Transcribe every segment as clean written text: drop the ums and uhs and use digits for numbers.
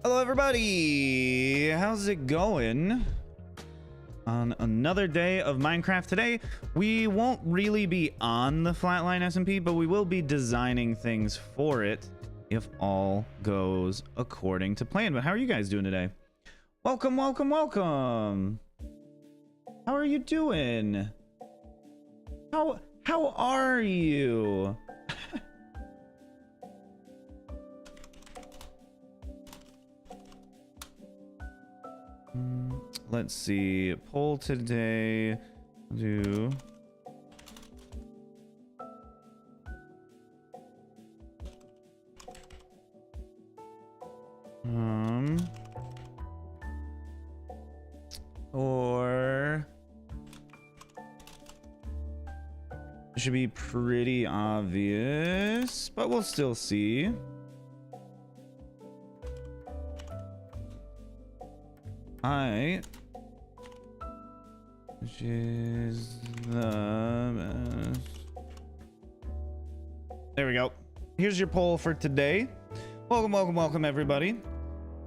Hello everybody, how's it going on another day of Minecraft? Today we won't really be on the Flatline SMP, but we will be designing things for it if all goes according to plan. But how are you guys doing today? Welcome. How are you doing? How are you? Let's see. Poll today. Do or it should be pretty obvious, but we'll still see. Which is the best. There we go. Here's your poll for today. Welcome everybody.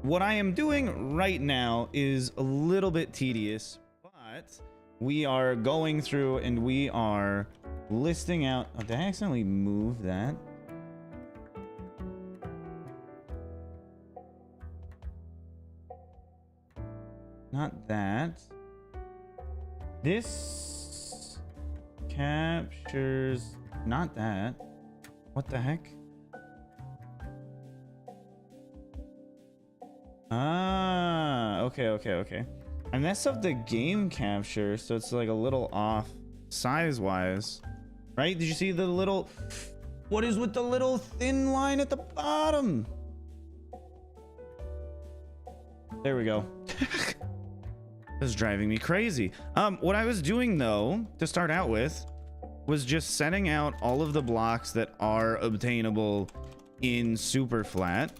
What I am doing right now is a little bit tedious, but we are going through and we are listing out. Oh, did I accidentally move that? Not that. This captures not that. What the heck? Ah, okay. I messed up the game capture, so it's like a little off size wise, right? Did you see the little, what is with the little thin line at the bottom? There we go. This is driving me crazy. What I was doing though, to start out with, was just setting out all of the blocks that are obtainable in super flat.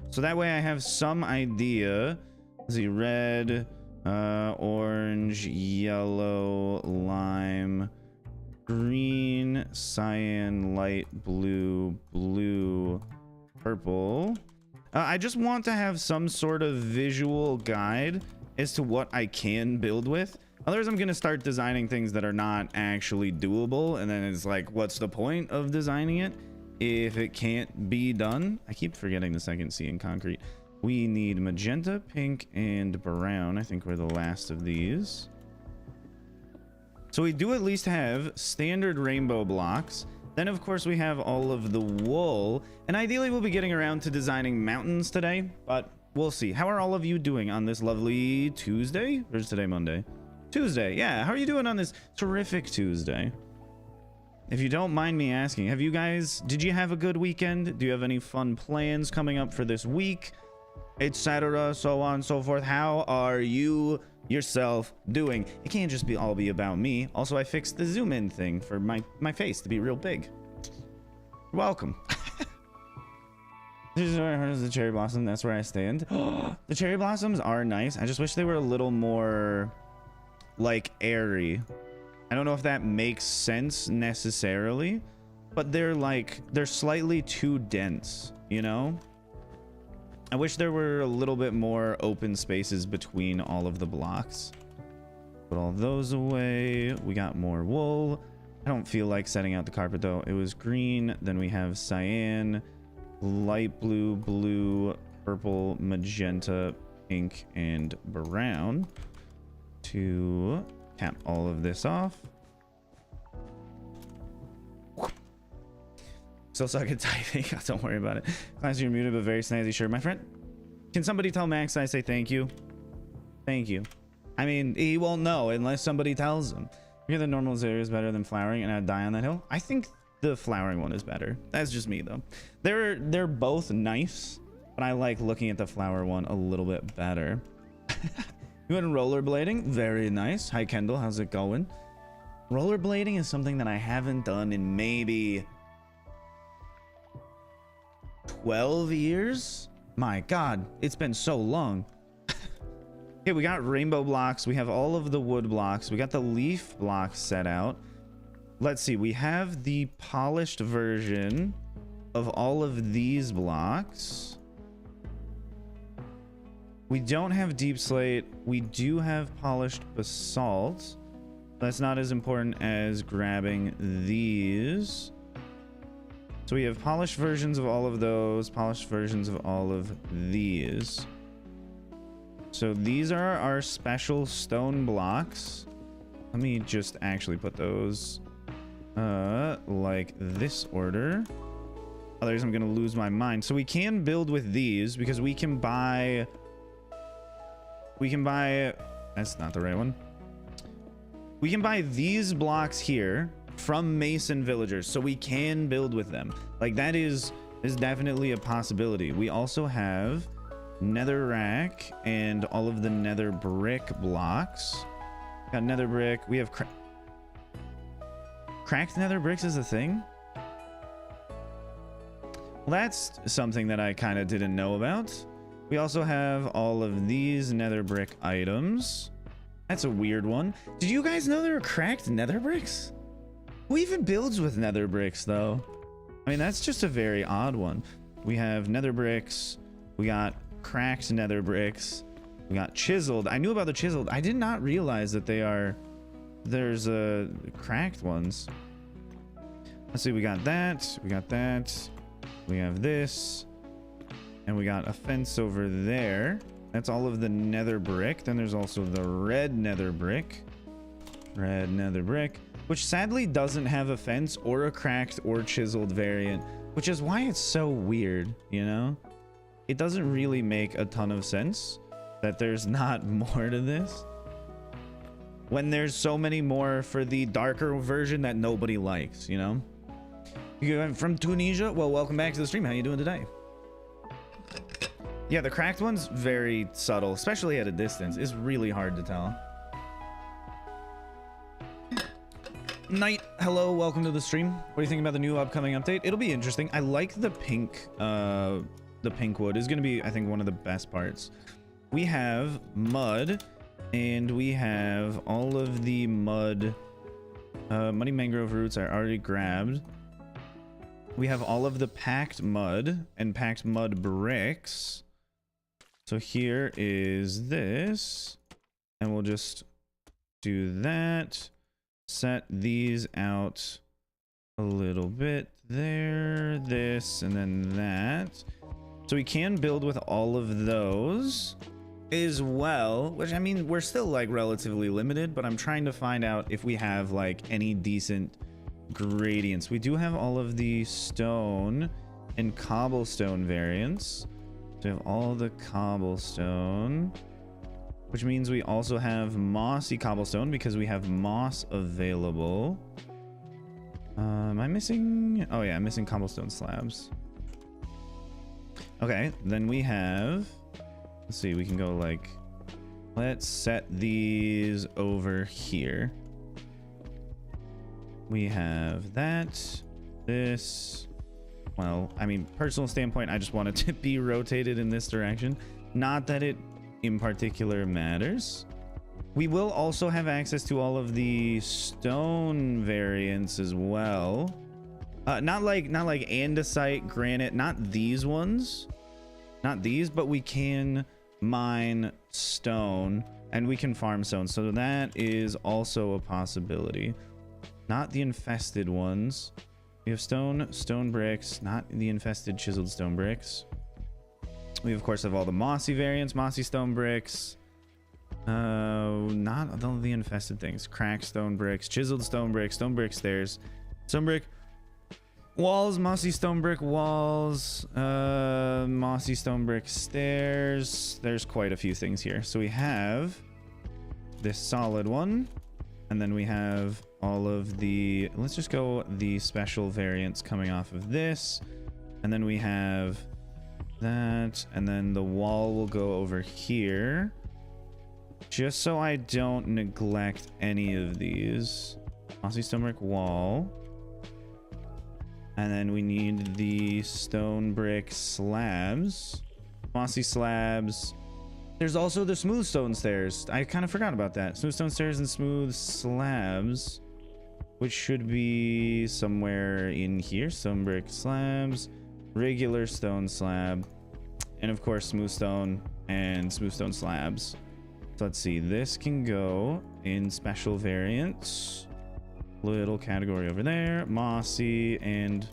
So that way I have some idea. Let's see, red, orange, yellow, lime, green, cyan, light blue, blue, purple. I just want to have some sort of visual guide as to what I can build with. Otherwise, I'm gonna start designing things that are not actually doable, and then it's like, what's the point of designing it if it can't be done? I keep forgetting the second C in concrete. We need magenta, pink, and brown. I think we're the last of these. So we do at least have standard rainbow blocks. Then of course we have all of the wool, and ideally we'll be getting around to designing mountains today, but we'll see. How are all of you doing on this lovely Tuesday? Or is today Monday? Tuesday, yeah. How are you doing on this terrific Tuesday? If you don't mind me asking, have you guys, did you have a good weekend? Do you have any fun plans coming up for this week, etc., so on and so forth? How are you yourself doing? It can't just be all be about me. Also, I fixed the zoom in thing for my face to be real big. You're welcome. This is where I heard the cherry blossom. That's where I stand. The cherry blossoms are nice. I just wish they were a little more like airy. I don't know if that makes sense necessarily, but they're slightly too dense, you know? I wish there were a little bit more open spaces between all of the blocks. Put all those away. We got more wool. I don't feel like setting out the carpet though. It was green. Then we have cyan, light blue, blue, purple, magenta, pink, and brown to cap all of this off. Still suck at typing. Don't worry about it. Class, you're muted, but very snazzy shirt, my friend. Can somebody tell Max I say thank you? Thank you. I mean, he won't know unless somebody tells him. You're the normal area is better than flowering, and I'd die on that hill. I think the flowering one is better. That's just me though. They're both nice, but I like looking at the flower one a little bit better. You went rollerblading? Very nice. Hi Kendall, how's it going? Rollerblading is something that I haven't done in maybe 12 years. My god, it's been so long. Okay, we got rainbow blocks. We have all of the wood blocks. We got the leaf blocks set out. Let's see, we have the polished version of all of these blocks. We don't have deep slate. We do have polished basalt. That's not as important as grabbing these. So we have polished versions of all of those, polished versions of all of these. So these are our special stone blocks. Let me just actually put those like this order. Otherwise I'm gonna lose my mind. So we can build with these because we can buy, that's not the right one. We can buy these blocks here from Mason villagers, so we can build with them. Like that is definitely a possibility. We also have nether rack and all of the nether brick blocks. Got nether brick. We have cracked nether bricks is a thing. Well, that's something that I kind of didn't know about. We also have all of these nether brick items. That's a weird one. Did you guys know there were cracked nether bricks? Who even builds with nether bricks though? I mean, that's just a very odd one. We have nether bricks. We got cracked nether bricks. We got chiseled. I knew about the chiseled. I did not realize that there's cracked ones. Let's see, we got that. We got that. We have this. And we got a fence over there. That's all of the nether brick. Then there's also the red nether brick. Red nether brick. Which sadly doesn't have a fence or a cracked or chiseled variant. Which is why it's so weird, you know? It doesn't really make a ton of sense that there's not more to this. When there's so many more for the darker version that nobody likes, you know? You're from Tunisia? Well, welcome back to the stream. How you doing today? Yeah, the cracked one's very subtle, especially at a distance. It's really hard to tell. Night, hello, welcome to the stream. What do you think about the new upcoming update? It'll be interesting. I like the pink wood is gonna be, I think, one of the best parts. We have mud, and we have all of the muddy mangrove roots I already grabbed. We have all of the packed mud and packed mud bricks. So here is this, and we'll just do that. Set these out a little bit there, this, and then that. So we can build with all of those as well, which, I mean, we're still like relatively limited, but I'm trying to find out if we have like any decent gradients. We do have all of the stone and cobblestone variants. So we have all the cobblestone, which means we also have mossy cobblestone because we have moss available. Am I missing? Oh yeah, I'm missing cobblestone slabs. Okay, then we have, let's see, we can go like, let's set these over here. We have that, this. Well, I mean, personal standpoint, I just want it to be rotated in this direction. Not that it in particular matters. We will also have access to all of the stone variants as well. Not like andesite, granite, not these ones. Not these, but we can mine stone and we can farm stone. So that is also a possibility. Not the infested ones. We have stone bricks, not the infested chiseled stone bricks. We of course have all the mossy variants, mossy stone bricks. Not all the infested things. Cracked stone bricks, chiseled stone brick stairs, stone brick walls, mossy stone brick walls, mossy stone brick stairs. There's quite a few things here. So we have this solid one, and then we have all of the, let's just go the special variants coming off of this, and then we have that, and then the wall will go over here, just so I don't neglect any of these. Mossy stone brick wall, and then we need the stone brick slabs, mossy slabs. There's also the smooth stone stairs. I kind of forgot about that. Smooth stone stairs and smooth slabs, which should be somewhere in here. Stone brick slabs, regular stone slab, and of course smooth stone and smooth stone slabs. So let's see, this can go in special variants. Little category over there, mossy and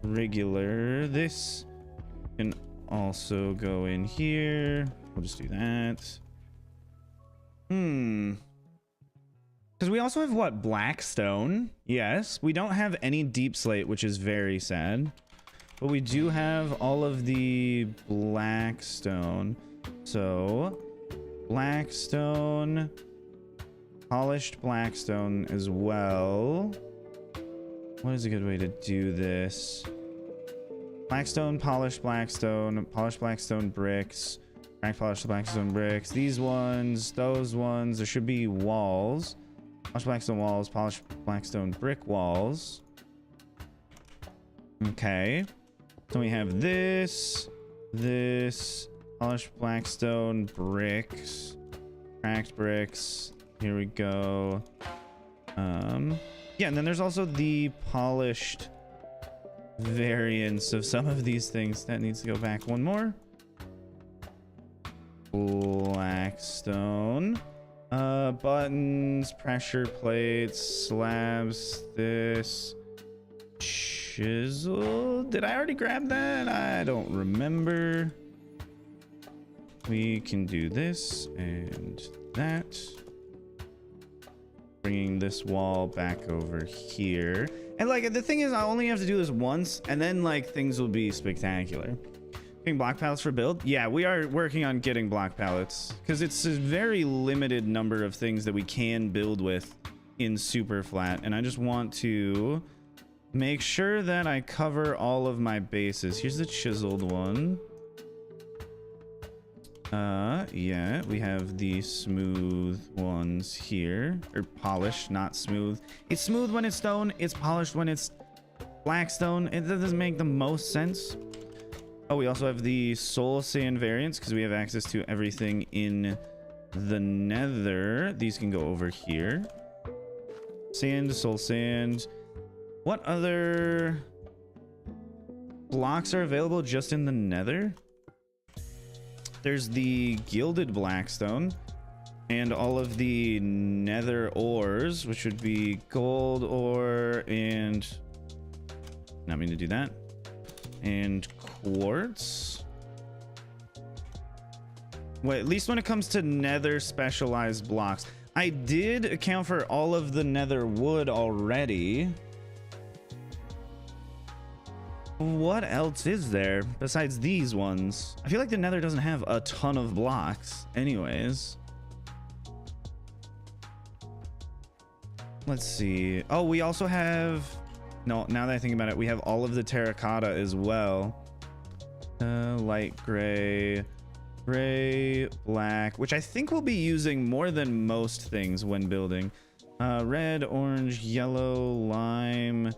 regular. This can also go in here. We'll just do that. Because we also have what, Blackstone? Yes, we don't have any deep slate, which is very sad, but we do have all of the Blackstone. So Blackstone, polished Blackstone as well. What is a good way to do this? Blackstone, polished Blackstone bricks, cracked polished Blackstone bricks. These ones, those ones. There should be walls. Polished Blackstone walls, polished Blackstone brick walls. Okay. So we have this, polished Blackstone bricks, cracked bricks. Here we go. Yeah, and then there's also the polished variants of some of these things. That needs to go back one more. Blackstone. Buttons, pressure plates, slabs, this. Chisel. Did I already grab that? I don't remember. We can do this and that. Bringing this wall back over here. And like the thing is, I only have to do this once and then like things will be spectacular. Getting block pallets for build? Yeah, we are working on getting block pallets because it's a very limited number of things that we can build with in super flat, and I just want to make sure that I cover all of my bases. Here's the chiseled one. Yeah, we have the smooth ones here, or polished, not smooth. It's smooth when it's stone, it's polished when it's blackstone. It doesn't make the most sense. Oh, we also have the soul sand variants because we have access to everything in the nether. These can go over here. Sand, soul sand. What other blocks are available just in the nether? There's the gilded blackstone and all of the nether ores, which would be gold ore and... not mean to do that. And quartz. Well, at least when it comes to nether specialized blocks. I did account for all of the nether wood already. What else is there besides these ones? I feel like the nether doesn't have a ton of blocks anyways. Let's see. Oh, we also have... no, now that I think about it, we have all of the terracotta as well. Light gray, gray, black, which I think we'll be using more than most things when building. Red, orange, yellow, lime,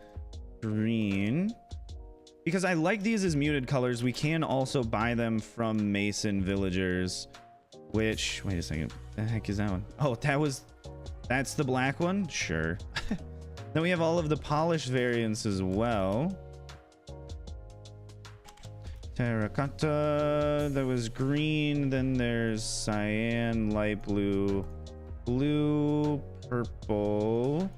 green. Because I like these as muted colors. We can also buy them from Mason villagers, which... wait a second. The heck is that one? Oh, that's the black one? Sure. Then we have all of the polished variants as well. Terracotta, that was green. Then there's cyan, light blue, blue, purple,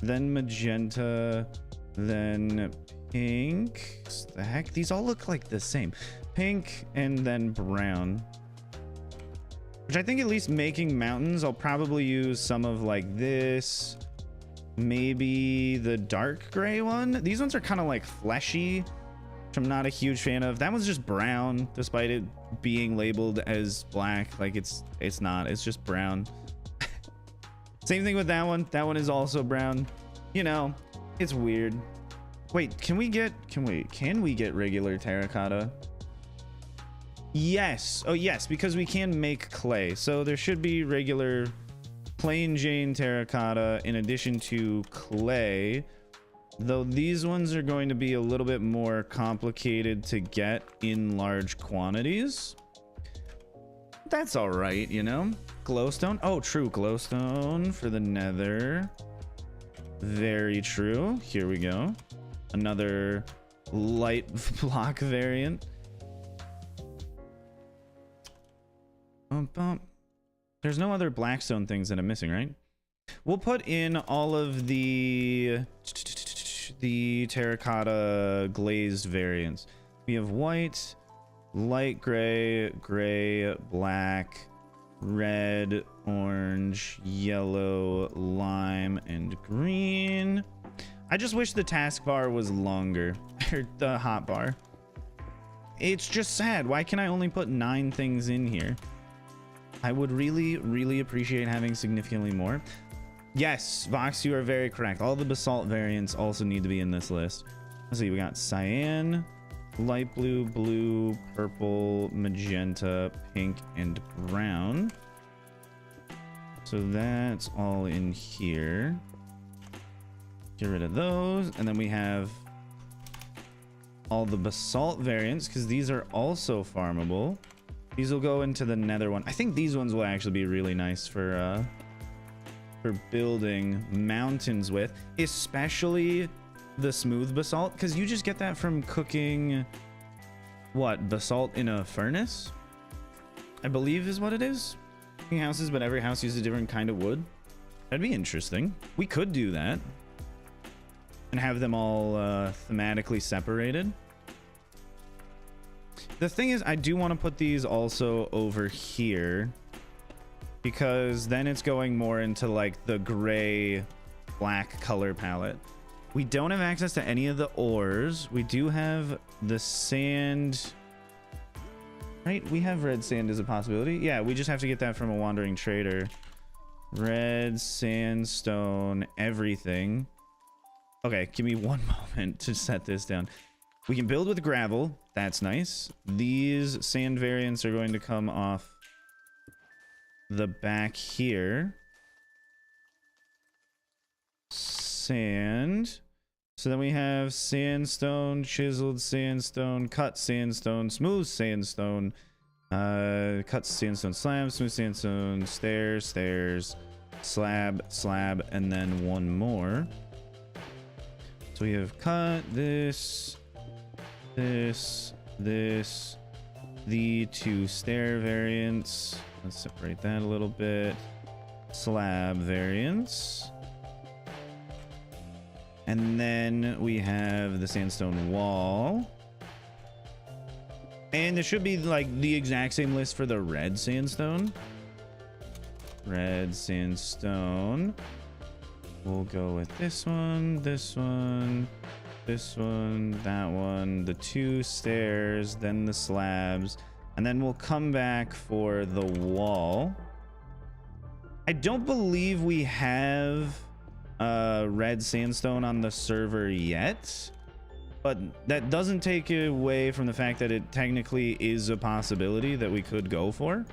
then magenta, then pink. What the heck? These all look like the same. Pink and then brown. Which I think at least making mountains, I'll probably use some of like this. Maybe the dark gray one. These ones are kind of like fleshy, which I'm not a huge fan of. That one's just brown, despite it being labeled as black. Like it's not, it's just brown. Same thing with that one. That one is also brown. You know, it's weird. Wait, can we get regular terracotta? Yes. Oh yes, because we can make clay. So there should be regular plain Jane terracotta in addition to clay, though these ones are going to be a little bit more complicated to get in large quantities. That's all right, you know. Glowstone. Oh, true, glowstone for the nether. Very true. Here we go. Another light block variant. bum, bum. There's no other Blackstone things that I'm missing, right? We'll put in all of the terracotta glazed variants. We have white, light gray, gray, black, red, orange, yellow, lime, and green. I just wish the taskbar was longer, or the hotbar. It's just sad. Why can I only put 9 things in here? I would really, really appreciate having significantly more. Yes, Vox, you are very correct. All the basalt variants also need to be in this list. Let's see, we got cyan, light blue, blue, purple, magenta, pink, and brown. So that's all in here. Get rid of those. And then we have all the basalt variants, because these are also farmable. These will go into the nether one. I think these ones will actually be really nice for building mountains with, especially the smooth basalt, because you just get that from cooking what, basalt in a furnace, I believe is what it is. Houses, but every house uses a different kind of wood. That'd be interesting. We could do that and have them all thematically separated. The thing is, I do want to put these also over here, because then it's going more into like the gray black color palette. We don't have access to any of the ores. We do have the sand, right? We have red sand as a possibility. Yeah, we just have to get that from a wandering trader. Red sandstone, everything. Okay, give me one moment to set this down. We can build with gravel. That's nice. These sand variants are going to come off the back here. Sand. So then we have sandstone, chiseled sandstone, cut sandstone, smooth sandstone, cut sandstone slab, smooth sandstone, stairs, stairs, slab, slab, and then one more. So we have cut this, this, this, the 2 stair variants. Let's separate that a little bit. Slab variants. And then we have the sandstone wall. And there should be like the exact same list for the red sandstone. Red sandstone. We'll go with this one, this one, this one, that one, the 2 stairs, then the slabs, and then we'll come back for the wall. I don't believe we have red sandstone on the server yet, but that doesn't take away from the fact that it technically is a possibility that we could go for.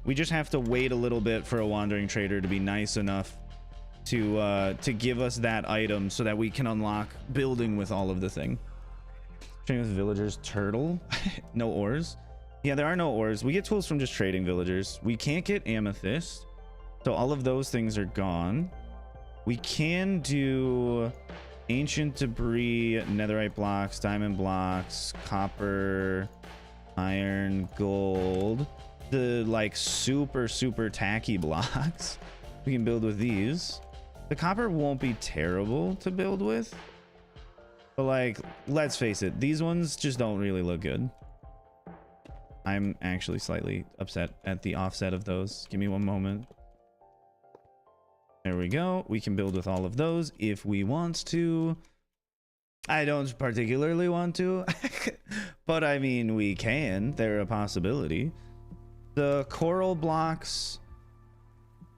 We just have to wait a little bit for a wandering trader to be nice enough to give us that item so that we can unlock building with all of the thing. Trading with villagers, turtle. No ores. Yeah, there are no ores. We get tools from just trading villagers. We can't get amethyst, so all of those things are gone. We can do ancient debris, netherite blocks, diamond blocks, copper, iron, gold. The like super tacky blocks we can build with these. The copper won't be terrible to build with, but like, let's face it, these ones just don't really look good. I'm actually slightly upset at the offset of those. Give me one moment. There we go. We can build with all of those if we want to. I don't particularly want to, but I mean, we can. They're a possibility. The coral blocks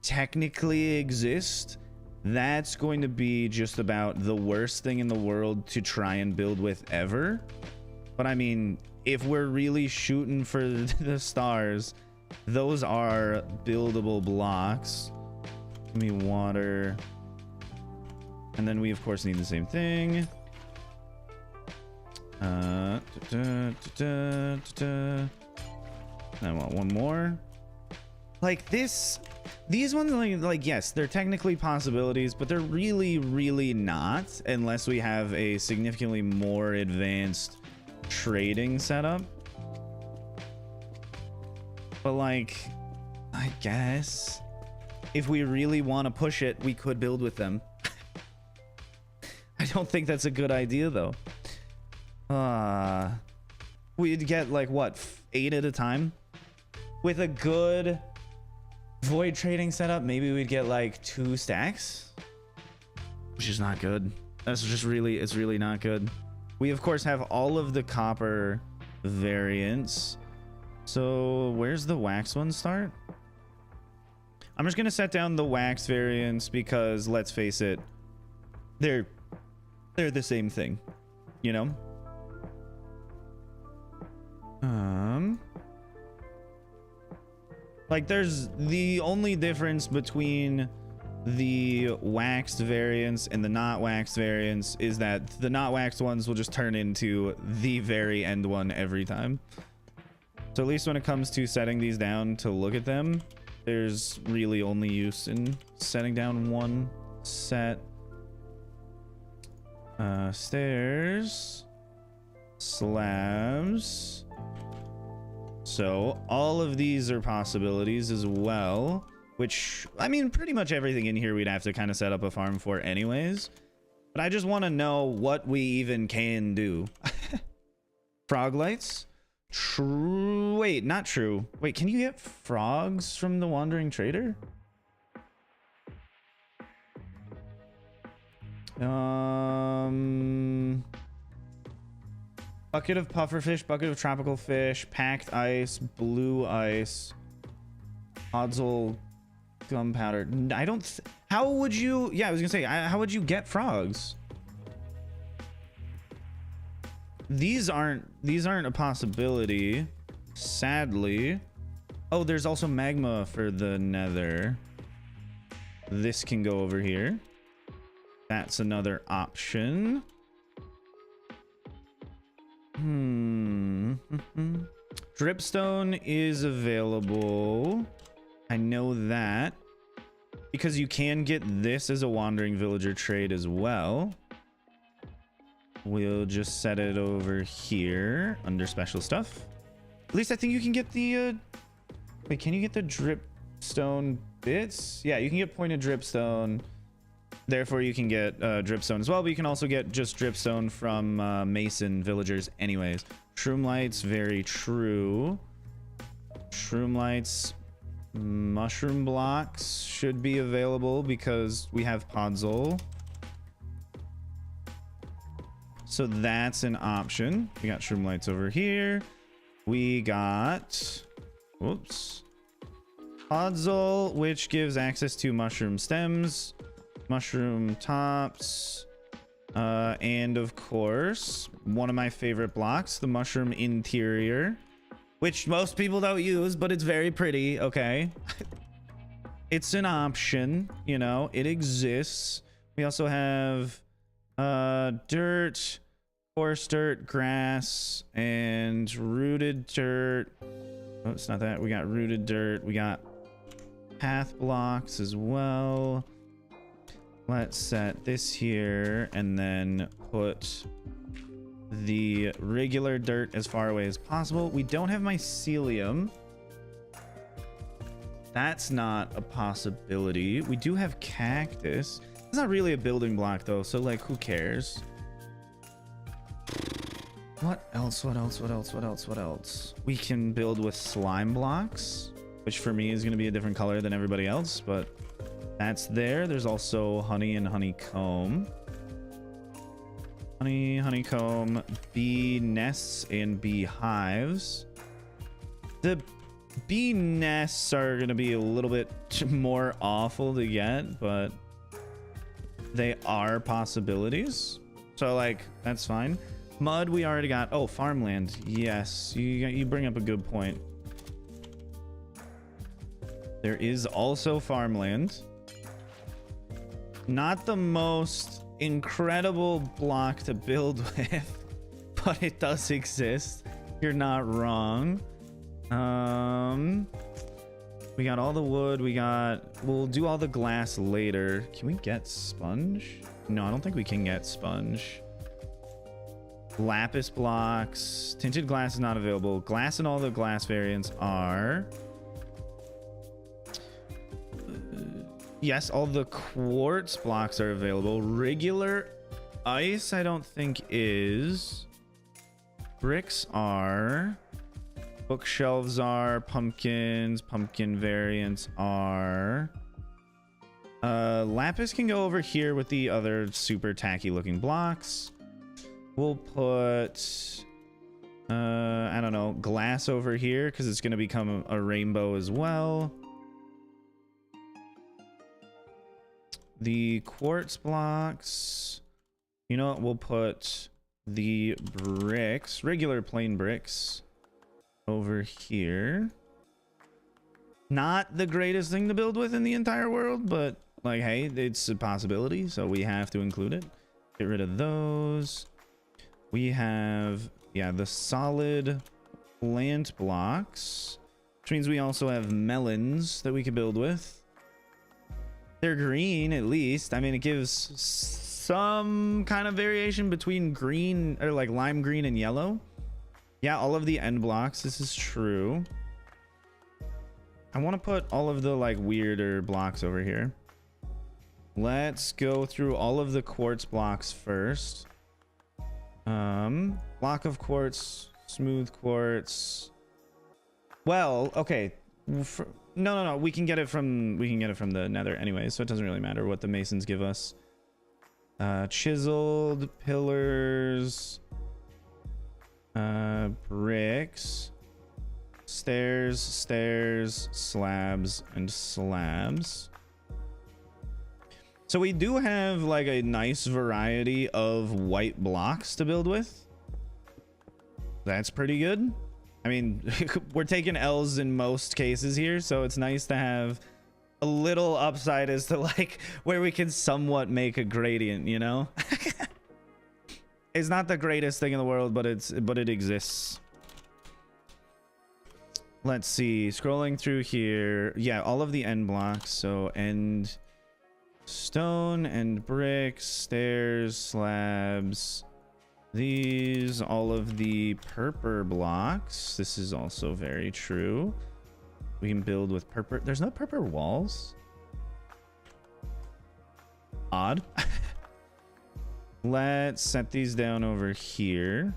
technically exist. That's going to be just about the worst thing in the world to try and build with ever. But I mean, if we're really shooting for the stars, those are buildable blocks. Give me water. And then we of course need the same thing. I want one more. Like this, these ones, like yes, they're technically possibilities, but they're really not unless we have a significantly more advanced trading setup. But like, I guess if we really want to push it, we could build with them. I don't think that's a good idea though. We'd get like what, 8 at a time? With a good void trading setup, maybe we'd get like 2 stacks, which is not good. That's just really, it's really not good. We of course have all of the copper variants. So where's the wax one start? I'm just gonna set down the wax variants because let's face it, they're the same thing, you know? Like there's the only difference between the waxed variants and the not waxed variants is that the not waxed ones will just turn into the very end one every time. So at least when it comes to setting these down to look at them, there's really only use in setting down one set. Stairs, slabs. So all of these are possibilities as well, which I mean pretty much everything in here we'd have to kind of set up a farm for anyways, but I just want to know what we even can do. Frog lights. True. Wait, not true. Wait, can you get frogs from the wandering trader? Bucket of pufferfish, bucket of tropical fish, packed ice, blue ice, podzol, gunpowder. I don't. How would you? Yeah, I was gonna say, how would you get frogs? These aren't a possibility, sadly. Oh, there's also magma for the nether. This can go over here. That's another option. Dripstone is available. I know that because you can get this as a wandering villager trade as well. We'll just set it over here under special stuff. At least I think you can get the wait, can you get the dripstone bits? Yeah, you can get pointed dripstone. Therefore, you can get dripstone as well, but you can also get just dripstone from mason villagers anyways. Shroom lights, very true. Shroom lights, mushroom blocks should be available because we have podzol. So that's an option. We got shroom lights over here. We got, whoops, podzol, which gives access to mushroom stems, mushroom tops, and of course one of my favorite blocks, the mushroom interior, which most people don't use, but it's very pretty. Okay. It's an option, you know, it exists. We also have dirt, coarse dirt, grass, and rooted dirt. Oh, it's not that. We got rooted dirt. We got path blocks as well. Let's set this here and then put the regular dirt as far away as possible. We don't have mycelium. That's not a possibility. We do have cactus. It's not really a building block though, so like who cares? What else? What else? What else? What else? What else? We can build with slime blocks, which for me is going to be a different color than everybody else, but that's there. There's also honey and honeycomb. Honey, honeycomb, bee nests, and bee hives. The bee nests are going to be a little bit more awful to get, but they are possibilities. So like, that's fine. Mud, we already got. Oh, farmland. Yes, you bring up a good point. There is also farmland. Not the most incredible block to build with, but it does exist. You're not wrong. We got all the wood. We'll do all the glass later. Can we get sponge? No, I don't think we can get sponge. Lapis blocks. Tinted glass is not available. Glass and all the glass variants are. yes, all the quartz blocks are available. Regular ice, I don't think is. Bricks are. Bookshelves are. Pumpkins, pumpkin variants are. Lapis can go over here with the other super tacky looking blocks. We'll put I don't know, glass over here because it's going to become a rainbow as well. The quartz blocks, you know what, we'll put the bricks, regular plain bricks, over here. Not the greatest thing to build with in the entire world, but like, hey, it's a possibility, so we have to include it. Get rid of those. We have, yeah, the solid plant blocks, which means we also have melons that we can build with. They're green, at least. I mean, it gives some kind of variation between green, or like lime green and yellow. Yeah, all of the end blocks, this is true. I want to put all of the like weirder blocks over here. Let's go through all of the quartz blocks first. Block of quartz, smooth quartz. Well, okay. No, we can get it from the nether anyway, so it doesn't really matter what the masons give us. Chiseled pillars, bricks, stairs, slabs, and slabs. So we do have like a nice variety of white blocks to build with. That's pretty good. I mean, we're taking L's in most cases here, so it's nice to have a little upside as to like where we can somewhat make a gradient, you know? It's not the greatest thing in the world, but it exists. Let's see, scrolling through here. Yeah, all of the end blocks. So end stone and bricks, stairs, slabs. These, all of the purple blocks. This is also very true. We can build with purple. There's no purple walls. Odd. Let's set these down over here.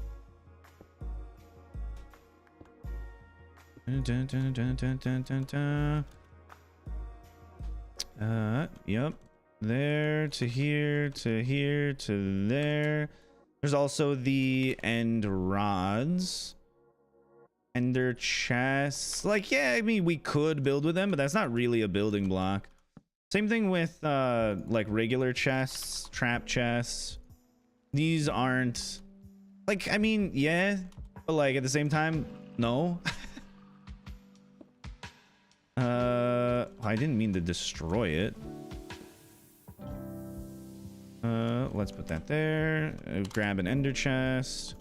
Yep. There to here to here to there. There's also the end rods. Ender chests. Like, yeah, I mean, we could build with them, but that's not really a building block. Same thing with like regular chests, trap chests. These aren't like, I mean, yeah, but like at the same time, no. I didn't mean to destroy it. Let's put that there. Grab an ender chest.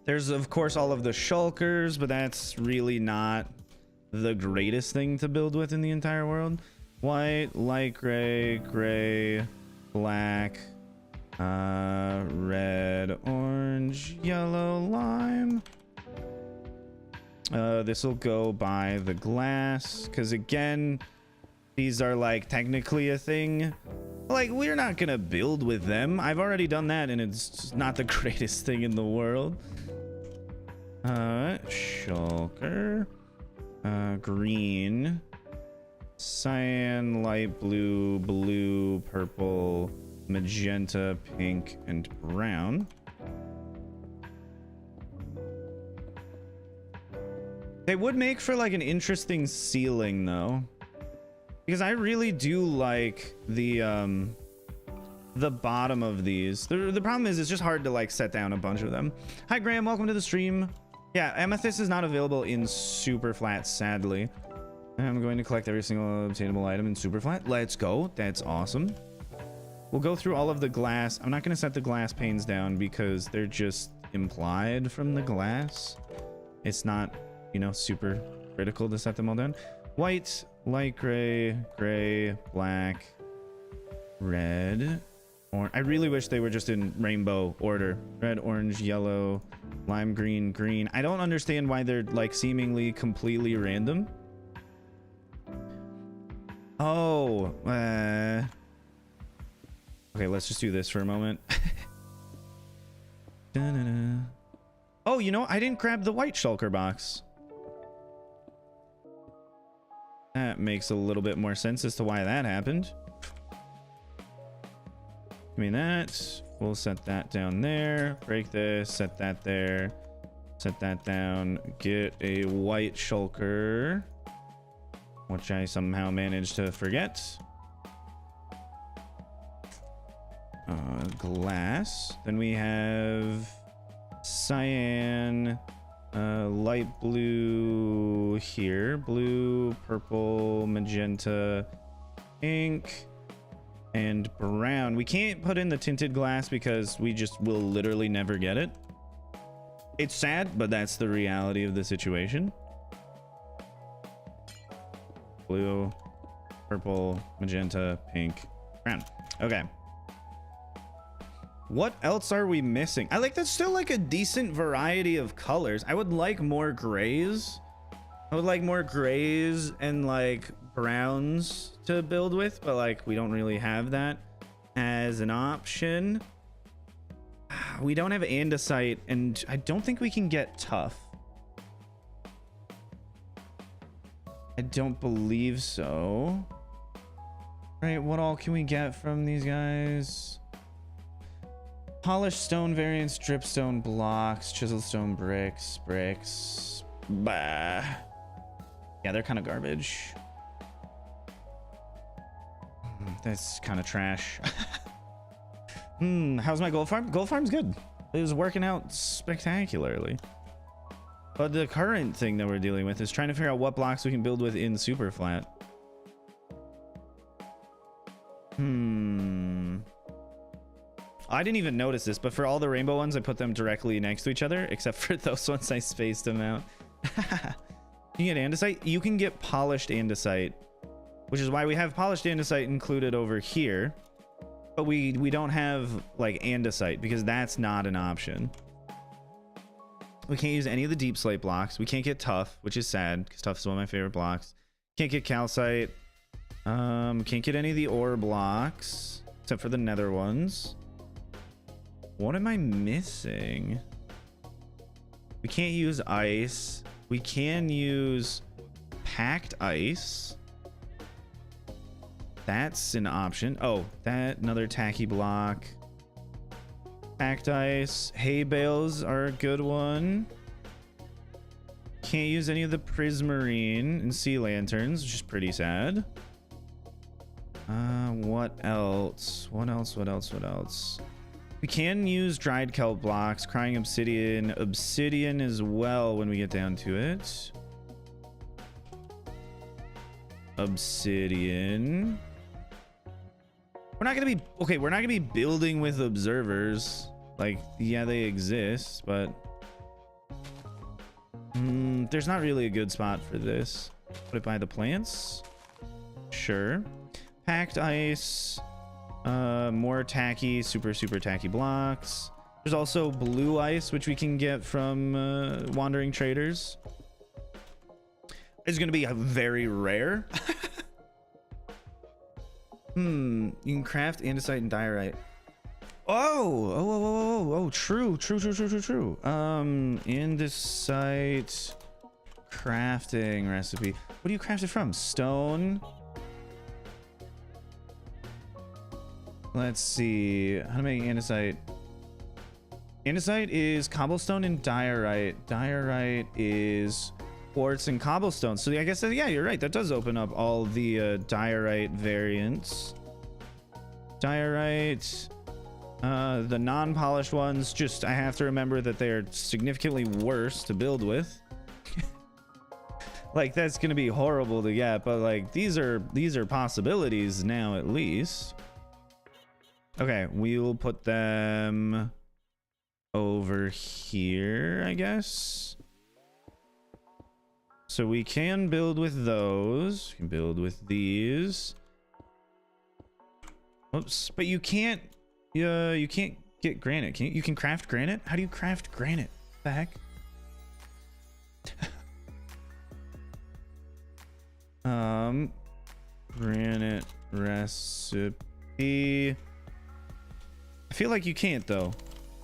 There's of course all of the shulkers, but that's really not the greatest thing to build with in the entire world. White, light gray, gray, black, red, orange, yellow, lime. This will go by the glass, because again, these are like technically a thing. Like, we're not gonna build with them. I've already done that, and it's just not the greatest thing in the world. Shulker, green, cyan, light blue, blue, purple, magenta, pink, and brown. They would make for like an interesting ceiling though, because I really do like the bottom of these. The problem is it's just hard to like set down a bunch of them. Hi Graham, welcome to the stream. Yeah, amethyst is not available in super flat, sadly. I'm going to collect every single obtainable item in super flat. Let's go. That's awesome. We'll go through all of the glass. I'm not going to set the glass panes down because they're just implied from the glass. It's not, you know, super critical to set them all down. White, light gray, gray, black, red, orange. I really wish they were just in rainbow order. Red, orange, yellow, lime green, green. I don't understand why they're like seemingly completely random. Oh, okay, let's just do this for a moment. Da-na-na. Oh, you know, I didn't grab the white shulker box. That makes a little bit more sense as to why that happened. Give me that. We'll set that down there. Break this. Set that there. Set that down. Get a white shulker, which I somehow managed to forget. Glass. Then we have cyan, light blue here, blue, purple, magenta, pink, and brown. We can't put in the tinted glass because we just will literally never get it. It's sad, but that's the reality of the situation. Blue, purple, magenta, pink, brown. Okay. What else are we missing? I like that's still like a decent variety of colors. I would like more grays. I would like more grays and like browns to build with, but like we don't really have that as an option. We don't have andesite, and I don't think we can get tough. I don't believe so. Right, what all can we get from these guys? Polished stone variants, dripstone blocks, chiseled stone bricks. Bah. Yeah, they're kind of garbage. That's kind of trash. How's my gold farm? Gold farm's good. It was working out spectacularly. But the current thing that we're dealing with is trying to figure out what blocks we can build with in super flat. I didn't even notice this, but for all the rainbow ones, I put them directly next to each other, except for those ones I spaced them out. You can get andesite? You can get polished andesite, which is why we have polished andesite included over here. But we don't have like andesite because that's not an option. We can't use any of the deep slate blocks. We can't get tough, which is sad because tough is one of my favorite blocks. Can't get calcite. Can't get any of the ore blocks except for the nether ones. What am I missing? We can't use ice. We can use packed ice. That's an option. Oh, that another tacky block. Packed ice. Hay bales are a good one. Can't use any of the prismarine and sea lanterns, which is pretty sad. What else? What else? We can use dried kelp blocks, crying obsidian, obsidian as well when we get down to it. Obsidian. We're not gonna be okay. We're not gonna be building with observers. Like, yeah, they exist, but there's not really a good spot for this. Put it by the plants. Sure. Packed ice. More tacky, super tacky blocks. There's also blue ice, which we can get from wandering traders. It's gonna be very rare. You can craft andesite and diorite. Oh, true. Andesite crafting recipe. What do you craft it from? Stone. Let's see. How to make andesite. Andesite is cobblestone and diorite. Diorite is quartz and cobblestone. So I guess, yeah, you're right. That does open up all the diorite variants. Diorite. The non-polished ones, just I have to remember that they are significantly worse to build with. Like, that's gonna be horrible to get, but like these are possibilities now at least. Okay, we'll put them over here, I guess. So we can build with those. We can build with these. Oops, but you can't get granite. Can you? You can craft granite? How do you craft granite? What the heck? Granite recipe. I feel like you can't though.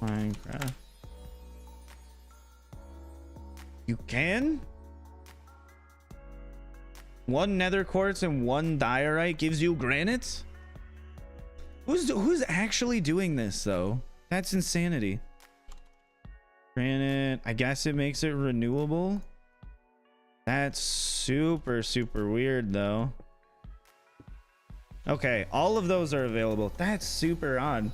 Minecraft. You can? One nether quartz and one diorite gives you granite? Who's actually doing this though? That's insanity. Granite, I guess it makes it renewable. That's super weird though. Okay, all of those are available. That's super odd.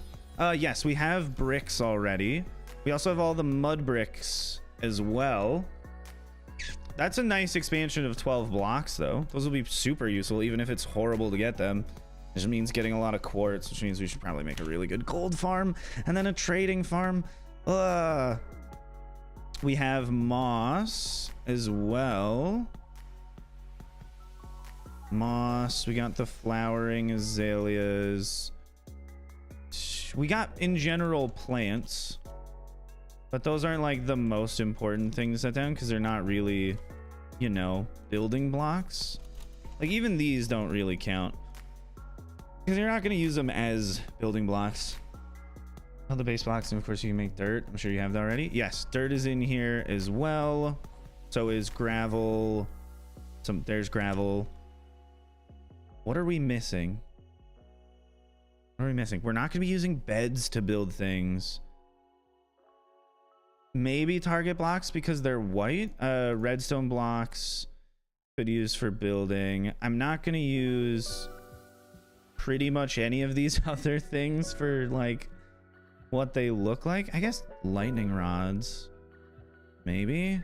Yes, we have bricks already. We also have all the mud bricks as well. That's a nice expansion of 12 blocks though. Those will be super useful even if it's horrible to get them. It just means getting a lot of quartz, which means we should probably make a really good gold farm and then a trading farm. We have moss as well. Moss, we got the flowering azaleas. We got in general plants, but those aren't like the most important things to set down because they're not really, you know, building blocks. Like even these don't really count because you're not going to use them as building blocks. All the base blocks, and of course you can make dirt. I'm sure you have that already. Yes, dirt is in here as well. So is gravel. There's gravel. What are we missing? What are we missing? We're not going to be using beds to build things. Maybe target blocks because they're white. Redstone blocks could use for building. I'm not going to use pretty much any of these other things for like what they look like. I guess lightning rods, maybe.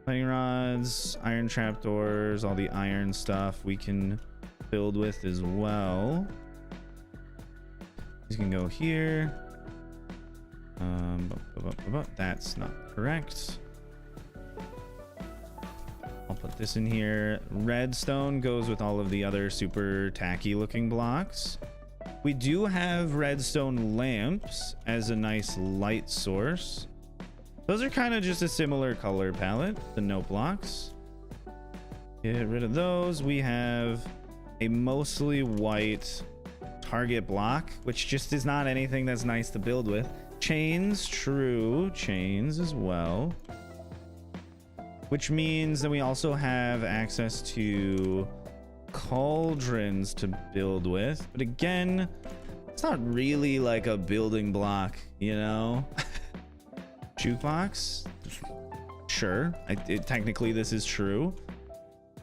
Lightning rods, iron trapdoors, all the iron stuff we can build with as well. These can go here. That's not correct. I'll put this in here. Redstone goes with all of the other super tacky looking blocks. We do have redstone lamps as a nice light source. Those are kind of just a similar color palette, the note blocks. Get rid of those. We have a mostly white target block, which just is not anything that's nice to build with. Chains, true, chains as well. Which means that we also have access to cauldrons to build with. But again, it's not really like a building block, you know? Jukebox? Sure, technically this is true.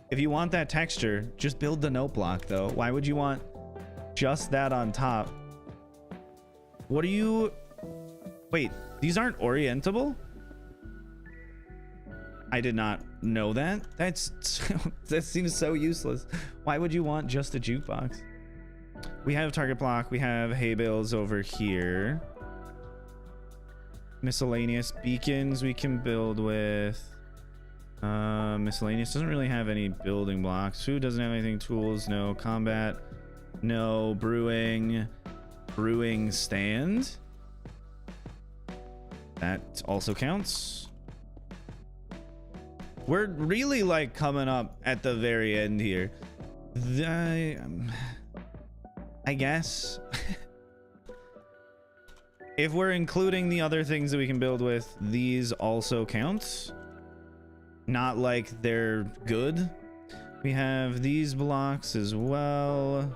If you want that texture, just build the note block though. Why would you want just that on top? What are you... Wait, these aren't orientable? I did not know that. That seems so useless. Why would you want just a jukebox? We have target block. We have hay bales over here. Miscellaneous beacons we can build with. Miscellaneous doesn't really have any building blocks. Food doesn't have anything. Tools, no. Combat, no. Brewing stand. That also counts. We're really like coming up at the very end here. I guess. If we're including the other things that we can build with, these also count. Not like they're good. We have these blocks as well.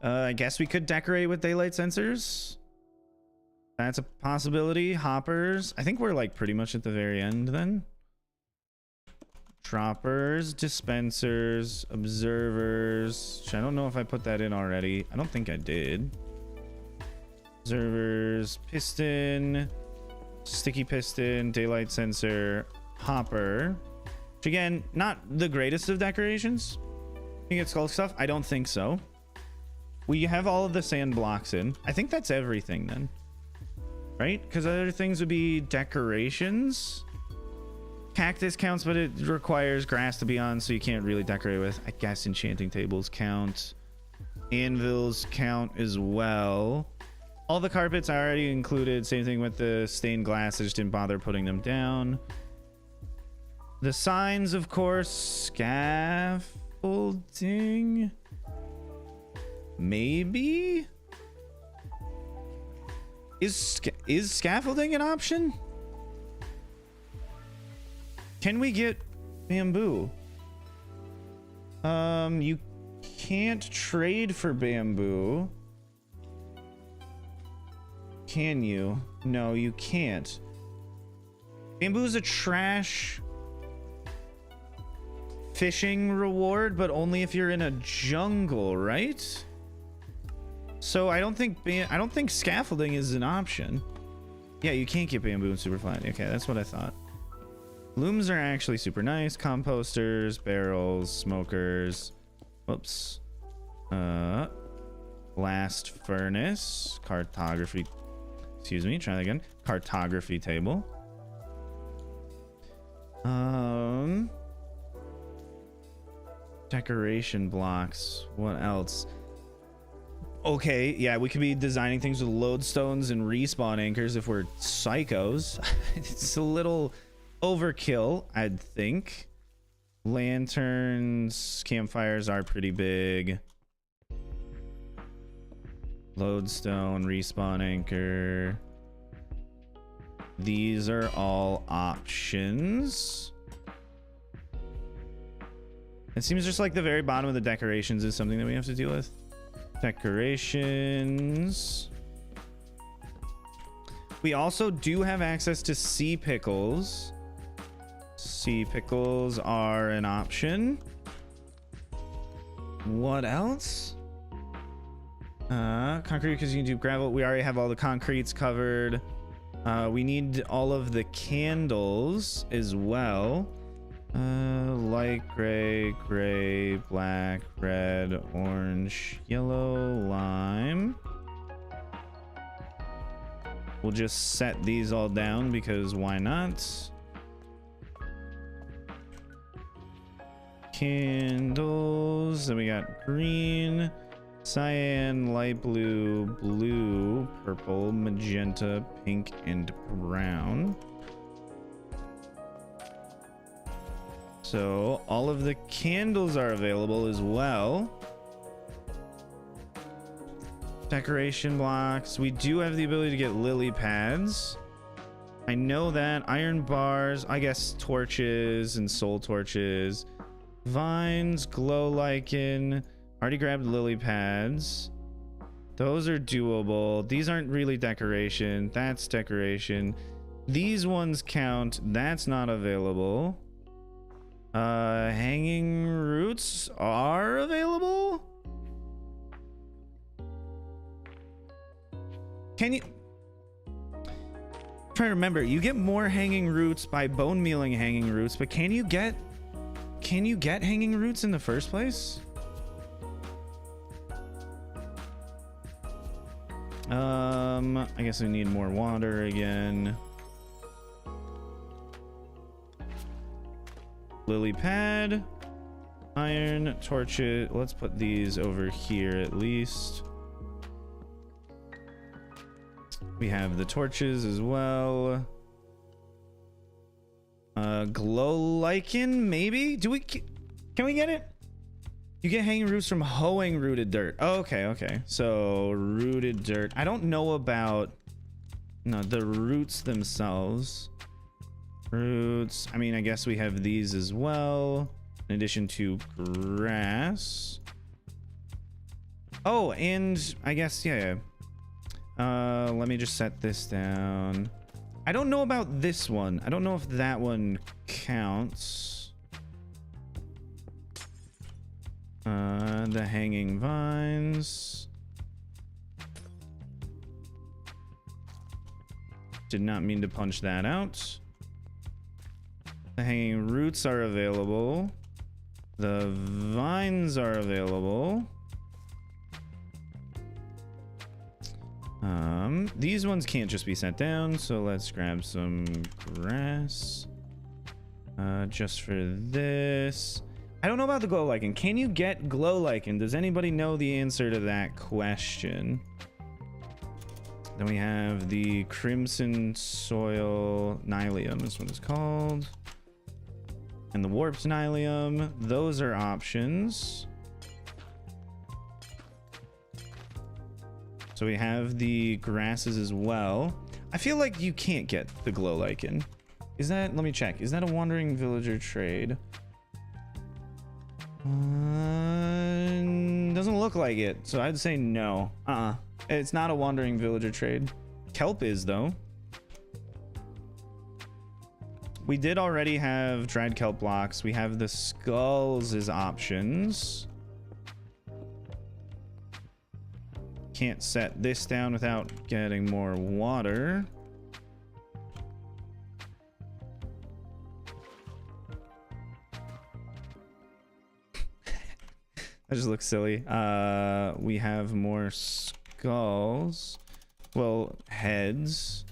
I guess we could decorate with daylight sensors. That's a possibility. Hoppers. I think we're like pretty much at the very end then. Droppers, dispensers, observers. I don't know if I put that in already. I don't think I did. Observers, piston, sticky piston, daylight sensor, hopper. Which again, not the greatest of decorations. You get skull stuff? I don't think so. We have all of the sand blocks in. I think that's everything then. Right? Because other things would be decorations. Cactus counts, but it requires grass to be on, so you can't really decorate with. I guess enchanting tables count. Anvils count as well. All the carpets I already included. Same thing with the stained glass. I just didn't bother putting them down. The signs, of course. Scaffolding. Maybe? Is scaffolding an option? Can we get bamboo? You can't trade for bamboo. Can you? No, you can't. Bamboo is a trash fishing reward, but only if you're in a jungle, right? So I don't think scaffolding is an option. Yeah, you can't get bamboo in Superfly. Okay, that's what I thought. Looms are actually super nice. Composters, barrels, smokers. Whoops. Blast furnace. Cartography. Excuse me, try that again. Cartography table. Decoration blocks. What else? Okay, yeah, we could be designing things with lodestones and respawn anchors if we're psychos. It's a little overkill, I'd think. Lanterns, campfires are pretty big. Lodestone, respawn anchor. These are all options. It seems just like the very bottom of the decorations is something that we have to deal with. Decorations. We also do have access to sea pickles. Sea pickles are an option. What else? Concrete, because you can do gravel. We already have all the concretes covered. We need all of the candles as well. Light gray, gray, black, red, orange, yellow, lime. We'll just set these all down because why not? Candles. Then we got green, cyan, light blue, blue, purple, magenta, pink, and brown. So all of the candles are available as well. Decoration blocks. We do have the ability to get lily pads. I know that. Iron bars. I guess torches and soul torches. Vines, glow lichen. Already grabbed lily pads. Those are doable. These aren't really decoration. That's decoration. These ones count. That's not available. Hanging roots are available. Can you try to remember? You get more hanging roots by bone mealing hanging roots, but can you get hanging roots in the first place? I guess we need more water again. Lily pad, iron, torches. Let's put these over here at least. We have the torches as well. Glow lichen, maybe? Can we get it? You get hanging roots from hoeing rooted dirt. Oh, okay. So rooted dirt. I don't know about the roots themselves. Roots. I mean, I guess we have these as well. In addition to grass. Oh, and I guess, yeah. Let me just set this down. I don't know about this one. I don't know if that one counts. The hanging vines. Did not mean to punch that out. The hanging roots are available. The vines are available. These ones can't just be set down, so let's grab some grass. Just for this. I don't know about the glow lichen. Can you get glow lichen? Does anybody know the answer to that question? Then we have the crimson soil nylium. This one is called. and the warped nylium. Those are options. So we have the grasses as well. I feel like you can't get the glow lichen. Is that, let me check. Is that a wandering villager trade? Doesn't look like it. So I'd say no. It's not a wandering villager trade. Kelp is though. We did already have dried kelp blocks. We have the skulls as options. Can't set this down without getting more water. That just looks silly. We have more skulls. Well, heads.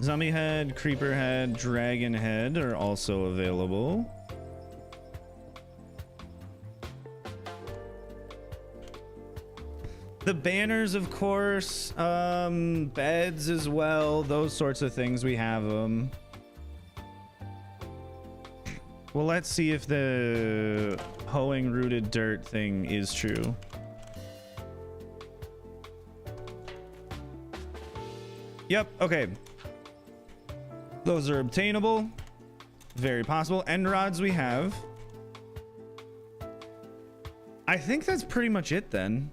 Zombie head, creeper head, dragon head are also available. The banners, of course, beds as well, those sorts of things, we have them. Well, let's see if the hoeing rooted dirt thing is true. Yep, okay. Those are obtainable. Very possible. End rods we have. I think that's pretty much it then.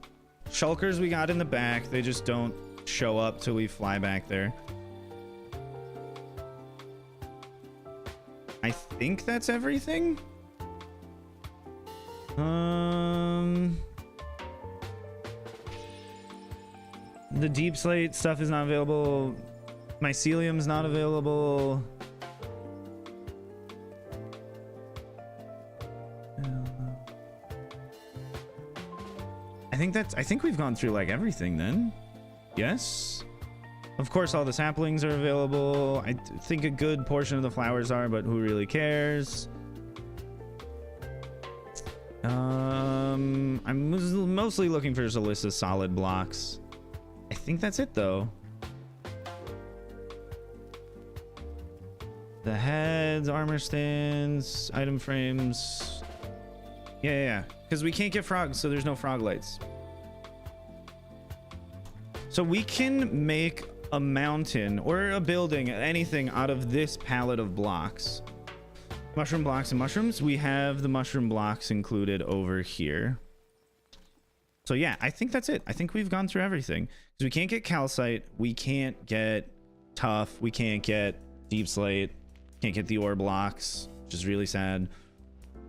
Shulkers we got in the back. They just don't show up till we fly back there. I think that's everything. The deep slate stuff is not available. Mycelium's not available. I think we've gone through like everything then. Yes. Of course, all the saplings are available. I think a good portion of the flowers are, but who really cares? I'm mostly looking for Zalissa solid blocks. I think that's it though. The heads, armor stands, item frames. Yeah. Because we can't get frogs, so there's no frog lights. So we can make a mountain or a building, anything out of this palette of blocks. Mushroom blocks and mushrooms. We have the mushroom blocks included over here. So yeah, I think that's it. I think we've gone through everything. Because we can't get calcite. We can't get tough. We can't get deep slate. Can't get the ore blocks, which is really sad.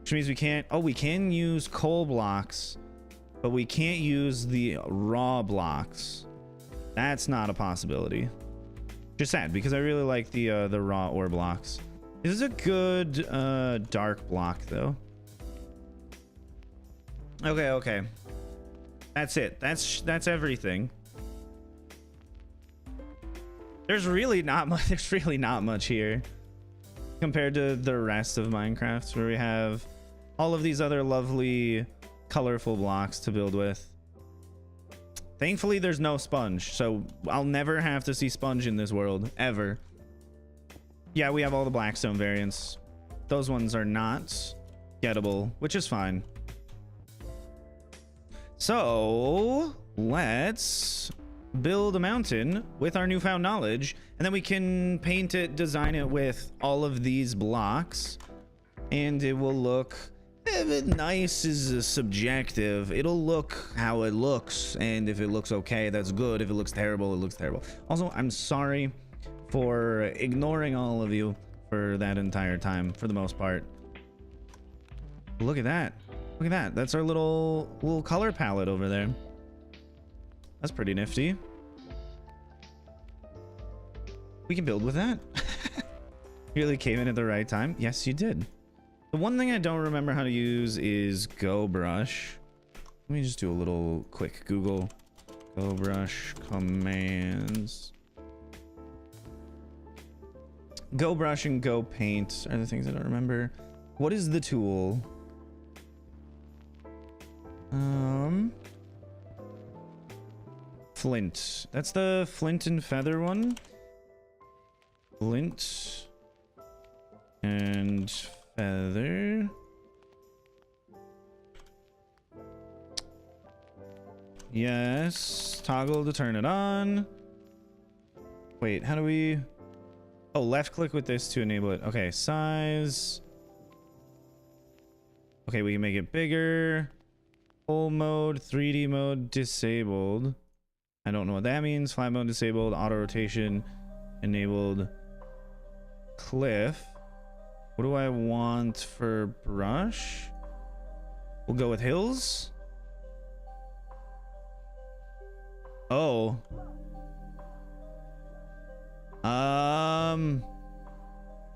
Which means we can't... Oh, we can use coal blocks, but we can't use the raw blocks. That's not a possibility. Just sad, because I really like the raw ore blocks. This is a good dark block, though. Okay. That's it. That's everything. There's really not much. There's really not much here compared to the rest of Minecraft, where we have all of these other lovely colorful blocks to build with. Thankfully there's no sponge, so I'll never have to see sponge in this world ever. Yeah, we have all the Blackstone variants. Those ones are not gettable, which is fine. So let's build a mountain with our newfound knowledge, and then we can paint it, design it with all of these blocks, and it will look... nice is subjective. It'll look how it looks, and if it looks okay, that's good. If it looks terrible, it looks terrible. Also, I'm sorry for ignoring all of you for that entire time, for the most part. Look at that. Look at that. That's our little color palette over there. That's pretty nifty. We can build with that. Really came in at the right time. Yes, you did. The one thing I don't remember how to use is Go Brush. Let me just do a little quick Google. Go Brush commands. Go Brush and Go Paint are the things I don't remember. What is the tool? Flint. That's the flint and feather one. Flint. And feather. Yes. Toggle to turn it on. Wait, how do we... Oh, left click with this to enable it. Okay, size. Okay, we can make it bigger. Full mode, 3D mode disabled. I don't know what that means. Flat mode disabled. Auto rotation enabled. Cliff. What do I want for brush? We'll go with hills. Oh.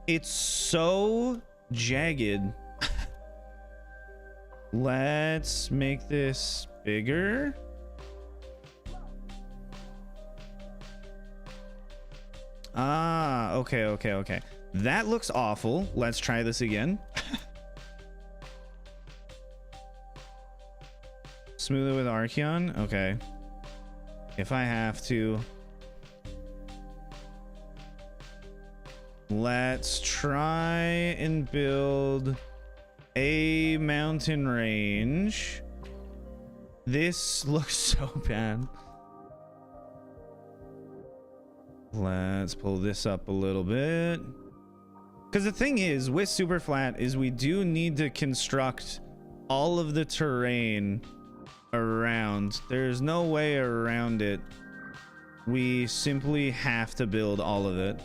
It's so jagged. Let's make this bigger. Ah, okay. That looks awful. Let's try this again. Smooth it with Archeon. Okay. If I have to. Let's try and build a mountain range. This looks so bad. Let's pull this up a little bit. Because the thing is, with super flat, is we do need to construct all of the terrain around. There's no way around it. We simply have to build all of it.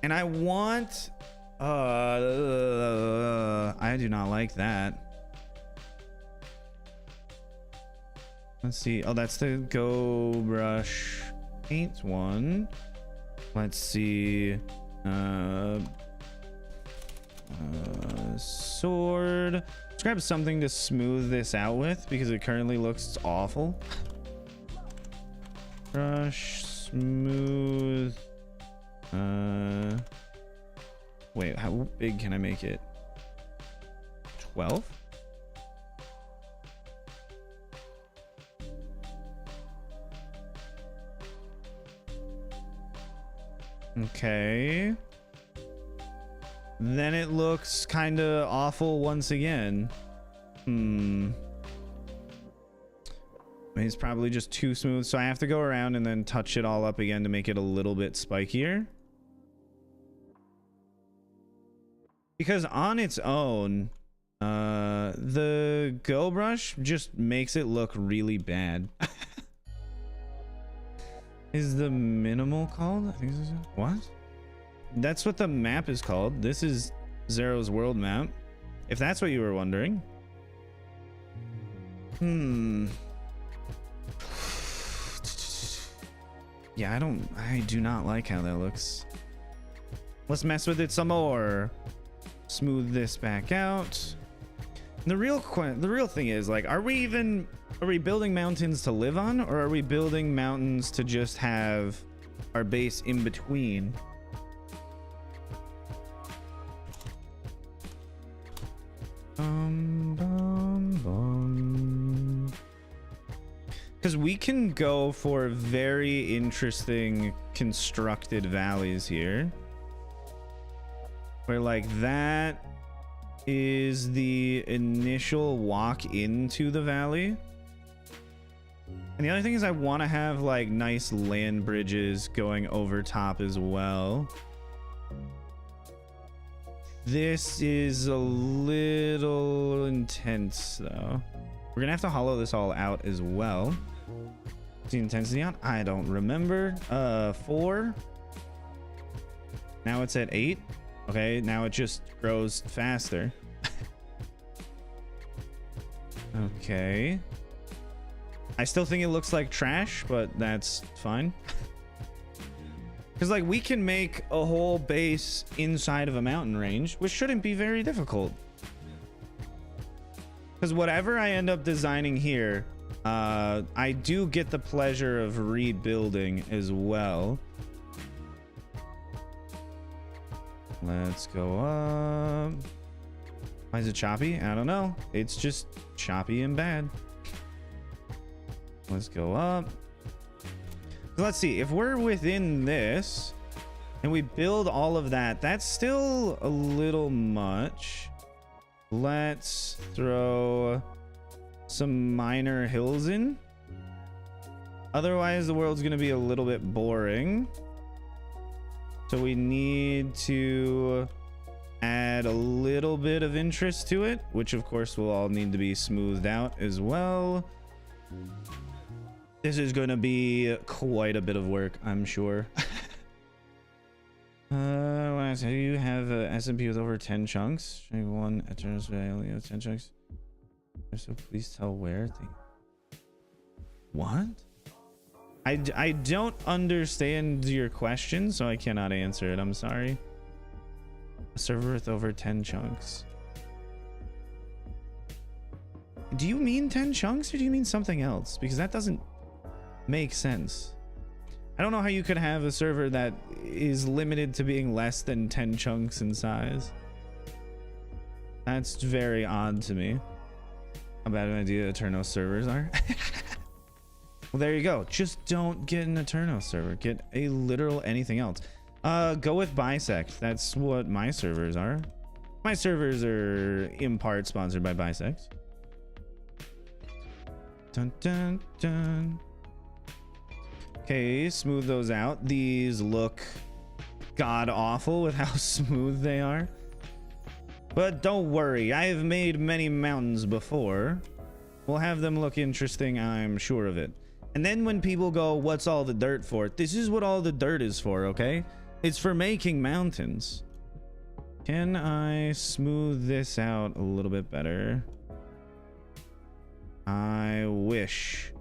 And I want... I do not like that. Let's see. Oh, that's the Go Brush Paint one. Let's see. Sword. Let's grab something to smooth this out with because it currently looks awful. Brush, smooth. Wait, how big can I make it? 12? Okay. Then it looks kind of awful once again. It's probably just too smooth, so I have to go around and then touch it all up again to make it a little bit spikier. Because on its own, the Go Brush just makes it look really bad. Is the minimal called? I think so. What? That's what the map is called. This is Zero's world map. If that's what you were wondering. Yeah, I do not like how that looks. Let's mess with it some more. Smooth this back out. The real thing is, like, are we building mountains to live on, or are we building mountains to just have our base in between? Because we can go for very interesting constructed valleys here. Where, like, that is the initial walk into the valley. And the other thing is I want to have, like, nice land bridges going over top as well. This is a little intense, though. We're gonna have to hollow this all out as well. What's the intensity on? I don't remember. 4. Now it's at 8. Okay, now it just grows faster. Okay. I still think it looks like trash, but that's fine. Because, like, we can make a whole base inside of a mountain range, which shouldn't be very difficult. Because whatever I end up designing here, I do get the pleasure of rebuilding as well. Let's go up. Why is it choppy? I don't know. It's just choppy and bad. Let's go up. So let's see if we're within this and we build all of that. That's still a little much. Let's throw some minor hills in. Otherwise, the world's going to be a little bit boring. So we need to add a little bit of interest to it, which of course will all need to be smoothed out as well. This is going to be quite a bit of work, I'm sure. So you have a SMP with over 10 chunks. One Eternal only has 10 chunks. So please tell where. What? I don't understand your question, so I cannot answer it. I'm sorry. A server with over 10 chunks. Do you mean 10 chunks or do you mean something else? Because that doesn't make sense. I don't know how you could have a server that is limited to being less than 10 chunks in size. That's very odd to me. How bad an idea Eterno servers are. Well, there you go. Just don't get an Eterno server. Get a literal anything else. Go with Bisect. That's what my servers are. My servers are in part sponsored by Bisect. Dun, dun, dun. Okay, smooth those out. These look god awful with how smooth they are. But don't worry, I've made many mountains before. We'll have them look interesting, I'm sure of it. And then when people go, what's all the dirt for? This is what all the dirt is for, okay? It's for making mountains. Can I smooth this out a little bit better? I wish.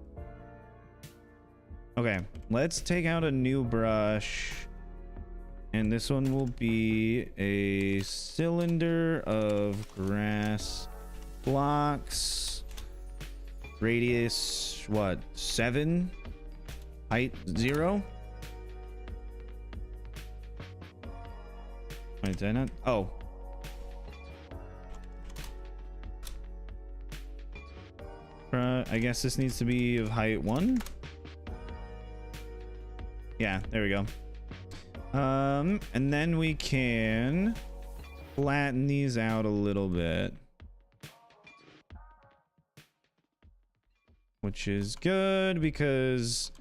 Okay, let's take out a new brush. And this one will be a cylinder of grass blocks. Radius, what, 7? Height 0? Wait, did I not? Oh. I guess this needs to be of height 1. Yeah, there we go. And then we can flatten these out a little bit, which is good because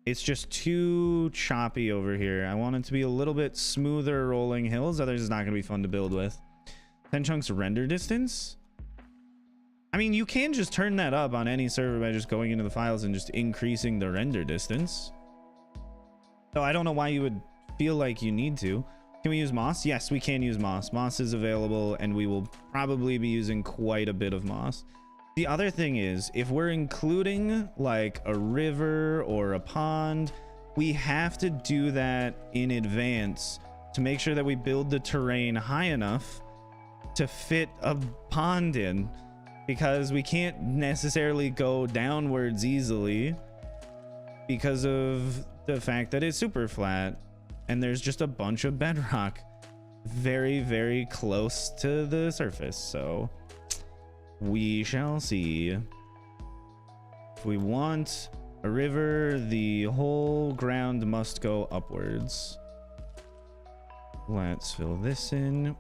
it's just too choppy over here. I want it to be a little bit smoother rolling hills, otherwise it's not going to be fun to build with. 10 chunks render distance. I mean, you can just turn that up on any server by just going into the files and just increasing the render distance. So I don't know why you would feel like you need to. Can we use moss? Yes, we can use moss. Moss is available and we will probably be using quite a bit of moss. The other thing is, if we're including like a river or a pond, we have to do that in advance to make sure that we build the terrain high enough to fit a pond in, because we can't necessarily go downwards easily because of the fact that it's super flat and there's just a bunch of bedrock very, very close to the surface. So we shall see. If we want a river, the whole ground must go upwards. Let's fill this in.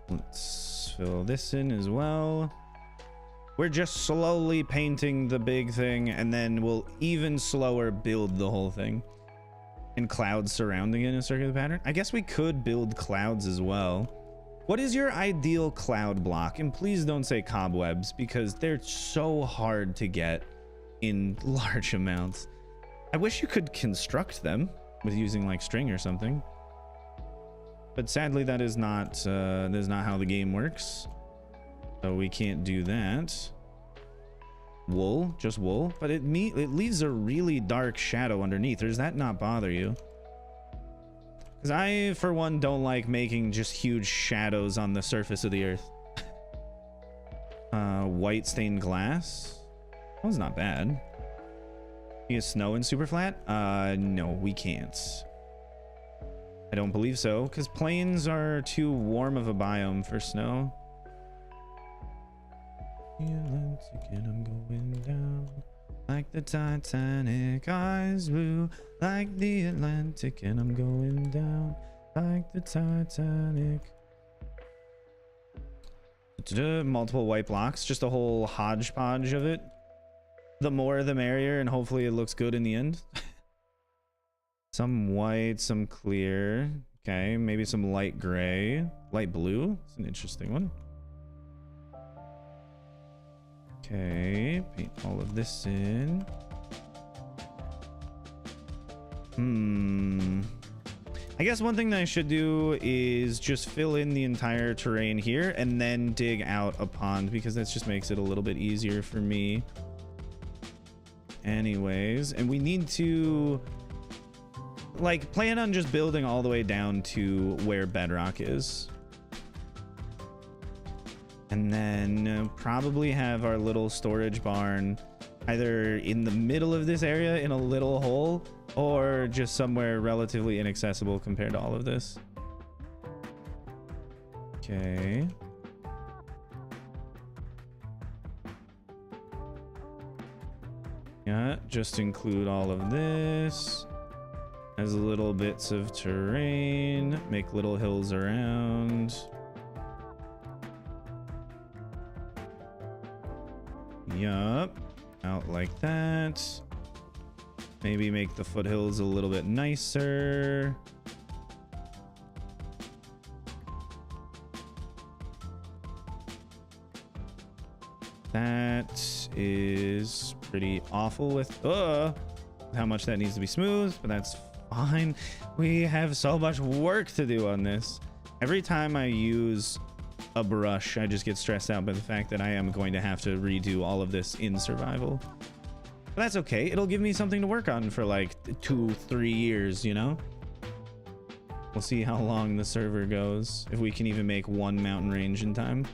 Let's fill this in as well. We're just slowly painting the big thing, and then we'll even slower build the whole thing. And clouds surrounding it in a circular pattern. I guess we could build clouds as well. What is your ideal cloud block? And please don't say cobwebs, because they're so hard to get in large amounts. I wish you could construct them with using like string or something. But sadly, that is not how the game works. So we can't do that. Wool, just wool, but it leaves a really dark shadow underneath. Or does that not bother you? Because I, for one, don't like making just huge shadows on the surface of the earth. White stained glass. That was not bad. Can you get snow in super flat? No, we can't. I don't believe so, because plains are too warm of a biome for snow. The Atlantic and I'm going down like the Titanic. Eyes blue like the Atlantic and I'm going down like the Titanic. Multiple white blocks, just a whole hodgepodge of it. The more the merrier, and hopefully it looks good in the end. Some white, some clear. Okay, maybe some light gray. Light blue. It's an interesting one. Okay, paint all of this in. I guess one thing that I should do is just fill in the entire terrain here and then dig out a pond, because that just makes it a little bit easier for me. Anyways, and we need to like plan on just building all the way down to where bedrock is. And then probably have our little storage barn either in the middle of this area in a little hole, or just somewhere relatively inaccessible compared to all of this. Okay. Yeah, just include all of this as little bits of terrain, make little hills around. Yup, out like that. Maybe make the foothills a little bit nicer. That is pretty awful with how much that needs to be smooth, but that's fine. We have so much work to do on this. Every time I use a brush, I just get stressed out by the fact that I am going to have to redo all of this in survival. But that's okay. It'll give me something to work on for like 2-3 years, you know? We'll see how long the server goes, if we can even make one mountain range in time.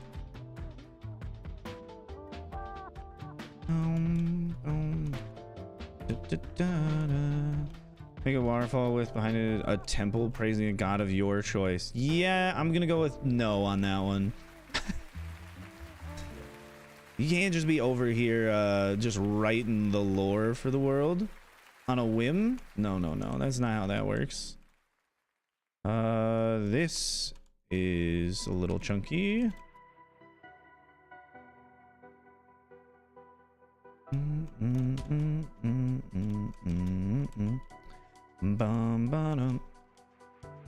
Make a waterfall with behind it a temple praising a god of your choice. Yeah, I'm gonna go with no on that one. You can't just be over here just writing the lore for the world on a whim. No, that's not how that works. This is a little chunky.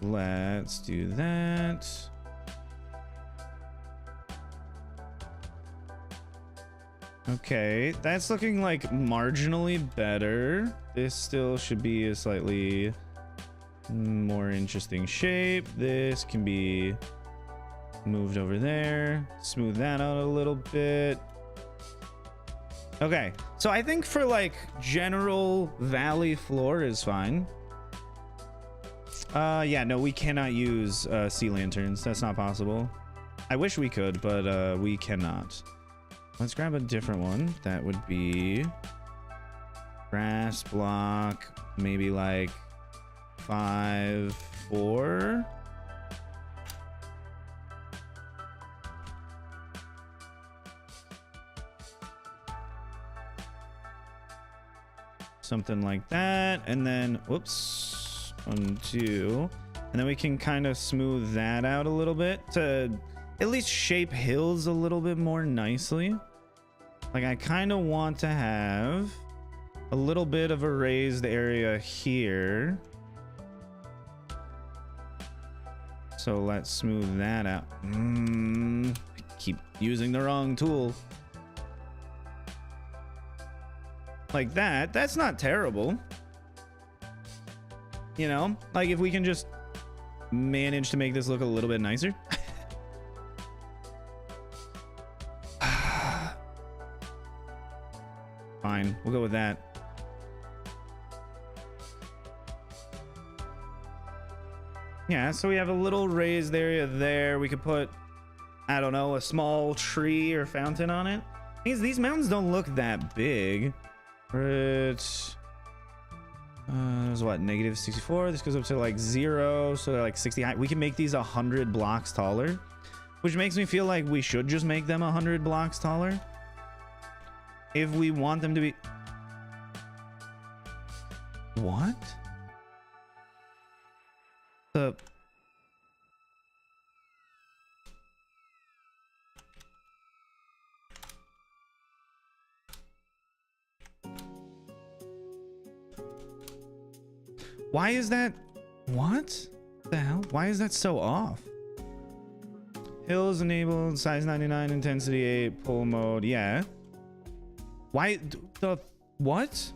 Let's do that. Okay, that's looking like marginally better. This still should be a slightly more interesting shape. This can be moved over there. Smooth that out a little bit. Okay, so I think for like general valley floor is fine. Yeah, no, we cannot use sea lanterns. That's not possible. I wish we could, but we cannot. Let's grab a different one. That would be grass block, maybe like 5-4. Something like that, and then whoops, 1, 2, and then we can kind of smooth that out a little bit to at least shape hills a little bit more nicely. Like I kind of want to have a little bit of a raised area here, so let's smooth that out. I keep using the wrong tool. Like that. That's not terrible. You know, like if we can just manage to make this look a little bit nicer. Fine, we'll go with that. Yeah, so we have a little raised area there. We could put, I don't know, a small tree or fountain on it. These mountains don't look that big. There's what, -64. This goes up to like 0, so they're like 60 high. We can make these 100 blocks taller, which makes me feel like we should just make them 100 blocks taller. if we want them to be... What? The... Why is that? What the hell? Why is that so off? Hills enabled, size 99, intensity 8, pull mode. Yeah. Why the what?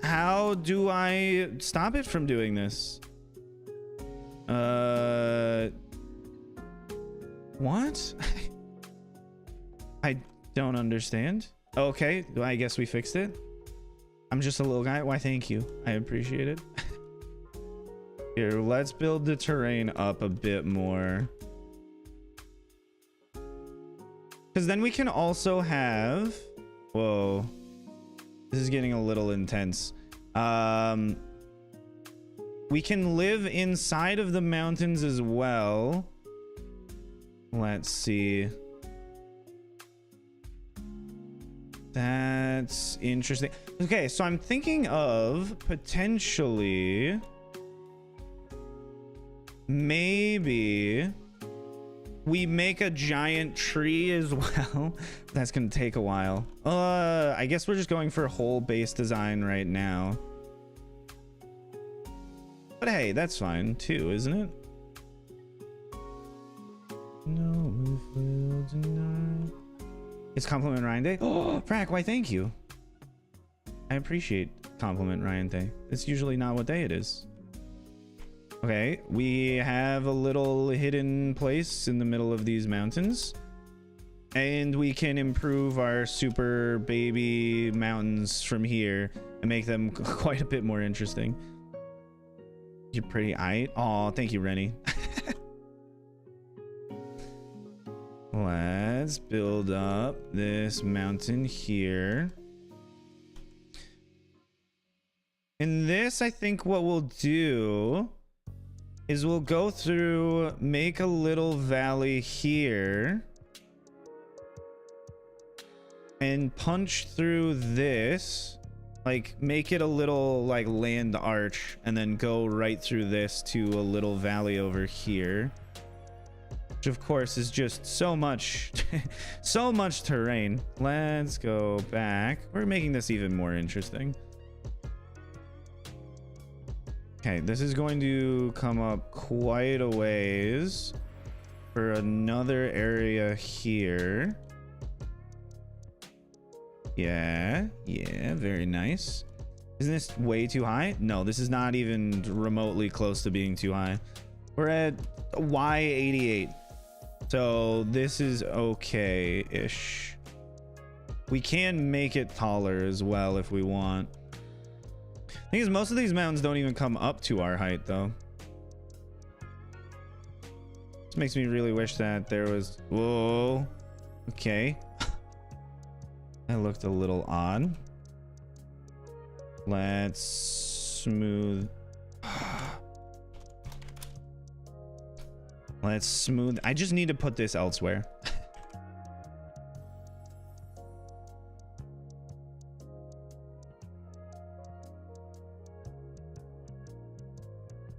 How do I stop it from doing this? What? I don't understand. Okay, I guess we fixed it. I'm just a little guy. Why, thank you. I appreciate it. Here, let's build the terrain up a bit more. Because then we can also have... Whoa. This is getting a little intense. We can live inside of the mountains as well. Let's see. That's interesting. Okay, so I'm thinking of potentially maybe we make a giant tree as well. That's gonna take a while. I guess we're just going for a whole base design right now. But hey, that's fine too, isn't it? No, will deny. It's compliment Ryan Day. Oh, Frack, why thank you. I appreciate compliment Ryan Day. It's usually not what day it is. Okay, we have a little hidden place in the middle of these mountains. And we can improve our super baby mountains from here and make them quite a bit more interesting. You're pretty aight. Aw, thank you, Rennie. Let's build up this mountain here. And this, I think what we'll do is we'll go through, make a little valley here. And punch through this. Like, make it a little, like, land arch. And then go right through this to a little valley over here. Which of course is just so much so much terrain. Let's go back. We're making this even more interesting. Okay, this is going to come up quite a ways for another area here. Yeah, very nice. Isn't this way too high? No, this is not even remotely close to being too high. We're at Y88. So this is okay-ish. We can make it taller as well if we want. Thing is, most of these mountains don't even come up to our height, though. This makes me really wish that there was... Whoa. Okay. That looked a little odd. Let's smooth... Let's smooth. I just need to put this elsewhere.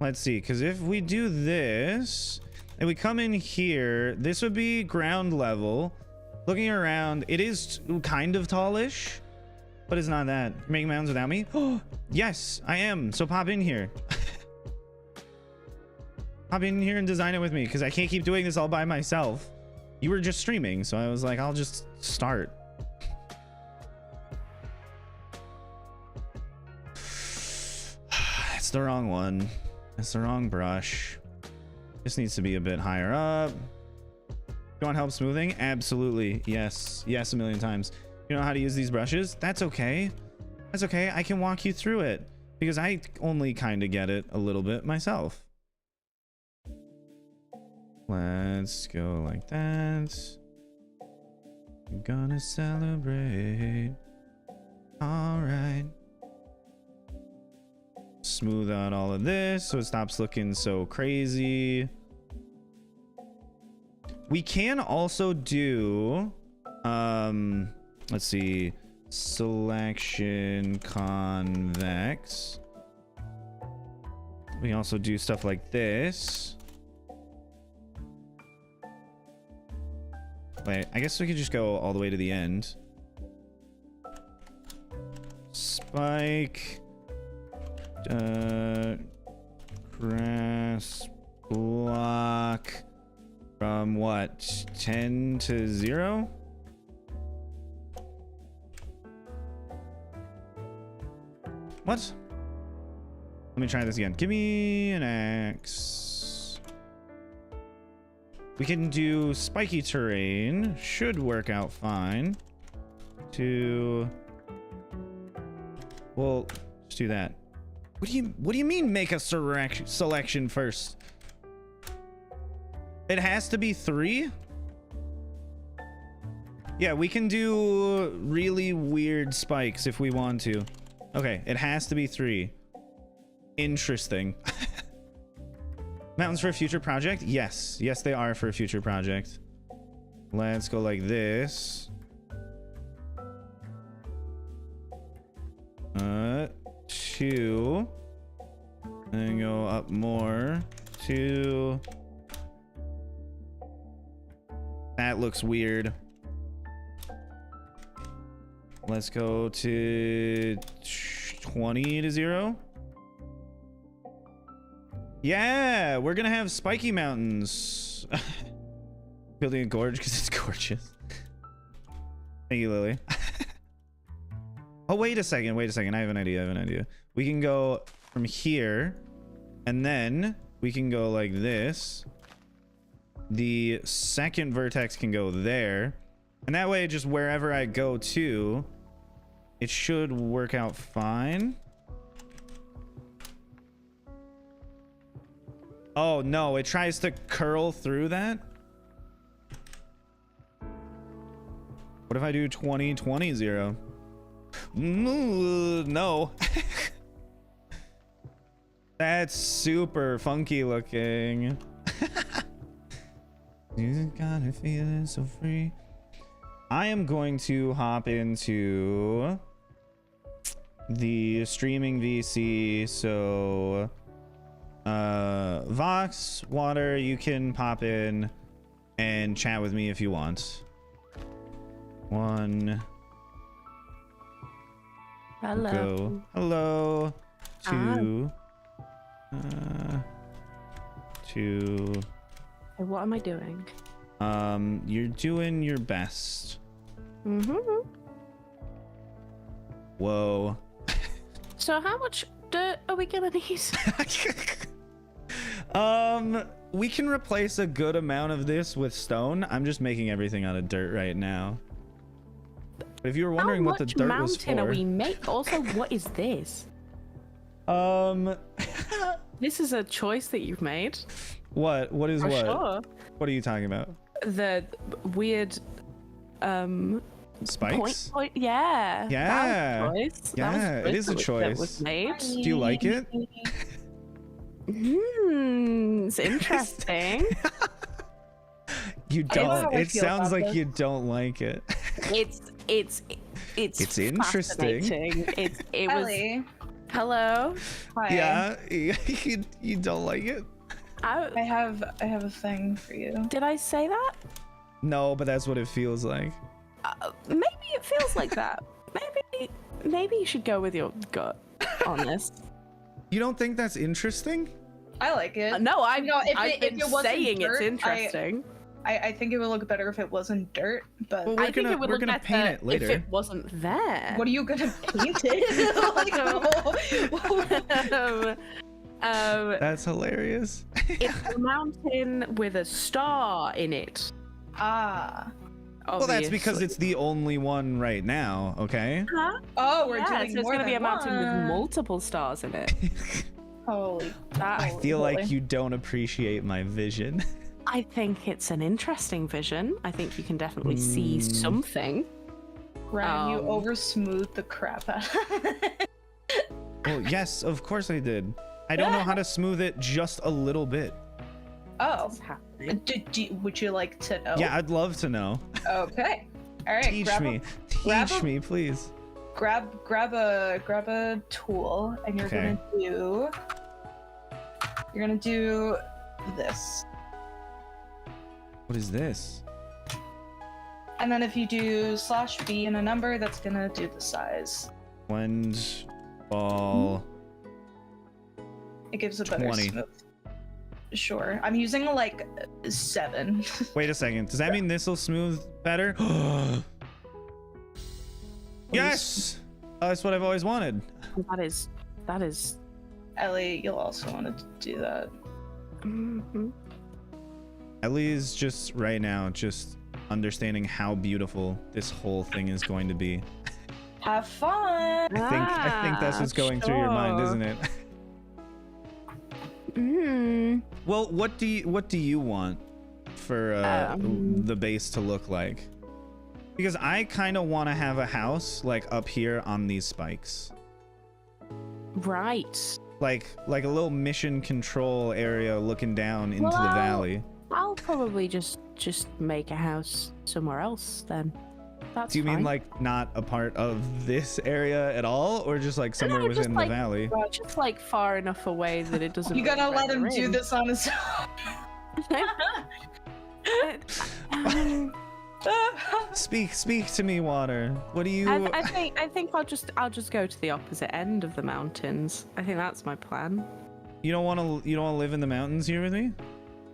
Let's see, because if we do this and we come in here, this would be ground level. Looking around, it is kind of tallish, but it's not that. You're making mountains without me? Oh, yes, I am. So pop in here. Hop in here and design it with me, because I can't keep doing this all by myself. You were just streaming, so I was like, I'll just start. That's the wrong one. That's the wrong brush. This needs to be a bit higher up. You want help smoothing? Absolutely. Yes. Yes, a million times. You know how to use these brushes? That's okay. That's okay. I can walk you through it, because I only kind of get it a little bit myself. Let's go like that. I'm gonna celebrate. All right. Smooth out all of this so it stops looking so crazy. We can also do let's see, selection convex. We also do stuff like this. Wait, I guess we could just go all the way to the end. Spike, grass block from what, 10 to 0? What? Let me try this again. Give me an axe. We can do spiky terrain. Should work out fine. Well, let's do that. What do you mean make a selection first? It has to be 3? Yeah, we can do really weird spikes if we want to. Okay, it has to be 3. Interesting. Mountains for a future project? Yes. Yes, they are for a future project. Let's go like this. 2. And go up more. 2. That looks weird. Let's go to 20 to 0. Yeah, we're gonna have spiky mountains. Building a gorge because it's gorgeous. Thank you, Lily. Oh, wait a second. I have an idea. We can go from here, and then we can go like this. The second vertex can go there, and that way, just wherever I go to, it should work out fine. Oh no, it tries to curl through that. What if I do 20, 20, 0? No. That's super funky looking. You gotta feel it so free. I am going to hop into the streaming VC, so Vox, Water, you can pop in and chat with me if you want. 1. Hello. Go. Hello. 2. 2. Hey, what am I doing? You're doing your best. Mm-hmm. Whoa. So how much dirt are we gonna need? We can replace a good amount of this with stone. I'm just making everything out of dirt right now. But if you were wondering what the dirt was for, are we making? Also, what is this? This is a choice that you've made. What is what? Sure. What are you talking about? The weird Spikes? Point, yeah. Yeah. That was a choice. Yeah, it is a choice. That was made. Do you like it? It's interesting. You don't. It sounds like you don't like it. It's interesting. It was. Hello. Hi. Yeah, you don't like it? I have a thing for you. Did I say that? No, but that's what it feels like. Maybe it feels like that. Maybe you should go with your gut on this. You don't think that's interesting? I like it. No, I've if been it wasn't saying dirt, it's interesting. I think it would look better if it wasn't dirt, but Well, I think it would we're look gonna paint better it later. if it wasn't there. what are you gonna paint it? That's hilarious. It's a mountain with a star in it. Ah. Well, that's because it's the only one right now, okay? Huh? Oh, we're Yeah, doing so it's more gonna be a than mountain with one. multiple stars in it. Holy. I feel like you don't appreciate my vision. I think it's an interesting vision. I think you can definitely see something. Ryan, you over smooth the crap out of it. Well, yes, of course I did. I don't know how to smooth it just a little bit. Oh. What's happening? Would you like to know? Yeah, I'd love to know. Okay. All right, Teach me. Teach me, please. Grab a tool, and you're gonna do this. What is this? And then if you do /B and a number, that's gonna do the size. Blend ball. It gives a better 20. smooth. Sure. I'm using like 7. Wait a second. Does that mean this will smooth better? Yes! Oh, that's what I've always wanted. That is. Ellie, you'll also want to do that. Mm-hmm. Ellie's just right now just understanding how beautiful this whole thing is going to be. Have fun. I think that's what's going through your mind, isn't it? Well, what do you want for the base to look like? Because I kind of want to have a house like up here on these spikes. Right. Like a little mission control area looking down into the valley. I'll probably just make a house somewhere else then. That's Do you mean fine. like not a part of this area at all, or just like somewhere within the valley? Just like far enough away that it doesn't. You gotta let him do in. this on his own. Speak to me, water. What do you? I think I'll just go to the opposite end of the mountains. I think that's my plan. You don't want to live in the mountains here with me?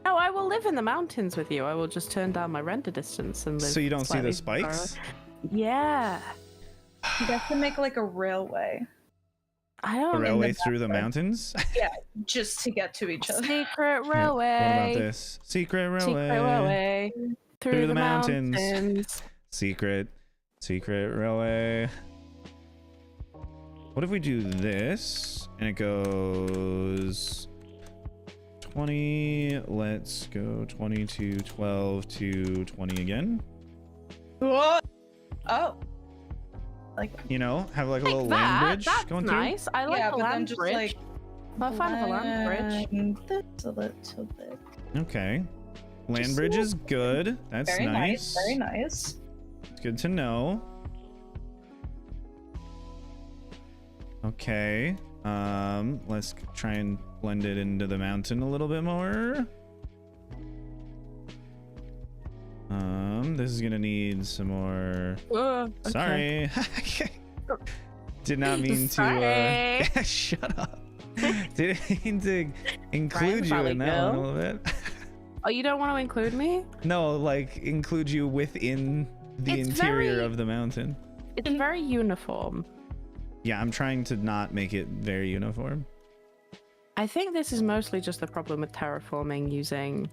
No, I will live in the mountains with you. I will just turn down my render distance and live. So you don't see the slightly spikes? far. Yeah. You have to make like a railway. I don't. A railway through the mountains? Yeah, just to get to each other. Secret railway. What about this? Secret railway. Secret railway. Through the mountains. Secret railway. What if we do this and it goes 20? Let's go 20 to 12 to 20 again. What? Oh. Like, you know, have like a little that. land bridge That's going nice. I like a land just bridge. like I'm a fan of a land bridge. This a little bit. Okay. Land Just bridge is good. That's Very nice. Very nice. It's good to know. Okay. Let's try and blend it into the mountain a little bit more. This is gonna need some more. Okay. Sorry. Did not mean Sorry. to. Shut up. Didn't mean to include you in that one a little bit. Oh, you don't want to include me? No, like include you within the interior of the mountain. It's very uniform. Yeah, I'm trying to not make it very uniform. I think this is mostly just the problem with terraforming using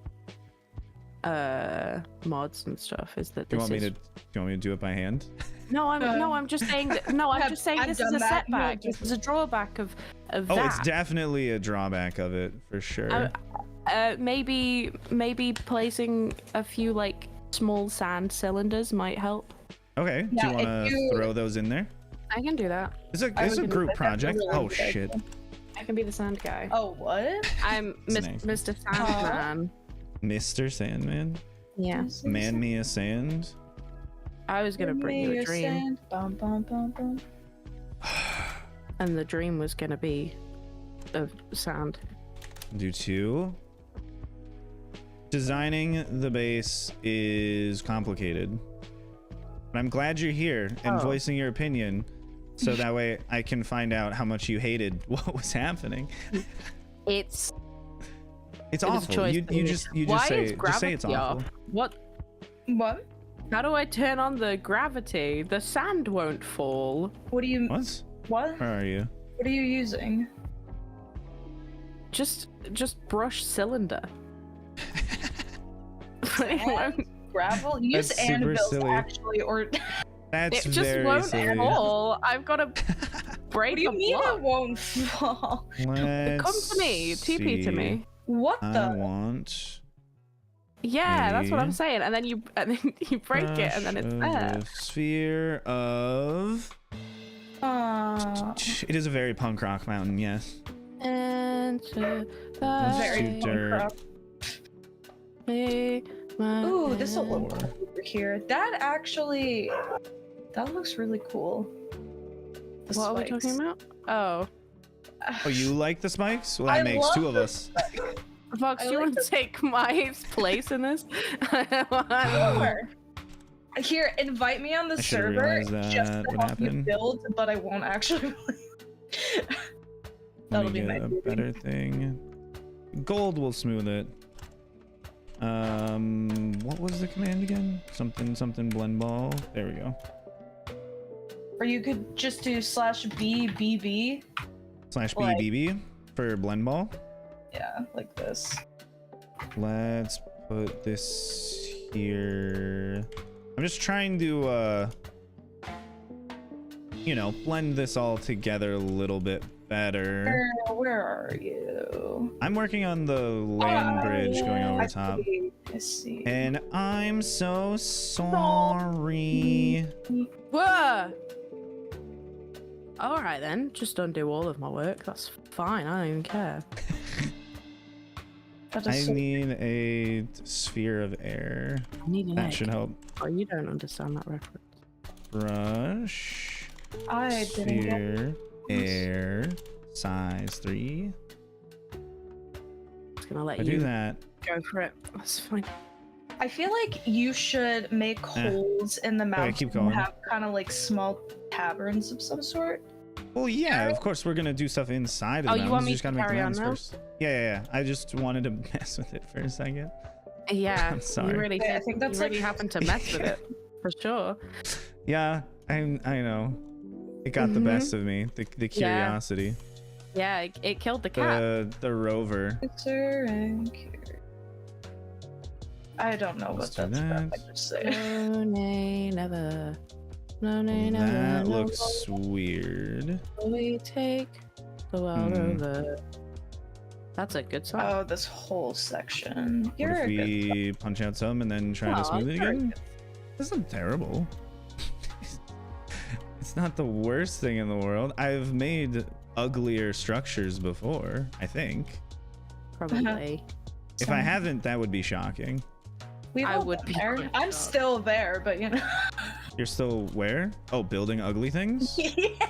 mods and stuff. Is that Do you want me to do it by hand? No, I'm just saying that. No, I'm just saying I've this is done a that. setback. This is a drawback of Oh, that. it's definitely a drawback of it for sure. Maybe placing a few like small sand cylinders might help. Okay, do you want to throw those in there? I can do that. It's a group project. Oh shit. I can be the sand guy. Oh, what? I'm Mr. Sandman. Mr. Sandman? Yeah. Man me a sand? I was gonna bring you a dream. Bum, bum, bum, bum. And the dream was gonna be of sand. Do 2. Designing the base is complicated. But I'm glad you're here and voicing your opinion, so that way I can find out how much you hated what was happening. It's awful. You just say it's awful. off? What? How do I turn on the gravity? The sand won't fall. What do you? What? Where are you? What are you using? Just brush cylinder. Gravel? Use That's super anvils silly. actually, or That's it just very won't silly. fall. I've got to break what do you a mean block. it won't fall? Come to me. TP to me. What the? I want. Yeah, that's what I'm saying. And then you break it, and then it's there. The sphere of. It is a very punk rock mountain. Yes. Enter Let's Very do dirt. Ooh, this will look over here. That actually, that looks really cool. The What are we spikes. talking about? Oh. Oh, you like the spikes? Well, that I makes love two of the us. Fox, I do you like want to the- take my place in this? Sure. Here, invite me on the I should've server realized just that to would help you happen. build, but I won't actually. Let That'll me be my get a duty. better thing. Gold will smooth it. What was the command again? Something blend ball. There we go. Or you could just do /BBB. Like- /BBB for blend ball. Yeah, like this. Let's put this here. I'm just trying to, you know, blend this all together a little bit better. Where are you? I'm working on the land bridge going over top. I see. And I'm so sorry. Whoa! Alright then, just undo all of my work. That's fine, I don't even care. That I is so- need a sphere of air. I need an That egg. should help. Oh, you don't understand that reference. Brush. I didn't get Sphere. Air. Size 3. Just gonna let I you do that. go for it. That's fine. I feel like you should make holes in the mountain keep and going. have kind of like small taverns of some sort. Well, yeah, of course we're gonna do stuff inside of Oh, the you mountains. want me You just to gotta make the carry on mountains now? first. Yeah. I just wanted to mess with it for a second. Yeah, I'm sorry. you really Yeah, I did. think that's you really like- happened to mess with it. For sure. Yeah, I know. It got the Mhm. best of me. The curiosity. Yeah, it killed the cat. The rover. Mixer and cure. I don't know Let's what do that's from. that. I just say. No, nay, never. No, nay, never. That no, looks weird. we take the world Hmm. over. That's a good song. Oh, this whole section. What You're if a good. we punch out some and then try to Aw, smooth it you're a again? good- That's not terrible. It's not the worst thing in the world. I've made uglier structures before, I think. Probably. If I haven't, that would be shocking. We've I all would been be there. quite I'm shocked. still there, but you know. You're still where? Oh, building ugly things? Yeah.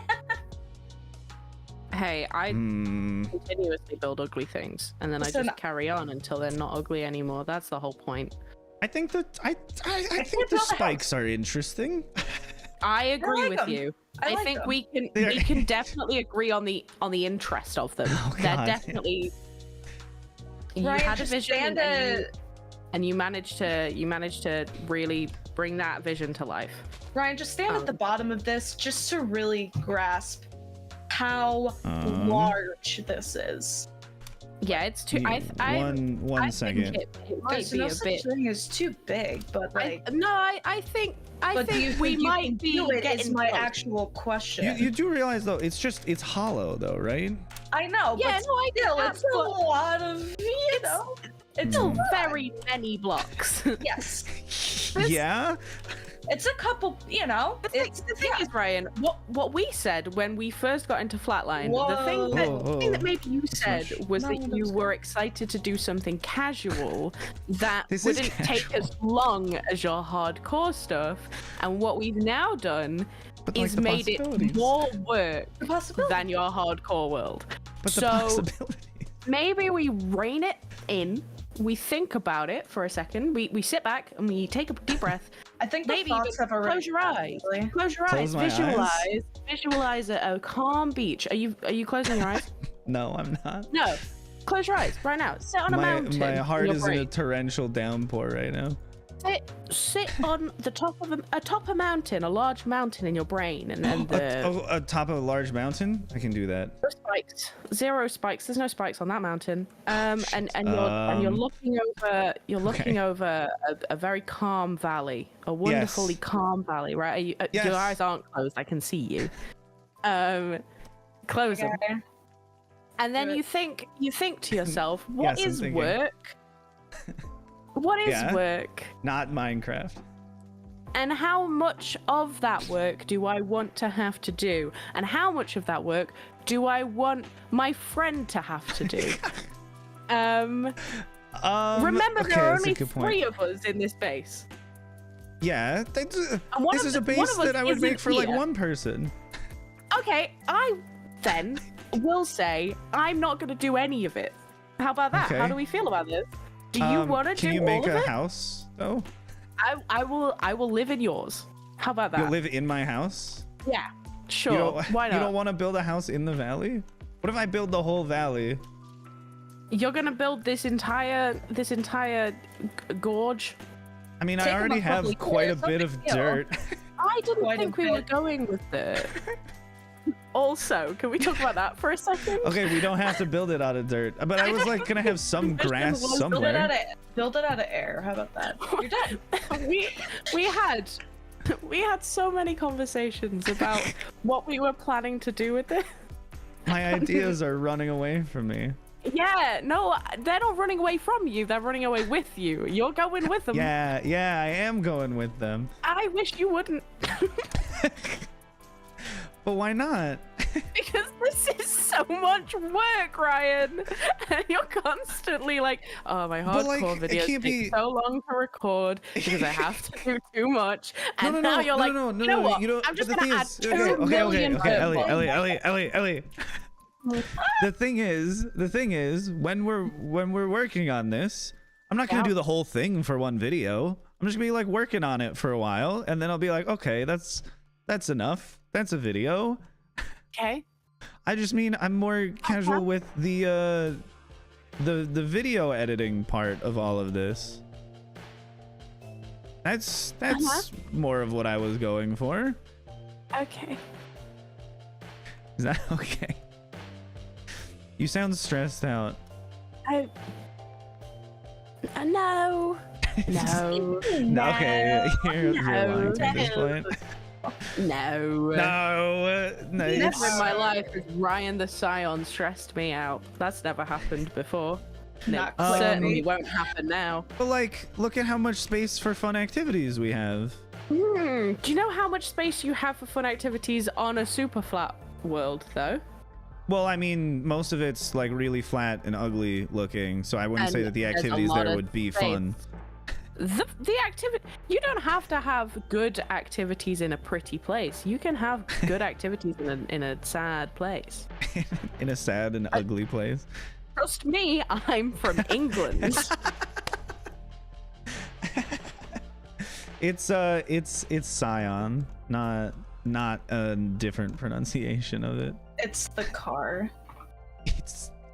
Hey, I Hmm. continuously build ugly things, and then I Listen, just carry on until they're not ugly anymore. That's the whole point. I think that I think can't the build a house. spikes are interesting. I agree like with them. you. I I like think them. They're- we can definitely agree on the interest of them. Oh, They're God. definitely. You Ryan, had a just vision, stand and you managed to really bring that vision to life. Ryan, just stand at the bottom of this just to really grasp how large this is. Yeah, it's too. I one I second. think it might There's be no a such bit. thing as too big, but like. I think but do you we think you might can be do it? Is getting my close. actual question. You do realize though, it's hollow though, right? I know, Yeah, but no, I get still, that, it's a but lot of you know. It's still a lot. very many blocks. Yes, Yeah. it's a couple. You know, The it's thing is, Ryan, what we said when we first got into Flatline, the thing Whoa. that maybe you said much. was No, that you that's were excited to do something casual that This is wouldn't take casual. as long as your hardcore stuff. And what we've now done But like is the made it possibilities. more work a possibility. than your hardcore world. But the So possibilities. maybe we rein it in. We think about it for a second. We sit back and we take a deep breath. I think the Maybe thoughts even have already. close your eyes. Really. Close your Close eyes. my eyes. Visualize a calm beach. Are you closing your eyes? No, I'm not. No. Close your eyes right now. Sit on a mountain. My heart in your is in a brain. torrential downpour right now. Sit on the top of a mountain, a large mountain in your brain, and then the Atop of a large mountain? I can do that. zero spikes. There's no spikes on that mountain. And you're looking over a very calm valley, a wonderfully calm valley, right? Are you, Yes. Your eyes aren't closed. I can see you. Close them. Okay. And then Good. you think to yourself, what Yes, I'm is thinking. work? What is Yeah. work? Not Minecraft. And how much of that work do I want to have to do? And how much of that work do I want my friend to have to do? Remember, okay, there are that's a only good point. 3 of us in this base. Yeah, this is a one base of us that I would isn't make for like here. one person. Okay, I then will say I'm not going to do any of it. How about that? Okay. How do we feel about this? Do you want to do Can you all make of a it? house though? I will live in yours. How about that? You'll live in my house? Yeah, sure. You don't, Why not? You don't want to build a house in the valley? What if I build the whole valley? You're gonna build this entire gorge. I mean, Take I 'em already up have probably quite a clear, bit no of big deal. dirt. I didn't Quite a think we were bit. going with it. Also, can we talk about that for a second? Okay, we don't have to build it out of dirt, but I was like gonna have some grass Build it somewhere. out of air. How about that? You're done. we had so many conversations about what we were planning to do with it. My ideas are running away from me. Yeah, no, they're not running away from you. They're running away with you. You're going with them. Yeah, I am going with them. I wish you wouldn't. But why not? Because this is so much work, Ryan. And you're constantly like, oh, my But, like, hardcore it videos can't take be- so long to record because I have to do too much. And No, now you're like, no, you know what? You don't, I'm just but the going to thing add is, 2 million okay, bird Ellie. The thing is, when we're working on this, I'm not gonna Yeah. do the whole thing for one video. I'm just gonna be like working on it for a while, and then I'll be like, okay, that's enough. That's a video. Okay. I just mean I'm more casual with the video editing part of all of this. That's more of what I was going for. Okay. Is that okay? You sound stressed out. No. No. Okay, you're lying at this point. No. No, Never it's, in my life has RyanTheScion stressed me out. That's never happened before. No, Not quite certainly me. won't happen now. but like, look at how much space for fun activities we have. Do you know how much space you have for fun activities on a super flat world, though? Well, I mean, most of it's like really flat and ugly looking, so I wouldn't And say that the there's a activities lot there of would be space. fun. The activity, you don't have to have good activities in a pretty place. You can have good activities in a sad place. In a sad and ugly place. Trust me, I'm from England. It's Scion, not a different pronunciation of it. It's the car.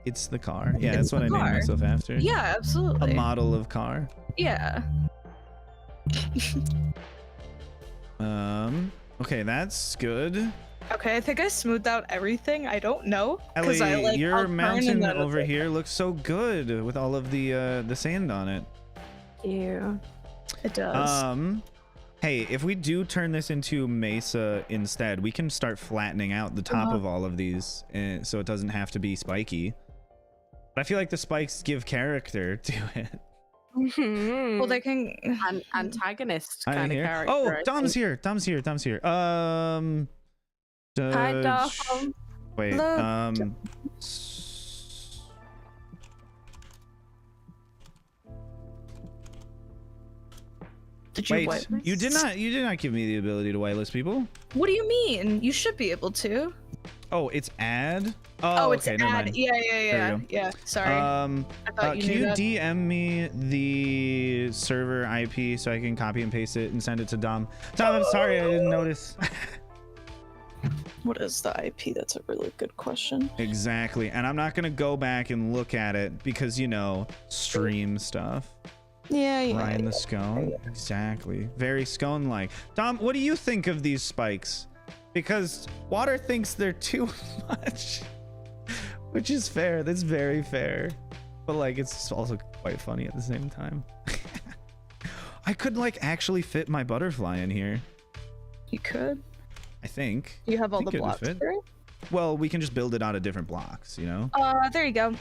It's the car. Yeah, that's what I the named car. myself after. Yeah, A absolutely. model of car. Yeah. Okay, that's good. Okay, I think I smoothed out everything. I don't know. Ellie, I like your I'll turn mountain and then over it's here looks so good with all of the sand on it. Yeah. It does. Hey, if we do turn this into mesa instead, we can start flattening out the top of all of these, so it doesn't have to be spiky. But I feel like the spikes give character to it. Well, they can. Antagonist I kind of hear. character. Oh, I Dom's think. here. Dom's here. Hi, Dom. Wait. Hello. Did you Wait, whitelist? you did not give me the ability to whitelist people. What do you mean? You should be able to. Oh, it's add. Oh, it's okay, never add. mind. Yeah. we go. Yeah. Sorry. I thought you Can knew you that. DM me the server IP so I can copy and paste it and send it to Dom? Dom, I'm sorry, I didn't notice. What is the IP? That's a really good question. Exactly, and I'm not gonna go back and look at it because, you know, stream stuff. Yeah. Ryan the Scone. Exactly. Very Scone-like. Dom, what do you think of these spikes? Because Water thinks they're too much. Which is fair. That's very fair. But like, it's also quite funny at the same time. I could like actually fit my butterfly in here. You could. I think. You have all think the it would blocks fit. for it? Well, we can just build it out of different blocks, you know? There you go.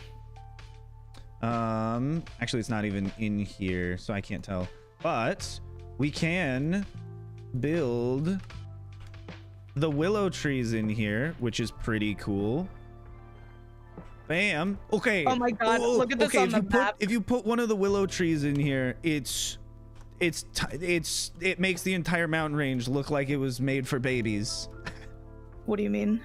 Actually, it's not even in here, so I can't tell. But we can build the willow trees in here, which is pretty cool. Bam. Okay. Oh my god, look at this okay, on the map. if you put one of the willow trees in here, it's it makes the entire mountain range look like it was made for babies. What do you mean?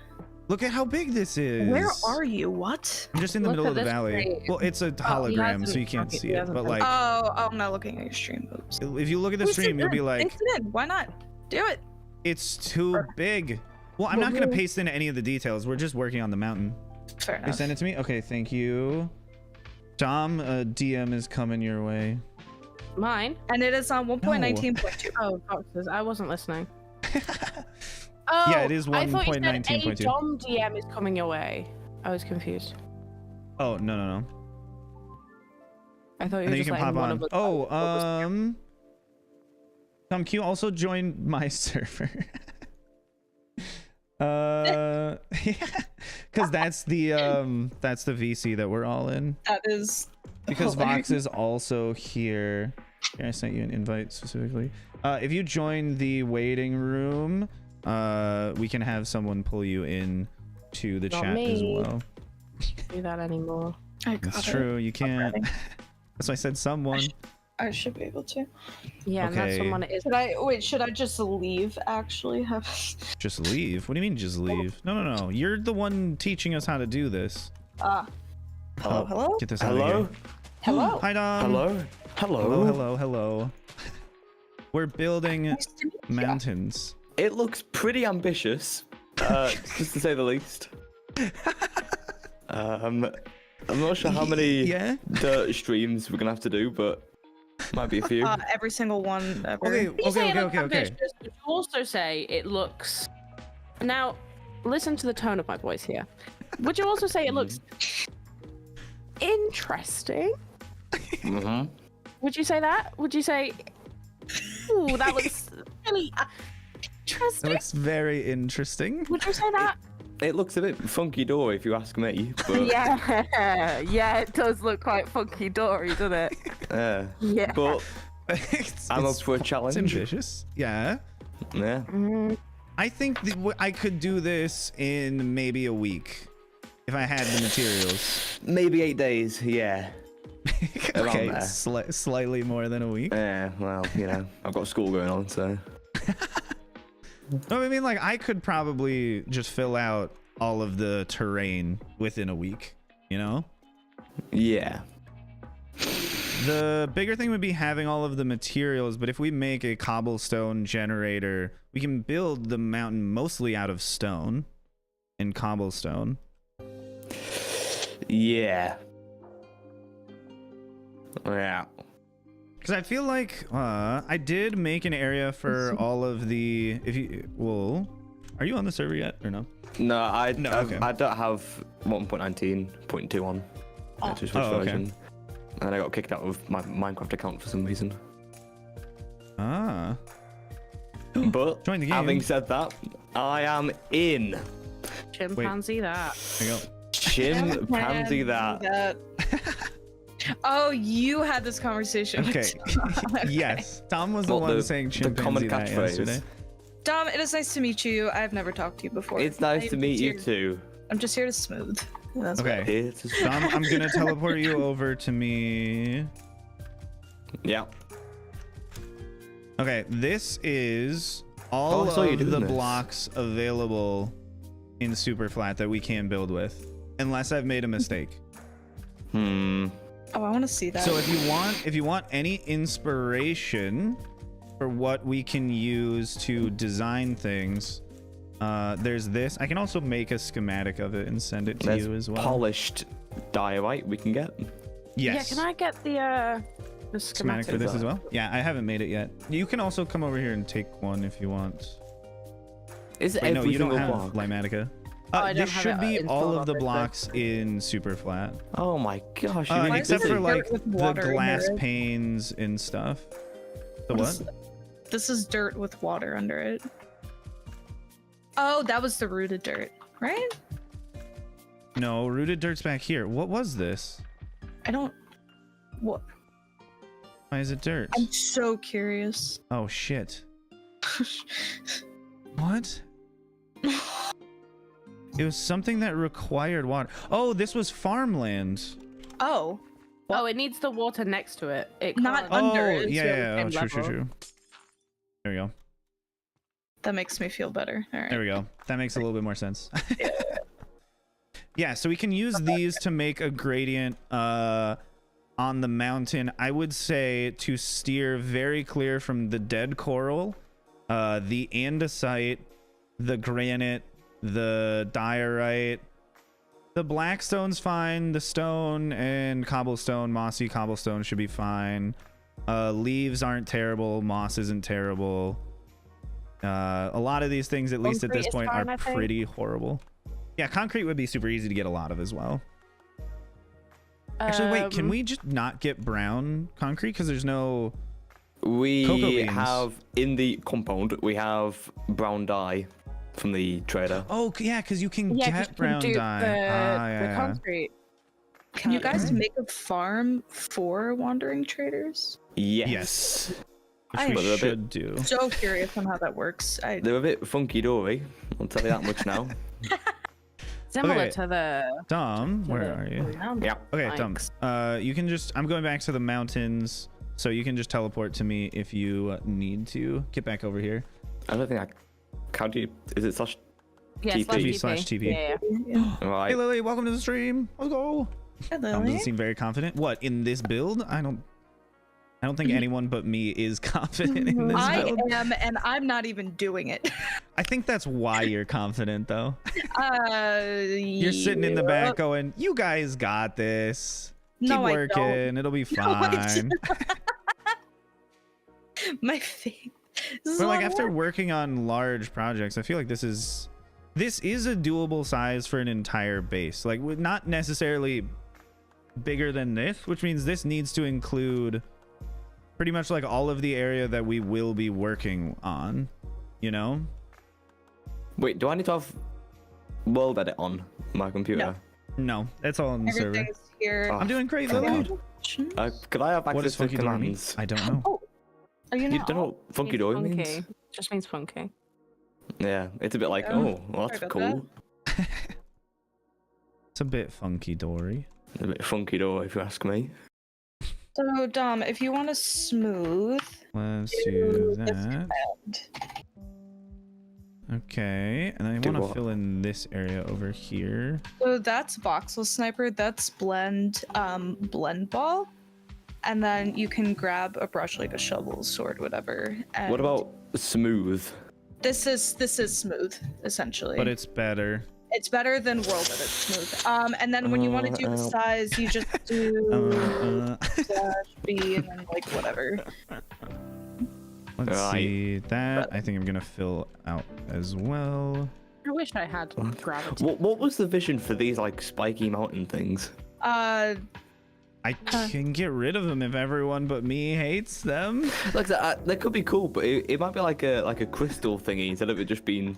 Look at how big this is. Where are you? What? I'm just in the Look middle at of the this valley. tree. Well, it's a hologram, so you can't see it. But like, Oh, I'm not looking at your stream. Oops. if you look at the stream, you'll be like, Paste it in. Why not? Do it. it's too big. Well, I'm not gonna paste in any of the details. We're just working on the mountain. Fair They enough. send it to me. Okay, thank you. Dom, DM is coming your way. Mine? And it is on 1.19.2. Oh, boxes. I wasn't listening. Oh, Yeah, it is I thought you said a 1.19.2. Dom DM is coming your way. I was confused. Oh no. I thought you And were then you just can pop letting one on. of us. Oh, Tom Q also joined my server. Yeah, because that's the VC that we're all in. That is. Because hilarious. Vox is also here. Here, I sent you an invite specifically. If you join the waiting room, we can have someone pull you in to the Not chat as me. well. Do that anymore. I got It's it. true, you can't. ready. That's why I said someone. I should be able to. Yeah, and that's Okay. someone it is. Should I just leave? Actually, have. Just leave. What do you mean just leave? No. You're the one teaching us how to do this. Hello. Oh, Hello. Get this out of Hello? here. Hello. Hi, Dom. Hello? Hello. We're building Nice to meet you. mountains. It looks pretty ambitious, just to say the least. I'm not sure how many Yeah. dirt streams we're gonna have to do, but might be a few. Every single one ever. Okay, You say it looks okay. ambitious, but you also say it looks. Now, listen to the tone of my voice here. Would you also say it looks interesting? Mhm. Would you say that? Would you say, ooh, that looks really That interesting? looks very interesting. Would you say that? It looks a bit funky door if you ask me, but Yeah, it does look quite funky dory, doesn't it? Yeah. but I'm up for a It's challenge. ambitious. Yeah. Yeah. I think I could do this in maybe a week if I had the materials. Maybe 8 days. Yeah. Around Okay, there. slightly more than a week. Yeah. Well, I've got school going on, so. No, I mean, like, I could probably just fill out all of the terrain within a week, you know? Yeah. The bigger thing would be having all of the materials, but if we make a cobblestone generator, we can build the mountain mostly out of stone and cobblestone. Yeah. Yeah. Because I feel like I did make an area for all of the. Are you on the server yet or no? No, I okay. I don't have 1.19.2 on. I just switched okay. version. And I got kicked out of my Minecraft account for some reason. Ah. But Join the game. having said that, I am in. Chimpanzee that. There you go. Chimpanzee that. Oh, you had this conversation. with Okay. Dom. Yes. Tom was the What, one the- saying the chimpanzee common that catchphrase? yesterday. Dom, it is nice to meet you. I've never talked to you before. It's nice to I'm meet you here- too. I'm just here to smooth. That's Okay. Here to- Tom, I'm gonna teleport you over to me. Yeah. Okay, this is all I saw you of doing the this. blocks available in super flat that we can build with, unless I've made a mistake. Hmm. Oh, I want to see that. So if you want any inspiration for what we can use to design things, there's this. I can also make a schematic of it and send it to There's you as well. polished diorite we can get. Yes. Yeah, can I get the schematic for schematic? this as well? Yeah, I haven't made it yet. You can also come over here and take one if you want. Is it Wait, no, every you don't single have block? Limatica. I don't This have should it be installed all of on the this, blocks in super flat. Oh my gosh! You really Except busy. for like Dirt with the water in glass it. panes and stuff. The what? This is dirt with water under it. Oh, that was the rooted dirt, right? No, rooted dirt's back here. What was this? I don't. What? Why is it dirt? I'm so curious. Oh shit. What? It was something that required water. Oh, this was farmland. Oh. Oh, it needs the water next to it. It Not can't- under Oh, it. yeah. Oh, same true. level. There we go. That makes me feel better. All right. There we go. That makes a little bit more sense. Yeah, so we can use these to make a gradient on the mountain. I would say to steer very clear from the dead coral, the andesite, the granite, the diorite. The Blackstone's fine. The stone and cobblestone, mossy cobblestone should be fine. Leaves aren't terrible. Moss isn't terrible. A lot of these things, at least at this point, are pretty horrible. Yeah, concrete would be super easy to get a lot of as well. Actually, wait, can we just not get brown concrete because there's no We cocoa beans? have in the compound we have brown dye from the trader. Oh yeah, because you can Yeah, 'cause get you can brown do dye. the concrete. Can you guys make a farm for wandering traders? Yes. Which I- we They're a should do. So curious on how that works. They're a bit funky dory. I'll tell you that much now. Similar Okay. to the. Dom, to where the are you? mountain Yeah. Okay, Dom. spikes. You can just. I'm going back to the mountains, so you can just teleport to me if you need to. Get back over here. I don't think I. How do you? Is it slash? Yeah, TP. Slash TP. Yeah. Right. Hey Lily, welcome to the stream. Let's go. Dom Hello. doesn't seem very confident. What, in this build? I don't think anyone but me is confident in this I build. am, and I'm not even doing it. I think that's why you're confident, though. You're You're sitting in the back going, "You guys got this. Keep No, I working. don't. It'll be No, I fine." My faith. This is But a like lot of after work. working on large projects, I feel like this is a doable size for an entire base. Like not necessarily bigger than this, which means this needs to include pretty much like all of the area that we will be working on, you know? Wait, do I need to have world edit on my computer? No, that's all on the server. Everything's here. Oh. I'm doing great, Come Lily. on. Could I have What access does to funky door mean? commands? I don't know. Oh, are you You not? don't know what funky door Funky. means? Just means funky. Yeah, it's a bit like, Oh, oh, well, that's sorry cool. about It's a bit funky dory. A bit funky door, if you ask me. So, Dom, if you want to smooth, Let's do this that. command. Okay, and I Do want to what? fill in this area over here. So that's voxel sniper. That's blend ball, and then you can grab a brush like a shovel, sword, whatever. And What about smooth? this? Is smooth essentially. But it's better. It's better than world edit smooth. And then when you want to do the size, you just do slash B and then like whatever. Let's Right. see that. I think I'm gonna fill out as well. I wish I had gravity. What was the vision for these like spiky mountain things? Uh, I can get rid of them if everyone but me hates them. Like that could be cool, but it might be like a crystal thingy instead of it just being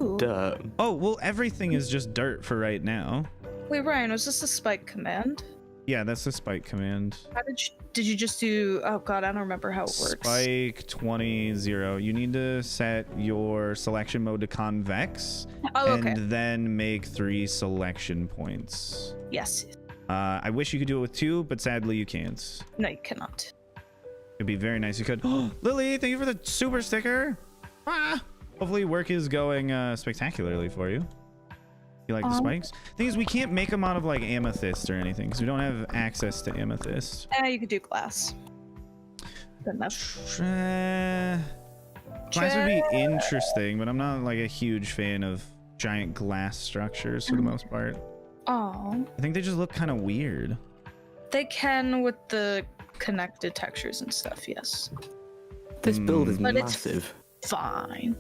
ooh. dirt. Oh well, everything is just dirt for right now. Wait, Ryan, was this a spike command? Yeah, that's the spike command. How did you just do? Oh god, I don't remember how it works. Spike 20-0. You need to set your selection mode to convex, Oh, okay. and then make 3 selection points. Yes. I wish you could do it with 2, but sadly you can't. No, you cannot. It'd be very nice. You could. Lily, thank you for the super sticker. Ah! Hopefully work is going spectacularly for you. You like the spikes? Thing is, we can't make them out of like amethyst or anything because we don't have access to amethyst. You could do glass. Good enough. Glass would be interesting, but I'm not like a huge fan of giant glass structures for the most part. Oh, I think they just look kind of weird. they can with the connected textures and stuff. Yes. This build is But it's- massive. Fine.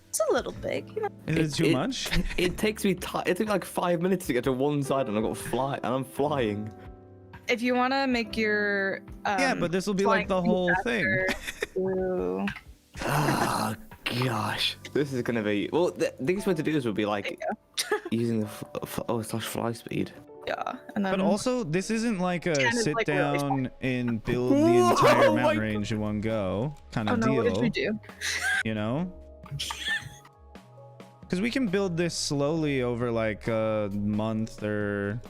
It's a little big, you know. Is it too much? It takes me it took like 5 minutes to get to one side, and I'm flying. If you want to make your Yeah, but this will be like the flying whole thing. through- Oh gosh, this is gonna be well. The biggest way to do this would be like using the slash fly speed. Yeah, and then But also, this isn't like a Ten is, sit like, really down and build the entire Oh my mountain range in one go kind oh of no, deal. what did we do? You know? Because we can build this slowly over like a month or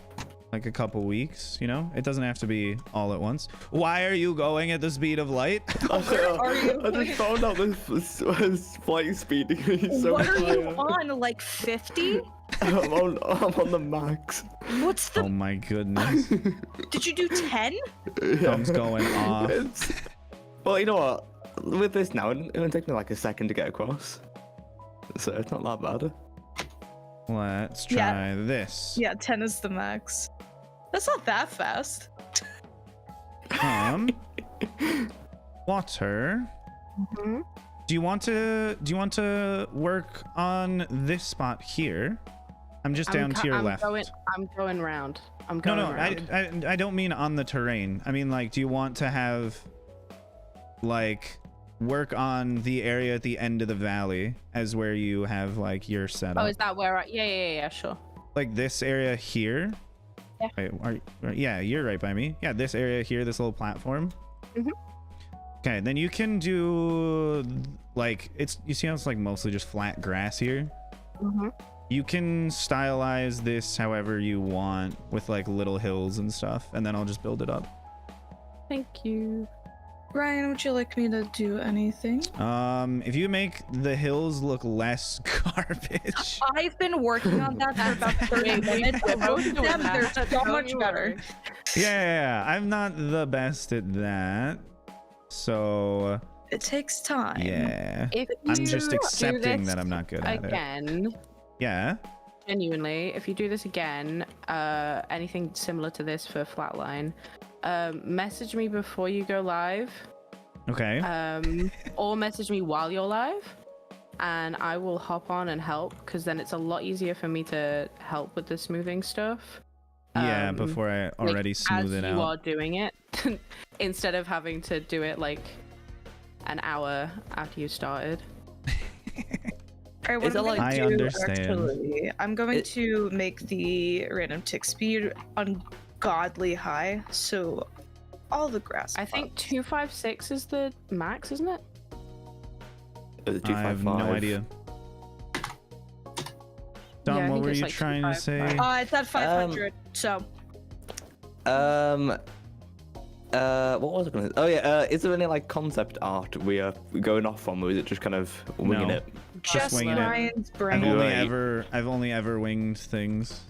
like a couple weeks, you know? It doesn't have to be all at once. Why are you going at the speed of light? Where are you? I just found out this flight speeding me so What are you high. on? Like 50? I'm on the max. What's the? Oh my goodness. Did you do 10? Thumb's going off. Well, you know what? With this now, it'll take me like a second to get across. So it's not that bad. Let's try this. Yeah, 10 is the max. That's not that fast. Water. Mhm. Do you want to work on this spot here? I'm just down to your left. I'm going round. No, round. I don't mean on the terrain. I mean, like, do you want to have, like, work on the area at the end of the valley as where you have, like, your setup? Oh, is that where yeah, sure. Like this area here? Yeah. Wait, yeah, you're right by me. Yeah, this area here, this little platform. Mhm. Okay, then you can do, like, you see how it's, like, mostly just flat grass here? Mhm. You can stylize this however you want with, like, little hills and stuff, and then I'll just build it up. Thank you. Ryan, would you like me to do anything? If you make the hills look less garbage. I've been working on that for about 30 minutes. We're both Both of doing them, that. they're so Don't much you better. worry. Yeah, I'm not the best at that. So, It takes time. yeah. If I'm you just do accepting this that I'm not good at it. again, Yeah. genuinely, if you do this again, anything similar to this for Flatline, message me before you go live, Okay. or message me while you're live, and I will hop on and help, because then it's a lot easier for me to help with the smoothing stuff. Yeah, before I already smooth it as you out. are doing it, instead of having to do it like an hour after you started. Alright, what Is it I'm like- gonna I do, understand. actually, I'm going to make the random tick speed ungodly high, so all the grass. I think 256 is the max, isn't it? I have no idea. Dom, Yeah, I what think were it's you like trying to say? 255. It's at 500, so What was I gonna say? Oh yeah, is there any like concept art we are going off from, or is it just kind of winging No. it? just winging it. Ryan's I've brain. only ever winged things.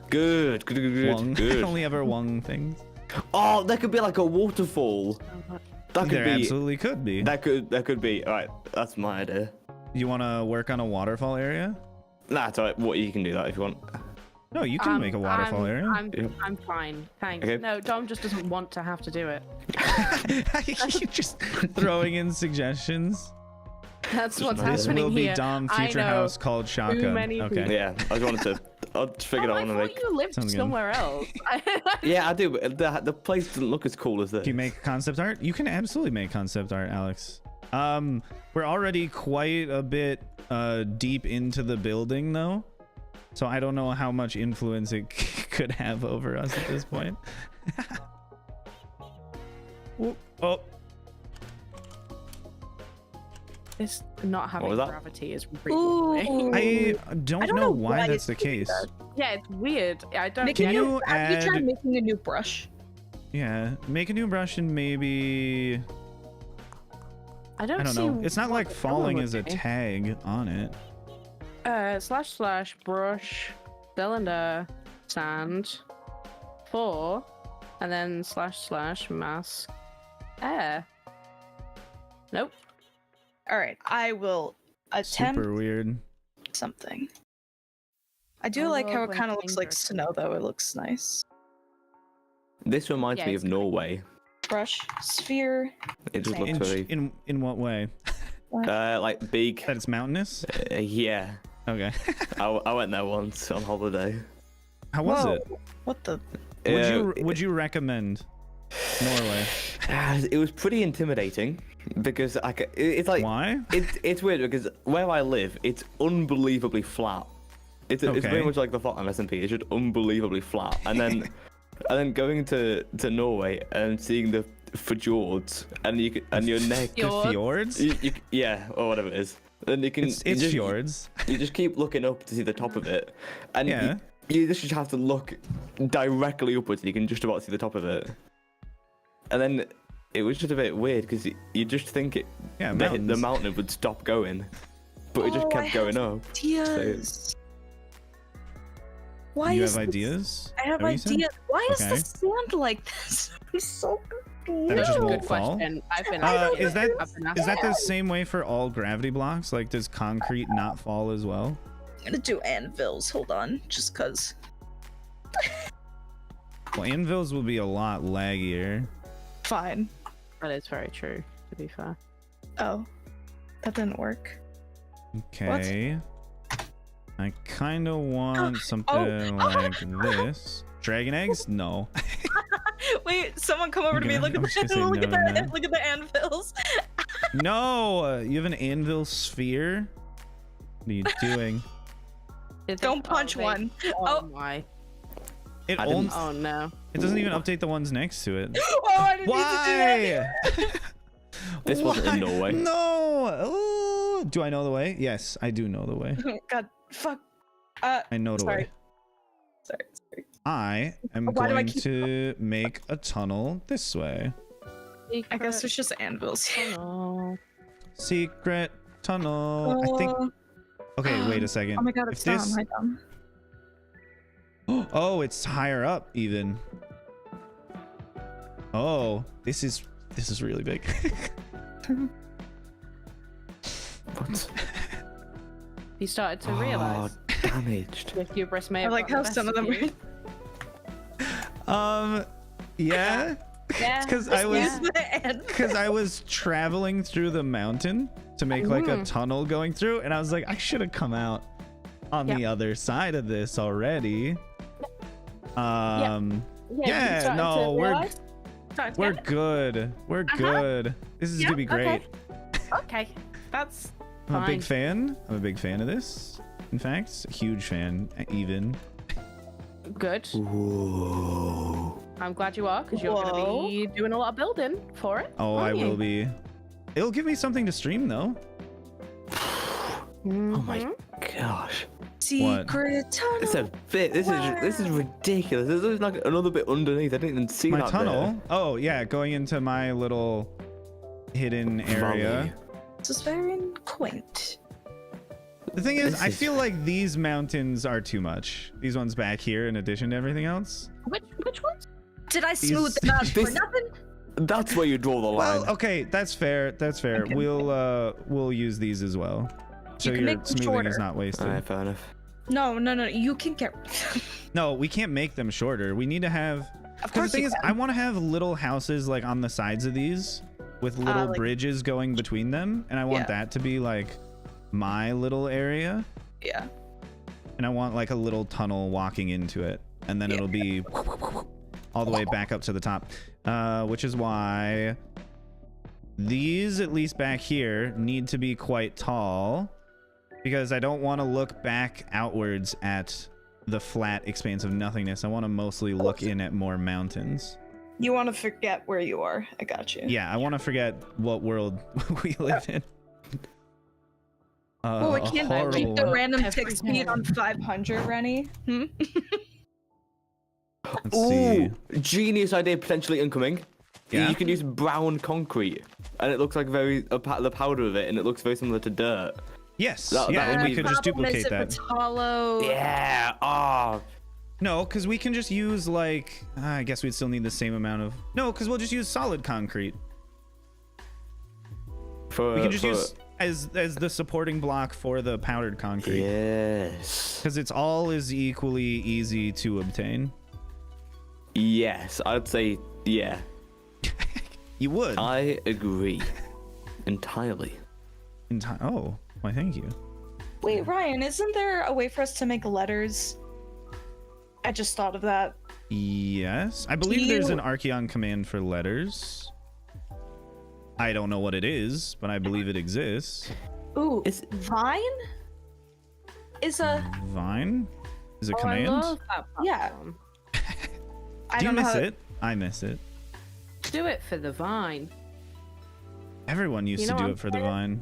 Good. Wung. Good. only ever wung things. Oh, that could be like a waterfall. That could There be. absolutely could be. That could be. All right, that's my idea. You want to work on a waterfall area? Nah, it's alright. What, you can do that if you want. No, you can make a waterfall area. I'm fine. Thanks. Okay. No, Dom just doesn't want to have to do it. You're just throwing in suggestions. That's what's This happening will be here. Dom I Future know House called Shotgun. many Okay. people. Yeah, I just wanted to. I just figured Oh, I I want to thought make. you lived Sounds good. somewhere else. Yeah, I do. But the place doesn't look as cool as this. If you make concept art, you can absolutely make concept art, Alex. We're already quite a bit deep into the building though, so I don't know how much influence it could have over us at this point. Oh, This not having was that? gravity is really annoying. I don't know why that's the case. Yeah, it's weird. I don't Can get you it. Have you tried add? making a new brush? Yeah, make a new brush and maybe I don't I don't see know. It's not what like the falling problem as a would be. tag on it. / brush cylinder sand 4 and then / mask air. Nope. All right, I will attempt Super weird. something. I do I like how love it when kind of looks things like are- snow, though. It looks nice. This reminds Yeah, me it's of great. Norway. Brush, sphere. It just looks In, very in what way? like big. That it's mountainous? Yeah, Okay. I went there once on holiday. How was Whoa, it? what the? Would you recommend Norway? It was pretty intimidating because it's like Why? it's weird because where I live, it's unbelievably flat. It's Okay. very much like the Flatline SMP. It's just unbelievably flat, and then and then going to Norway and seeing the fjords and your neck. Fjord. Fjords? Yeah, or whatever it is. Then you can It's you just, fjords. You just keep looking up to see the top of it, and Yeah. You just have to look directly upwards and you can just about see the top of it. And then it was just a bit weird because you just think the mountain would stop going, but it just kept going up. Ideas. Why You is have this- ideas? I have Is that what you said? ideas. Why is Okay. the sand like this? I'm so confused. That it just Good won't fall? question. I've been Is that I've been is that the asking. same way for all gravity blocks? Like, does concrete not fall as well? I'm gonna do anvils. Hold on, just cause. Well, anvils will be a lot laggier. Fine. That is very true, to be fair. Oh, that didn't work. Okay. I kind of want something like this. Dragon eggs? No. Wait, someone come over to me. Okay, Look I'm at just gonna say look at no to that. that. Look at the anvils. No! You have an anvil sphere? What are you doing? Don't punch one. Oh my. It I only, didn't- Oh no. it doesn't even update the ones next to it. Oh, I didn't need to do that. Why? This wasn't in Why? Norway. No! Oh, do I know the way? Yes, I do know the way. God, fuck. I know the Sorry. way. Sorry. I am Why do I going keep- to make a tunnel this way. I guess it's just anvils. Oh, Secret tunnel. I think. Okay, wait a second. Oh my god, If it's down. this- Hi, Dom. Oh, it's higher up even. Oh, this is really big. What? you started to Oh, realize damaged. your hubris may I have like gotten how the best some of them you. Yeah. Yeah. Because I was Use the anvil. because I was traveling through the mountain to make like a tunnel going through, and I was like, I should have come out on the other side of this already. Yeah, Yeah, you started no, to we're realize? Started to we're get it? good. We're good. This is gonna be great. Okay, that's I'm a big fine. fan. I'm a big fan of this. In fact, a huge fan. Even. Good. Whoa. I'm glad you are, because you're going to be doing a lot of building for it. Oh, I aren't will you? be. It'll give me something to stream though. Oh my gosh. Secret tunnel. This is a bit. This is ridiculous. There's like another bit underneath. I didn't even see My that tunnel. Oh yeah, going into my little hidden bit. area. Valley. This is very quaint. The thing is, This I is- feel like these mountains are too much. These ones back here, in addition to everything else. Which ones? Did I smooth These- them out for this- nothing? That's where you draw the line. Well, okay, that's fair. That's fair. Okay. We'll use these as well. So You can your make them smoothing shorter. is not wasted. Alright, fair enough. No. You can get. No, we can't make them shorter. We need to have. Of Because the course thing you is, can. I want to have little houses like on the sides of these with little like- bridges going between them, and I want Yeah. that to be like my little area, Yeah. and I want like a little tunnel walking into it, and then it'll be all the way back up to the top, which is why these, at least back here, need to be quite tall, because I don't want to look back outwards at the flat expanse of nothingness. I want to mostly look in at more mountains. You want to forget where you are. I got you. Yeah, I want to forget what world we live in. Well, we A can't horrible keep the one. random Every tick speed on 500, Rennie. Hmm? Let's see. Ooh, genius idea potentially incoming. Yeah? You can use brown concrete, and it looks like the powder of it, and it looks very similar to dirt. Yes. That yeah, would and be- we could just Problem is duplicate if that. It's hollow. Yeah. Oh. No, because we can just use like I guess we'd still need the same amount of. No, because we'll just use solid concrete. We can just use as the supporting block for the powdered concrete. Yes. Because it's all is equally easy to obtain. Yes, I'd say yeah. You would. I agree entirely. Oh, why? Thank you. Wait, Ryan, isn't there a way for us to make letters? I just thought of that. Yes, I believe there's you- an Archeon command for letters. I don't know what it is, but I believe it exists. Ooh, Is- Vine? Is a. Vine is a Oh, I command. love that Yeah. platform. I Do you don't know miss how it? I miss it. Do it for the vine. Everyone used You to know do what it for the Vine.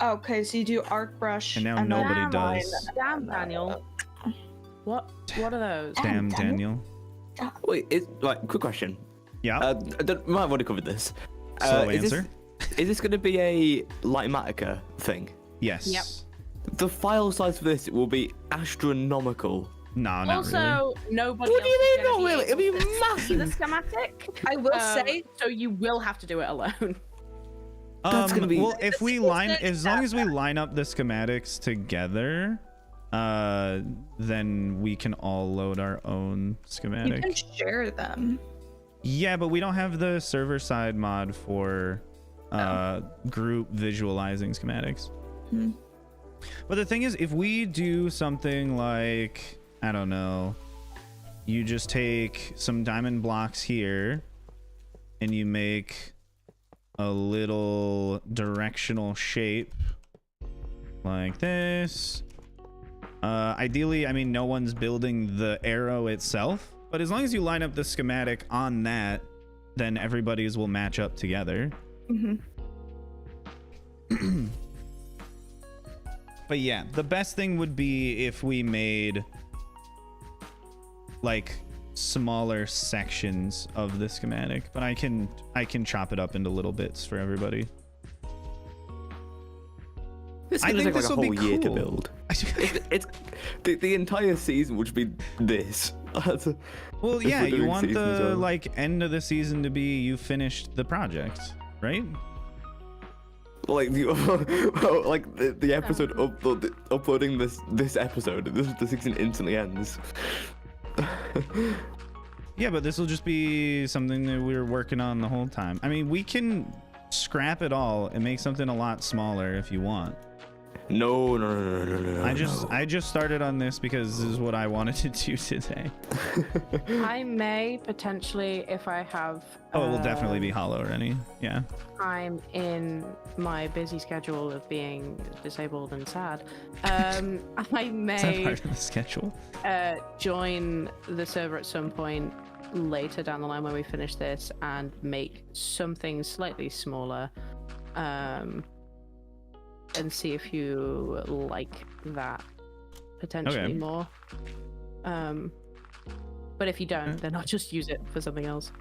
Okay, so you do arc brush. And now then nobody line, does. Damn, Daniel. What are those? Damn, Daniel. Wait, quick question. Yeah. I might have already covered this. Slow answer. Is this going to be a Lightmatica thing? Yes. Yep. The file size for this will be astronomical. No, not Also, really. nobody. What do you else mean is not gonna really? be It'll be able to see massive. the schematic. I will say, So you will have to do it alone. That's gonna be- Well, if we as long as we line up the schematics together, then we can all load our own you schematic. can share them. Yeah, but we don't have the server side mod for group visualizing schematics. Hmm. But the thing is, if we do something like, I don't know, you just take some diamond blocks here and you make a little directional shape like this. Ideally, I mean, no one's building the arrow itself, but as long as you line up the schematic on that, then everybody's will match up together. Mm-hmm. But yeah, the best thing would be if we made like smaller sections of the schematic, but I can chop it up into little bits for everybody. This I is think like a this will whole be year to cool. build. It's the entire season would be this. Well, If yeah, we're you doing want seasons the on. like end of the season to be you finished the project, right? Like the episode uploading this episode. The season instantly ends. Yeah, but this will just be something that we're working on the whole time. I mean, we can scrap it all and make something a lot smaller if you want. No. I just started on this because this is what I wanted to do today. I may potentially, if I have. Oh, it will definitely be hollow, Rennie. Yeah. Time in my busy schedule of being disabled and sad. I Is that may part of the schedule? join the server at some point later down the line when we finish this and make something slightly smaller. And see if you like that potentially Okay. more. But if you don't, then I'll just use it for something else.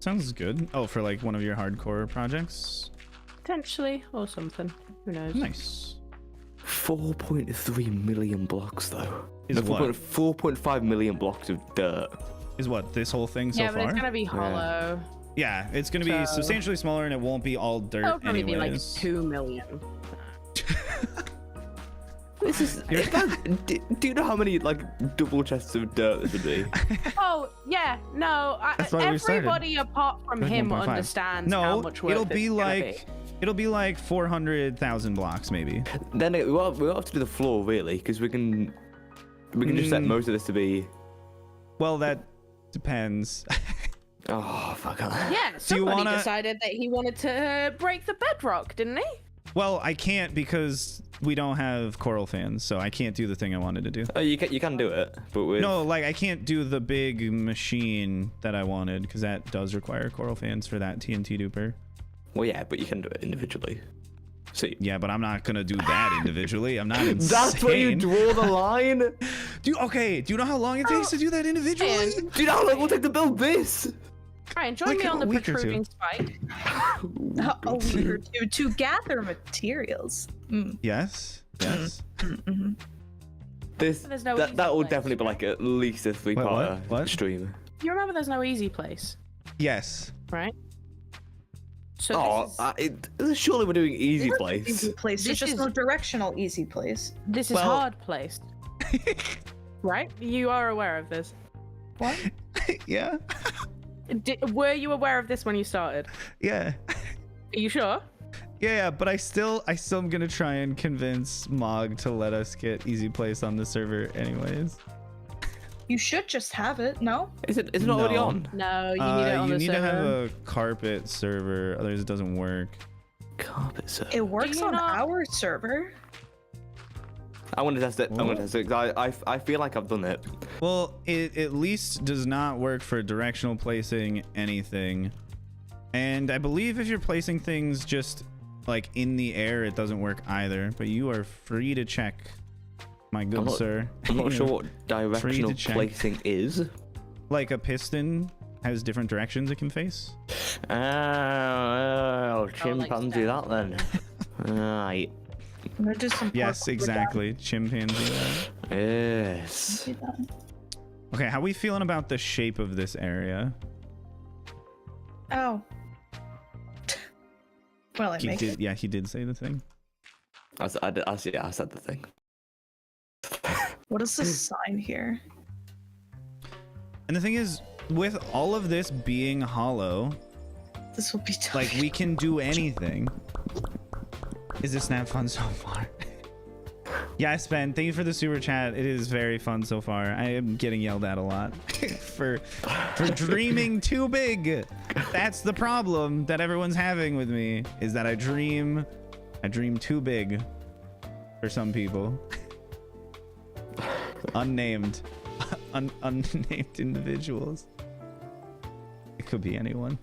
Sounds good. Oh, for like one of your hardcore projects? Potentially, or something. Who knows? Nice. 4.3 million blocks though. Is what? 4.5 million blocks of dirt. Is what, this whole thing so Yeah, but far? it's gonna be hollow. Yeah, it's going to be So- substantially smaller and it won't be all dirt It'll probably anyways. be like 2 million. This is. Do you know how many like double chests of dirt this would be? Oh, yeah, no. That's why we started. Everybody apart from Like him 1.5. understands how No, much work it'll this be is gonna like it'll be like 400,000 blocks maybe. Then we'll have to do the floor really, because we can just set most of this to be. Well, that depends. Oh fuck! Yeah, Do you somebody wanna- decided that he wanted to break the bedrock, didn't he? Well, I can't because we don't have coral fans, so I can't do the thing I wanted to do. Oh, you can do it, but with No, like I can't do the big machine that I wanted because that does require coral fans for that TNT duper. Well, yeah, but you can do it individually. See. Yeah, but I'm not gonna do that individually. I'm not insane. That's where you draw the line. Do you know how long it takes to do that individually? Ian, Do you know how long it will take to build this? Ryan, join Like me on a the week or two. protruding spike. A week or two to gather materials. Mm. Yes. Yes. Mm-hmm. This There's no that easy will place. definitely be like at least a 3-part What? stream. You remember there's no easy place, Yes. right? So Oh, surely we're doing easy place. Easy place. This There's just is- no directional easy place. this is well- hard place. Right? You are aware of this. What? Yeah. Were you aware of this when you started? Yeah. Are you sure? Yeah, but I still am gonna try and convince Mog to let us get easy place on the server anyways. You should just have it, no? Is it not already No. on? No, you need it on you the need server. to have a carpet server, otherwise it doesn't work. Carpet server. It works you on not- our server. I want to test it. I want to test it 'cause I feel like I've done it. Well, it at least does not work for directional placing anything. And I believe if you're placing things just like in the air, it doesn't work either. But you are free to check my good sir. I'm not sure what directional placing is. Like a piston has different directions it can face. Oh, chimpanzee that then. Right. Yes, exactly. Chimpanzee that. Yes. Okay, how are we feeling about the shape of this area? Oh. Well, I make it. Yeah, he did say the thing. I said the thing. What is the sign here? And the thing is, with all of this being hollow, this will be tough. like we can do anything. Is this not fun so far? Yes, Ben, thank you for the super chat. It is very fun so far. I am getting yelled at a lot for dreaming too big. That's the problem that everyone's having with me, is that I dream too big for some people. Unnamed individuals. It could be anyone.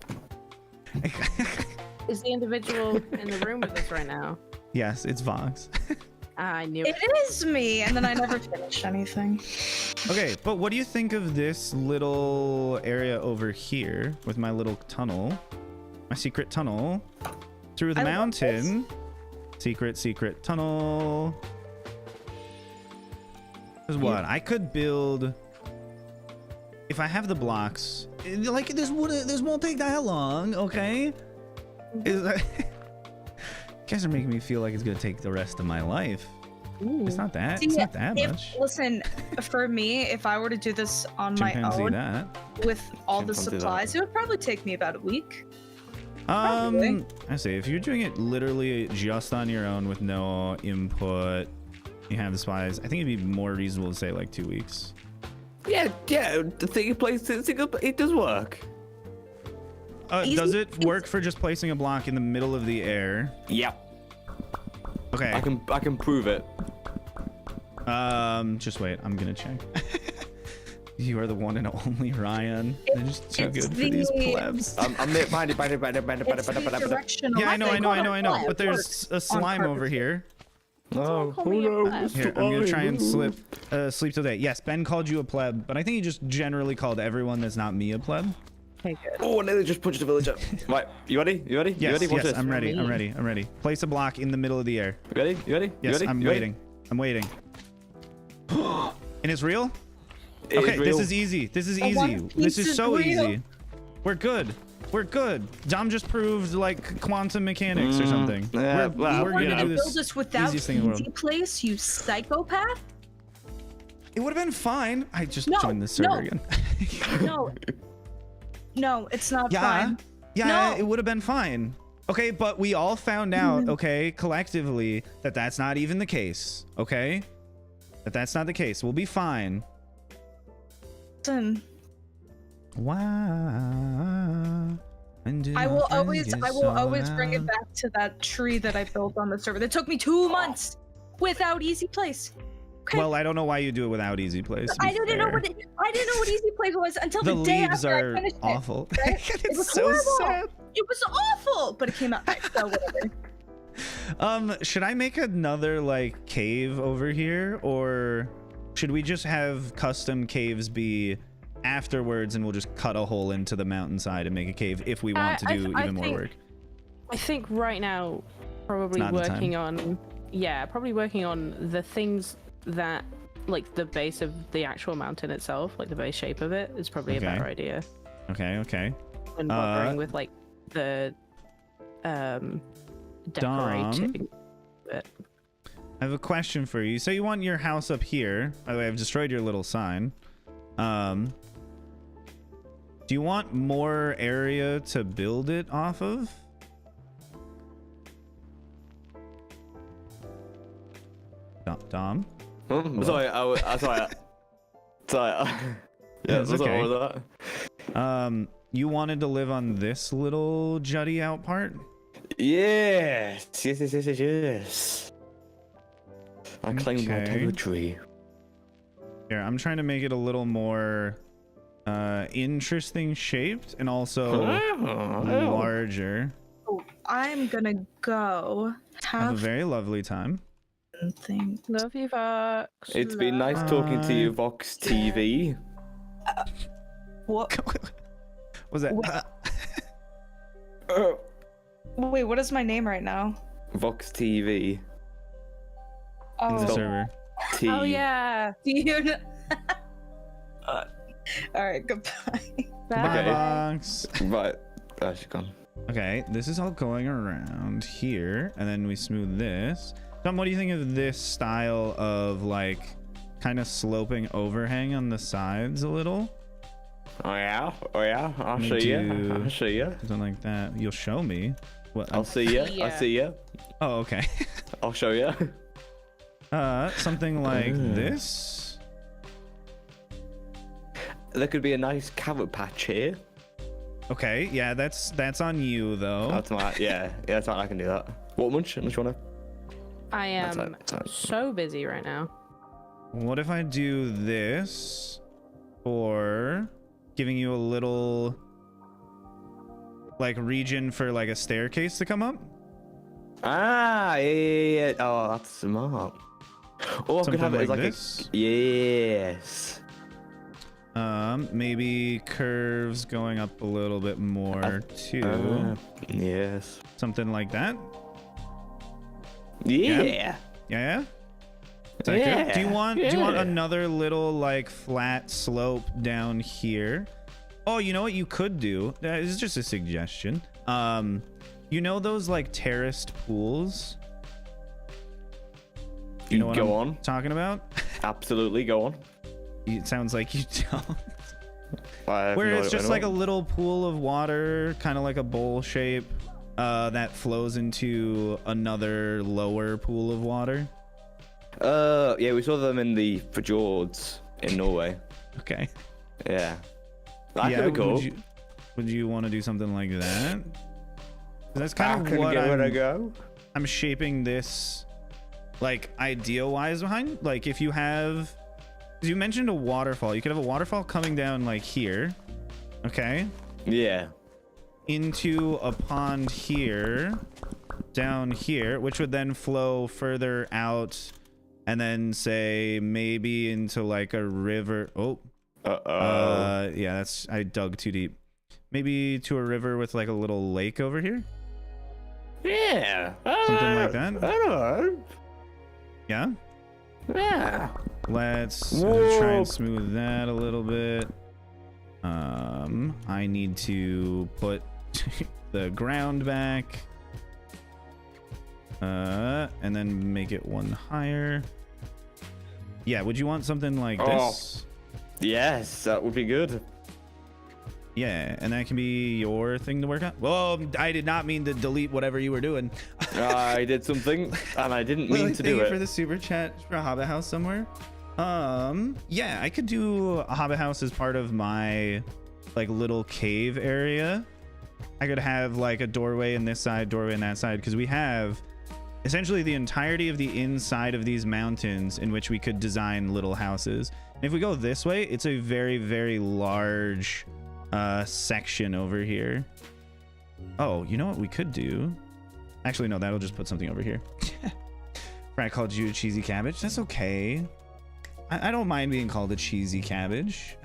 Is the individual in the room with us right now? Yes, it's Vox. I knew it is me, and then I never finished anything. Okay, but what do you think of this little area over here with my little tunnel, my secret tunnel through the mountain? Secret tunnel. Because what? I could build, if I have the blocks, like this won't take that long, okay? Is that you guys are making me feel like it's gonna take the rest of my life. Ooh. It's not that. It's not that much. Listen, for me, if I were to do this on my own with all the supplies, it would probably take me about a week. I say if you're doing it literally just on your own with no input, you have the supplies, I think it'd be more reasonable to say like 2 weeks. Yeah. The thing you place, it does work. Does it work for just placing a block in the middle of the air? Yep. Okay. I can prove it. Just wait. I'm gonna check. You are the one and only Ryan. They're just too good for these plebs. I'm Yeah, I know. But there's a slime over here. Oh, who knows? Here, I'm gonna try and sleep today. Yes, Ben called you a pleb, but I think he just generally called everyone that's not me a pleb. Okay, good. Oh, and they just punched the villager. Right, you ready? Yes, you ready? Yes, I'm ready. Place a block in the middle of the air. You ready? Yes, I'm waiting. I'm waiting. And it's real? Okay, this is easy. This is so easy. We're good. Dom just proved like quantum mechanics or something. We're gonna do build this without easy place, you psychopath. It would have been fine. I just joined the server again. No, it's not fine. Yeah, it would have been fine. Okay, but we all found out, okay, collectively, that that's not even the case. Okay, that's not the case. We'll be fine. Listen. Wow. I will always bring it back to that tree that I built on the server. That took me 2 months without easy place. Okay. Well, I don't know why you do it without easy place. I didn't know what easy place was until the day after I finished it. Awful. Right? It was so horrible. sad. It was awful, but it came out. So whatever. Should I make another like cave over here, or should we just have custom caves be afterwards, and we'll just cut a hole into the mountainside and make a cave if we want to do even more work? I think right now, probably working on the things that, like the base of the actual mountain itself, like the base shape of it, is probably a better idea. Okay. And bothering with like the decorating. I have a question for you. So you want your house up here? By the way, I've destroyed your little sign. Do you want more area to build it off of? Dom? Sorry. Yeah, that's okay. You wanted to live on this little jutty out part? Yes. I claim my territory. Here, I'm trying to make it a little more interesting shaped and also larger. I'm gonna go have a very lovely time. thing. Love you, Vox. It's been nice talking to you, Vox TV. What? Was that? Wait, what is my name right now? Vox TV. In the Oh, server. T. Oh yeah. do you know? All right, goodbye. Bye, Okay. Box. Right. Oh, she's gone. Okay, this is all going around here, and then we smooth this. Tom, what do you think of this style of like kind of sloping overhang on the sides a little? Oh yeah. I'll Me show you. too. I'll show you. Something like that. You'll show me. What? I'll see you. Yeah. I'll see you. Oh, okay. I'll show you. Something like this. There could be a nice carrot patch here. Okay, yeah, that's on you though. That's my that's fine. I can do that. What munch? Unless you wanna. I am That's it. so busy right now. What if I do this for giving you a little like region for like a staircase to come up? Ah, yeah. Oh, that's smart. Oh, I could Something have it as like like this? Yes. Maybe curves going up a little bit more too. Yes. Something like that. Yeah. Yeah. Is that good? Do you want another little like flat slope down here? Oh, you know what you could do? This is just a suggestion. You know those like terraced pools? You know what Go I'm on. talking about? Absolutely, go on. It sounds like you don't. I have Where no it's just idea. like a little pool of water, kind of like a bowl shape, that flows into another lower pool of water. Yeah, we saw them in the fjords in Norway. Okay. Yeah. That could be cool. Would you want to do something like that? That's kind I of can what give it a go. I'm shaping this, like, idea-wise behind. Like, if you have, because you mentioned a waterfall, you could have a waterfall coming down like here, okay, Yeah. into a pond here, down here, which would then flow further out, and then say maybe into like a river. Oh. Yeah, that's, I dug too deep. Maybe to a river with like a little lake over here. Yeah. Something like that. I don't know. Yeah. Yeah. Let's try and smooth that a little bit. I need to put the ground back. And then make it one higher. Yeah, would you want something like this? Yes, that would be good. Yeah, and that can be your thing to work on. Well, I did not mean to delete whatever you were doing. I did something, and I didn't mean to do Thank you it. for the super chat for a Hobbit house somewhere. Yeah, I could do a Hobbit house as part of my like little cave area. I could have like a doorway in this side, doorway in that side, because we have essentially the entirety of the inside of these mountains in which we could design little houses. And if we go this way, it's a very, very large section over here. Oh, you know what we could do? Actually, no, that'll just put something over here. Brad called you a cheesy cabbage. That's okay. I don't mind being called a cheesy cabbage.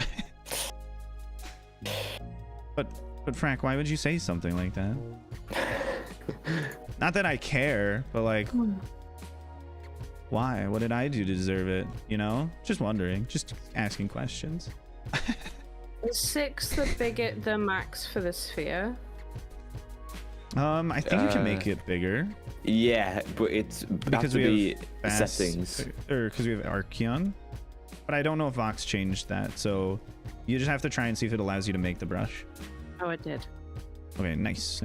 but Frank, why would you say something like that? Not that I care, but like, why? What did I do to deserve it? You know, just wondering, just asking questions. Is 6 the max for the sphere? I think you can make it bigger Yeah, but it's because to we be have fast, settings. or because we have Archeon. But I don't know if Vox changed that, so you just have to try and see if it allows you to make the brush. Oh, it did. Okay, nice.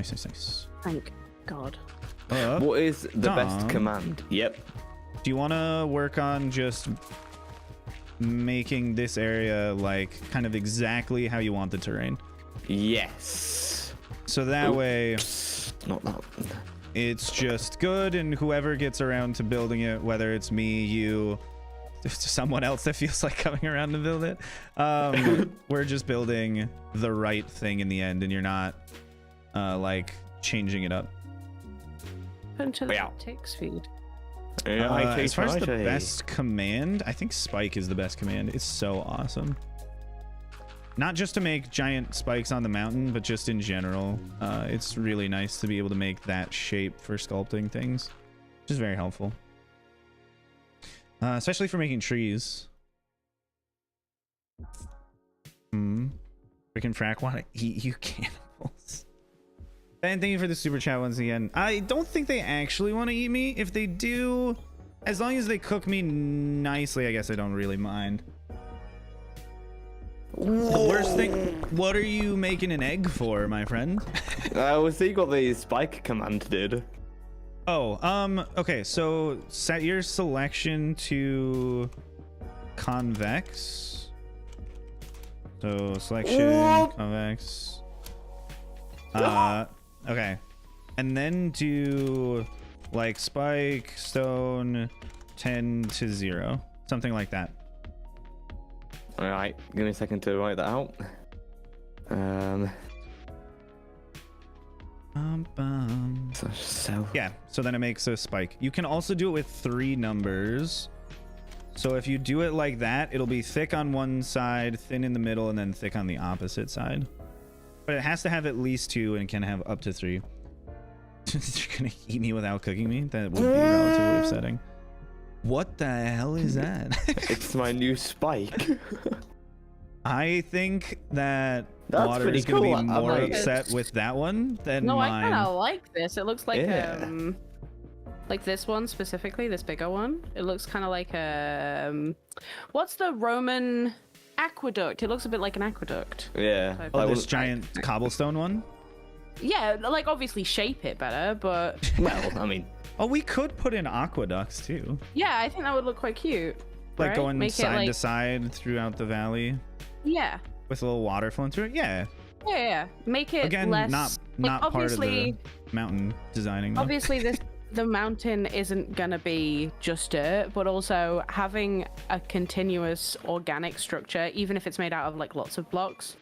Thank God. What is the best Tom. command? Yep. Do you want to work on just making this area like kind of exactly how you want the terrain? Yes. So that way Not that. it's just good, and whoever gets around to building it, whether it's me, you, someone else that feels like coming around to build it, we're just building the right thing in the end, and you're not like changing it up. Put into the Yeah. text feed. As far as the best command, I think spike is the best command. It's so awesome. Not just to make giant spikes on the mountain, but just in general. It's really nice to be able to make that shape for sculpting things, which is very helpful. Especially for making trees. Freaking frack want to eat you cannibals. Ben, thank you for the super chat once again. I don't think they actually want to eat me. If they do, as long as they cook me nicely, I guess I don't really mind. The worst thing, what are you making an egg for, my friend? I was seeing what the spike command did. Oh, okay, so set your selection to convex. So selection, convex. Okay. And then do like spike, stone, 10 to 0. Something like that. Alright, give me a second to write that out. Yeah, so then it makes a spike. You can also do it with 3 numbers. So if you do it like that, it'll be thick on one side, thin in the middle, and then thick on the opposite side. But it has to have at least 2 and can have up to 3. You're gonna eat me without cooking me? That would be relatively upsetting. What the hell is that? It's my new spike. I think that That's Water is cool. gonna be more upset with that one than mine. I kind of like this. It looks like this one specifically, this bigger one. It looks kind of like what's the Roman aqueduct? It looks a bit like an aqueduct. Yeah. Oh, this giant cobblestone one? Yeah, like obviously shape it better, but well, I mean, oh, we could put in aqueducts too. Yeah, I think that would look quite cute. Like right? going side to side throughout the valley. Yeah. With a little water flowing through it. Yeah. Yeah. Make it again less, not like, part of the mountain designing. Though. Obviously, the mountain isn't gonna be just dirt, but also having a continuous organic structure, even if it's made out of like lots of blocks,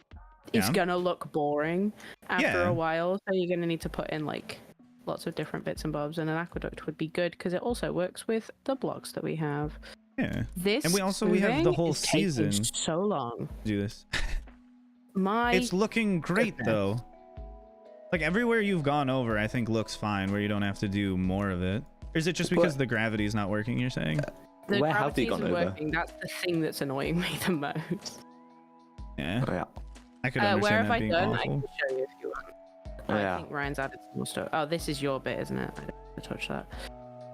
it's gonna look boring after a while. So you're gonna need to put in like lots of different bits and bobs, and an aqueduct would be good because it also works with the blocks that we have. Yeah. This and we have the whole season. So long. To do this. It's looking great though. Like everywhere you've gone over, I think looks fine. Where you don't have to do more of it. Or is it just because the gravity's not working? You're saying? Where have they gone over? Working. That's the thing that's annoying me the most. Yeah. Oh, yeah. I could understand that being awful. I can show you if you want. I think Ryan's added some more stuff. Oh, this is your bit, isn't it? I didn't have to touch that.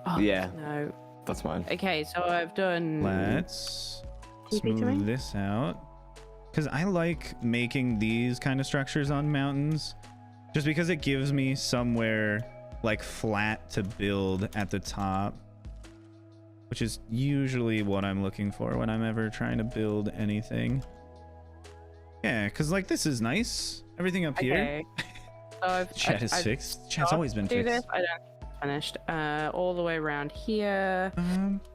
Oh, yeah. No. That's mine. Okay, so I've done. Let's smooth this out. Because I like making these kind of structures on mountains. Just because it gives me somewhere like flat to build at the top. Which is usually what I'm looking for when I'm ever trying to build anything. Yeah, because like this is nice. Everything up here. So Chat is fixed. Chat's always been fixed. This. I don't finished. All the way around here.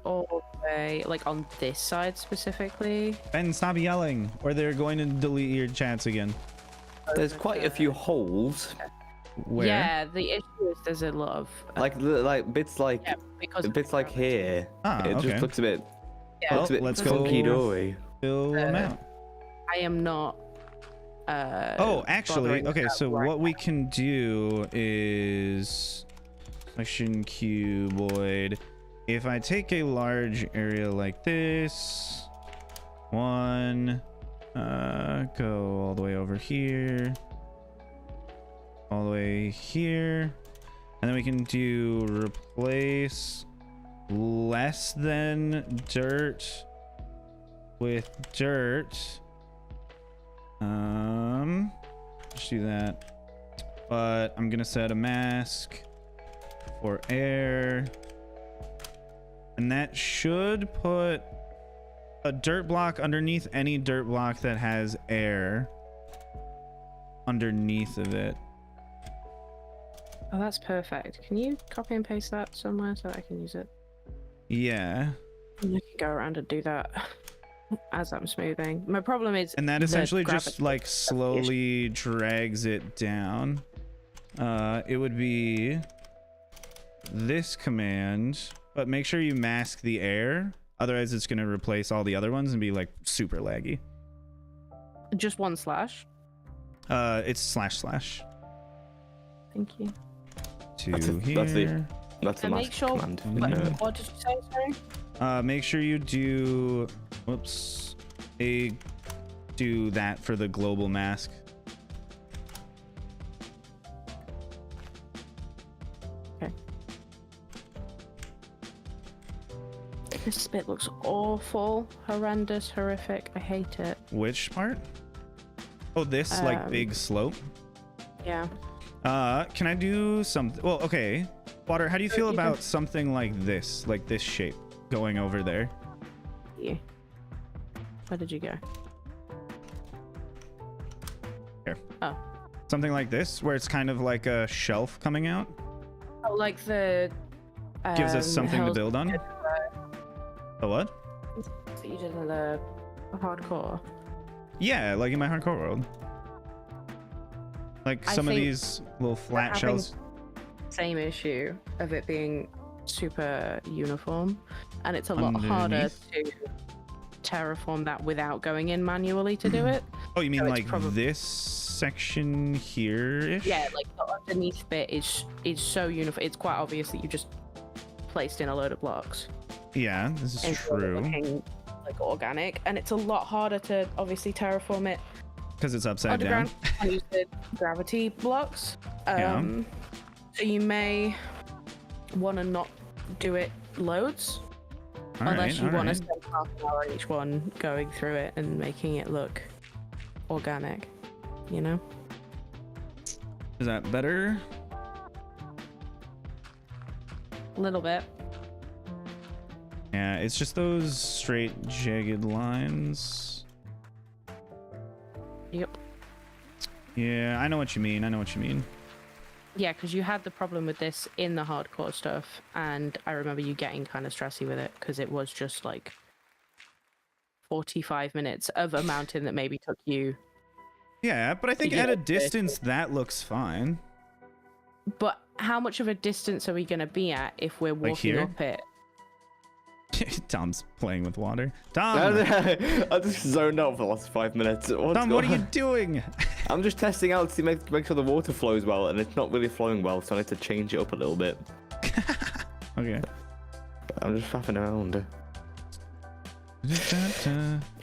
All the way like on this side specifically. Ben, stop yelling, or they're going to delete your chats again. There's quite a few holes. Where? Yeah, the issue is there's a lot of like bits like here. It just looks a bit. Yeah. Well, let's go fill them out. I am not. Oh, actually, okay. So what we can do is selection cuboid. If I take a large area like this, one, go all the way over here, all the way here, and then we can do replace less than dirt with dirt. Let's do that, but I'm gonna set a mask for air, and that should put a dirt block underneath any dirt block that has air underneath of it. Oh, that's perfect. Can you copy and paste that somewhere so I can use it? Yeah. I can go around and do that as I'm smoothing. My problem is, and that essentially just like slowly drags it down. It would be this command but make sure you mask the air. Otherwise, it's going to replace all the other ones and be like super laggy. Just one slash? It's // Thank you. That's the mask sure, command. What did you say, sorry? Make sure you do... Whoops. Do that for the global mask. Okay. This bit looks awful, horrendous, horrific. I hate it. Which part? Oh, this like big slope? Yeah. Can I do something? Well, okay. Water, how do you feel about something like this shape going over there? Yeah. Where did you go? Here. Oh. Something like this, where it's kind of like a shelf coming out. Oh, like the... Gives us something to build on. The what? That you did in the hardcore. Yeah, like in my hardcore world. Like some of these little flat shells. Same issue of it being super uniform, and it's a lot harder to terraform that without going in manually to do it. Oh, you mean so like this section here-ish? Yeah, like the underneath bit is so uniform. It's quite obvious that you just placed in a load of blocks. Yeah, this is true. Looking, like organic, and it's a lot harder to obviously terraform it because it's upside down. And use the gravity blocks. So you may want to not do it loads, unless you want to spend half an hour each one going through it and making it look organic, you know? Is that better? A little bit. Yeah, it's just those straight jagged lines. Yep. Yeah, I know what you mean. Yeah, because you had the problem with this in the hardcore stuff, and I remember you getting kind of stressy with it because it was just like 45 minutes of a mountain that maybe took you. Yeah, but I think at a distance that looks fine. But how much of a distance are we going to be at if we're walking up it? Tom's playing with water. Tom! I just zoned out for the last 5 minutes. Tom, what are you doing? I'm just testing out to make sure the water flows well, and it's not really flowing well, so I need to change it up a little bit. Okay. I'm just faffing around.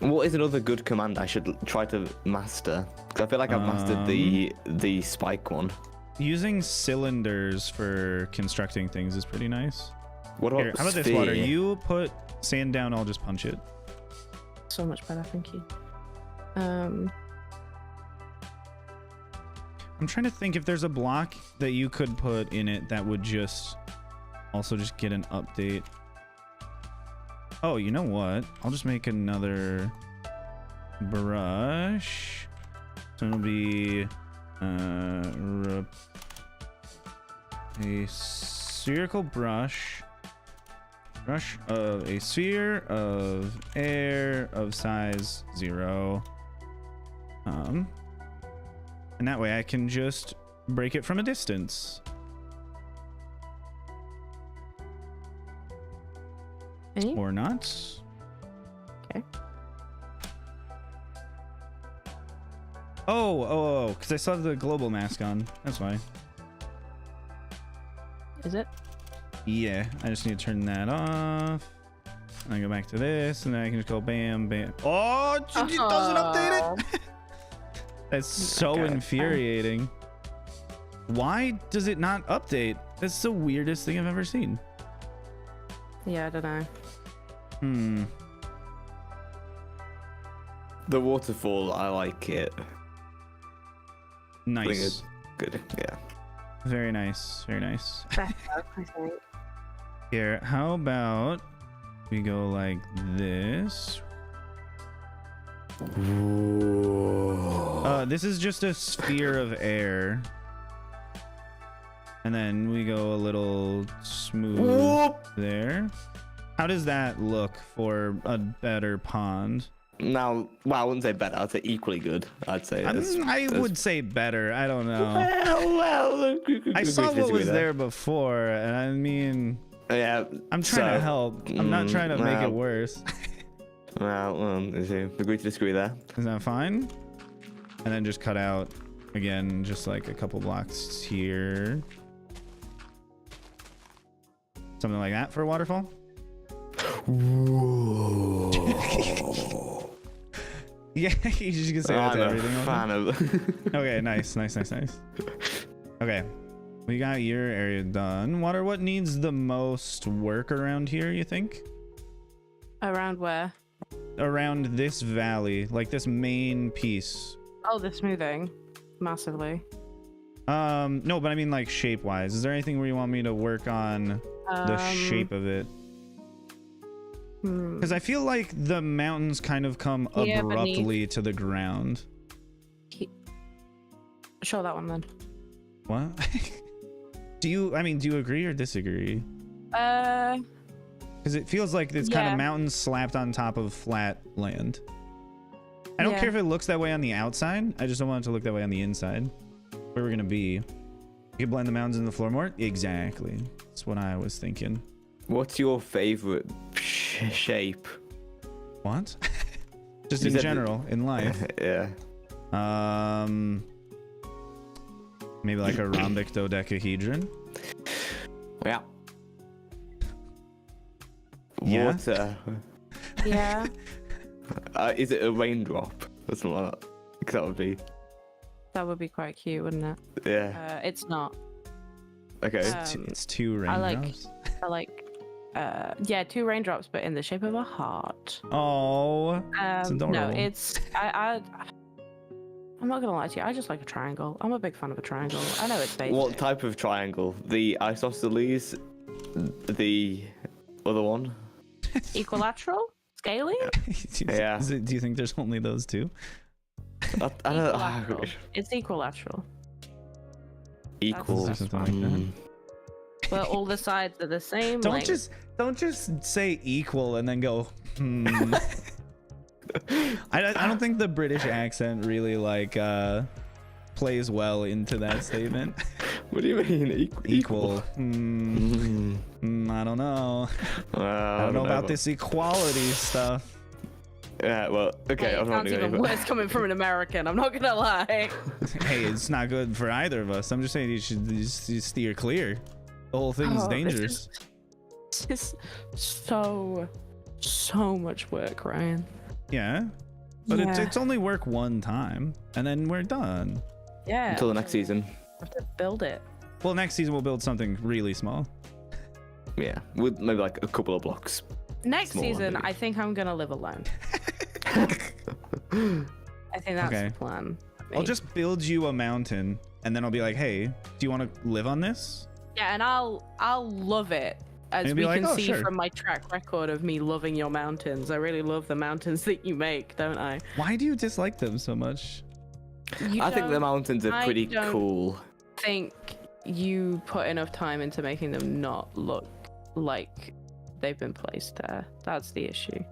What is another good command I should try to master? Because I feel like I've mastered the spike one. Using cylinders for constructing things is pretty nice. What about how about this, Water? You put sand down, I'll just punch it. So much better, thank you. I'm trying to think if there's a block that you could put in it that would just also just get an update. Oh, you know what? I'll just make another brush. So it'll be a spherical brush. Brush of a sphere of air of size 0. And that way I can just break it from a distance. Or not. Okay. Oh, because I saw the global mask on. That's why. Is it? Yeah, I just need to turn that off. And I go back to this, and then I can just go bam, bam. Oh, it doesn't update it. That's so infuriating. Why does it not update? That's the weirdest thing I've ever seen. Yeah, I don't know. The waterfall, I like it. Nice. Good, yeah. Very nice, very nice. Better, I think. Here, how about we go like this? This is just a sphere of air. And then we go a little smooth there. How does that look for a better pond? Now, well, I wouldn't say better. I'd say equally good. I'd say. I would say better. I don't know. Well, I saw what was there before, and I mean, Yeah. I'm trying to help. I'm not trying to make it worse. Well, agree to disagree there. Is that fine? And then just cut out again, just like a couple blocks here. Something like that for a waterfall. Whoa. Yeah, you just gonna say that to everything. I'm a fan of. Okay, nice. Okay, we got your area done. Water, what needs the most work around here, you think? Around where? Around this valley, like this main piece. Oh, the smoothing, massively. No, but I mean like shape wise. Is there anything where you want me to work on the shape of it? Because I feel like the mountains kind of come abruptly to the ground. Show that one then. What? do you agree or disagree? Because it feels like it's kind of mountains slapped on top of flat land. I don't care if it looks that way on the outside. I just don't want it to look that way on the inside. Where we're gonna be. You can blend the mountains in the floor more? Exactly. That's what I was thinking. What's your favorite shape? What? Just in general, in life. Yeah. Maybe like a rhombic dodecahedron. Yeah. Yeah. Water. Yeah. Is it a raindrop? That's not. That would be. That would be quite cute, wouldn't it? Yeah. It's not. Okay. It's two raindrops. I like. Yeah, 2 raindrops, but in the shape of a heart. Oh. It's adorable. No, it's I'm not gonna lie to you. I just like a triangle. I'm a big fan of a triangle. I know it's basic. What type of triangle? The isosceles, the other one? Equilateral? Scaly? Yeah. Do you think there's only those two? I don't know. It's equilateral. Equal. Something like that. Where all the sides are the same. Don't just say equal and then go. I don't think the British accent really like plays well into that statement. What do you mean equal? I don't know. I don't know about this equality stuff. Yeah, well, okay. It sounds even worse coming from an American. I'm not gonna lie. Hey, it's not good for either of us. I'm just saying you should steer clear. The whole thing is dangerous. This is so much work, Ryan. Yeah, but it's only work one time, and then we're done. Yeah. Until the next season. We have to build it. Well, next season we'll build something really small. Yeah, with maybe like a couple of blocks. Next season, I think I'm gonna live alone. I think that's the plan. I'll just build you a mountain, and then I'll be like, "Hey, do you want to live on this?" Yeah, and I'll love it. As we can see from my track record of me loving your mountains. I really love the mountains that you make, don't I? Why do you dislike them so much? I think the mountains are pretty cool. I think you put enough time into making them not look like they've been placed there. That's the issue.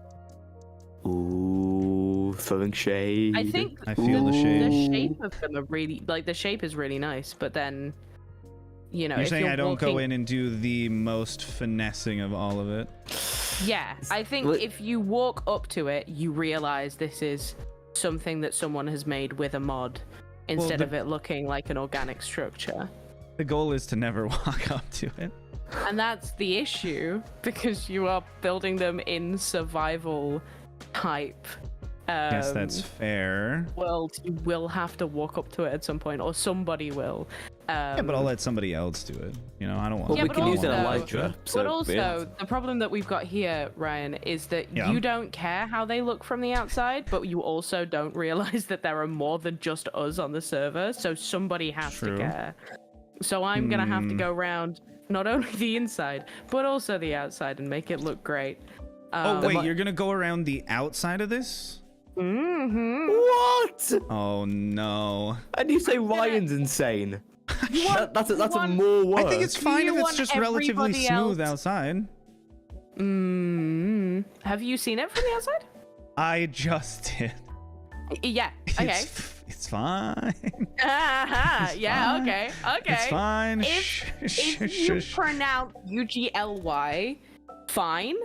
Ooh, throwing shade. I think I feel the shade. The shape of them are really the shape is really nice, but then you're saying I don't go in and do the most finessing of all of it. Yeah, I think if you walk up to it, you realize this is something that someone has made with a mod instead of it looking like an organic structure. The goal is to never walk up to it. And that's the issue, because you are building them in survival type. Yes, that's fair. World, you will have to walk up to it at some point, or somebody will. Yeah, but I'll let somebody else do it. I don't want. Well, we can use an Elytra. But also, the problem that we've got here, Ryan, is that you don't care how they look from the outside, but you also don't realize that there are more than just us on the server, so somebody has to care. So I'm gonna have to go around not only the inside, but also the outside and make it look great. Oh wait, you're gonna go around the outside of this? Mm-hmm. What? Oh no. And you say Ryan's insane. That's more work. I think it's fine if it's just relatively smooth outside. Have you seen it from the outside? I just did. Yeah. Okay. It's fine. Yeah, fine. okay. It's fine. If you pronounce UGLY fine,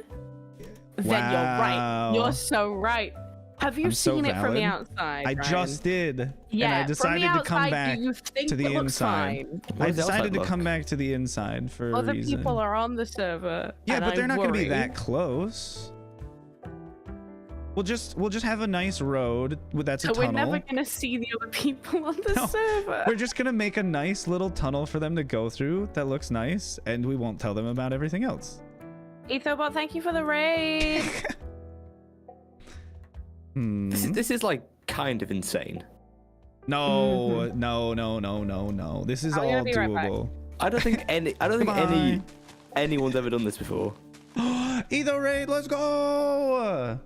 then you're right. You're so right. Have you seen it from the outside? I just did. Yeah, and I decided to come back to the inside. I decided to come back to the inside for a reason. Other people are on the server. Yeah, but they're not going to be that close. We'll just have a nice road that's a tunnel. We're never going to see the other people on the server. We're just going to make a nice little tunnel for them to go through that looks nice, and we won't tell them about everything else. Ethobot, thank you for the raid. This is like kind of insane. No. This is all doable. I don't think anyone's ever done this before. Etho raid, let's go.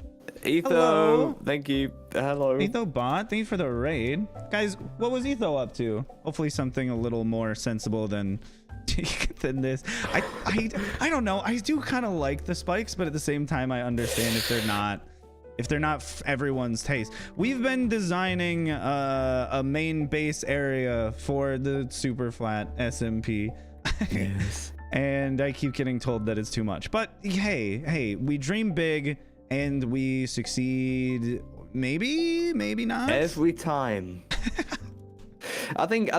Etho, hello. Thank you. Hello. Ethobot, thank you for the raid. Guys, what was Etho up to? Hopefully something a little more sensible than this. I don't know. I do kind of like the spikes, but at the same time I understand if they're not everyone's taste. We've been designing a main base area for the super flat SMP. Yes. And I keep getting told that it's too much. But hey, we dream big and we succeed. Maybe not. Every time. I think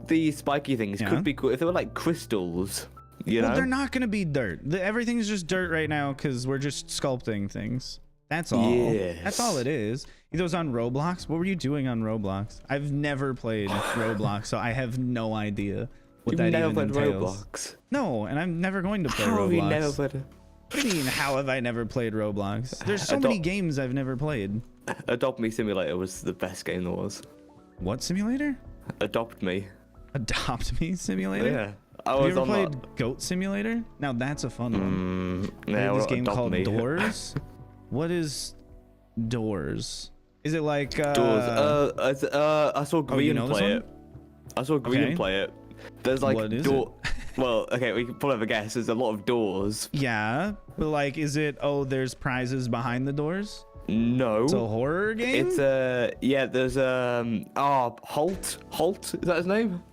the spiky things could be cool if they were like crystals. You know? They're not gonna be dirt. Everything's just dirt right now because we're just sculpting things. That's all. Yes. That's all it is. He goes on Roblox. What were you doing on Roblox? I've never played Roblox, so I have no idea what that even entails. Roblox? No, and I'm never going to play Roblox. Have you never played it? What do you mean, how have I never played Roblox? There's so many games I've never played. Adopt Me Simulator was the best game there was. What simulator? Adopt Me. Adopt Me Simulator? Yeah. Have you ever played Goat Simulator? Now that's a fun one. Yeah, this game called Doors? What is Doors? Is it like Doors? I saw Green play it. I saw Green play it. There's like what is it? Well, okay, we can probably have a guess. There's a lot of doors. Yeah, but like, is it? Oh, there's prizes behind the doors. No. It's a horror game. It's yeah. There's Holt. Is that his name?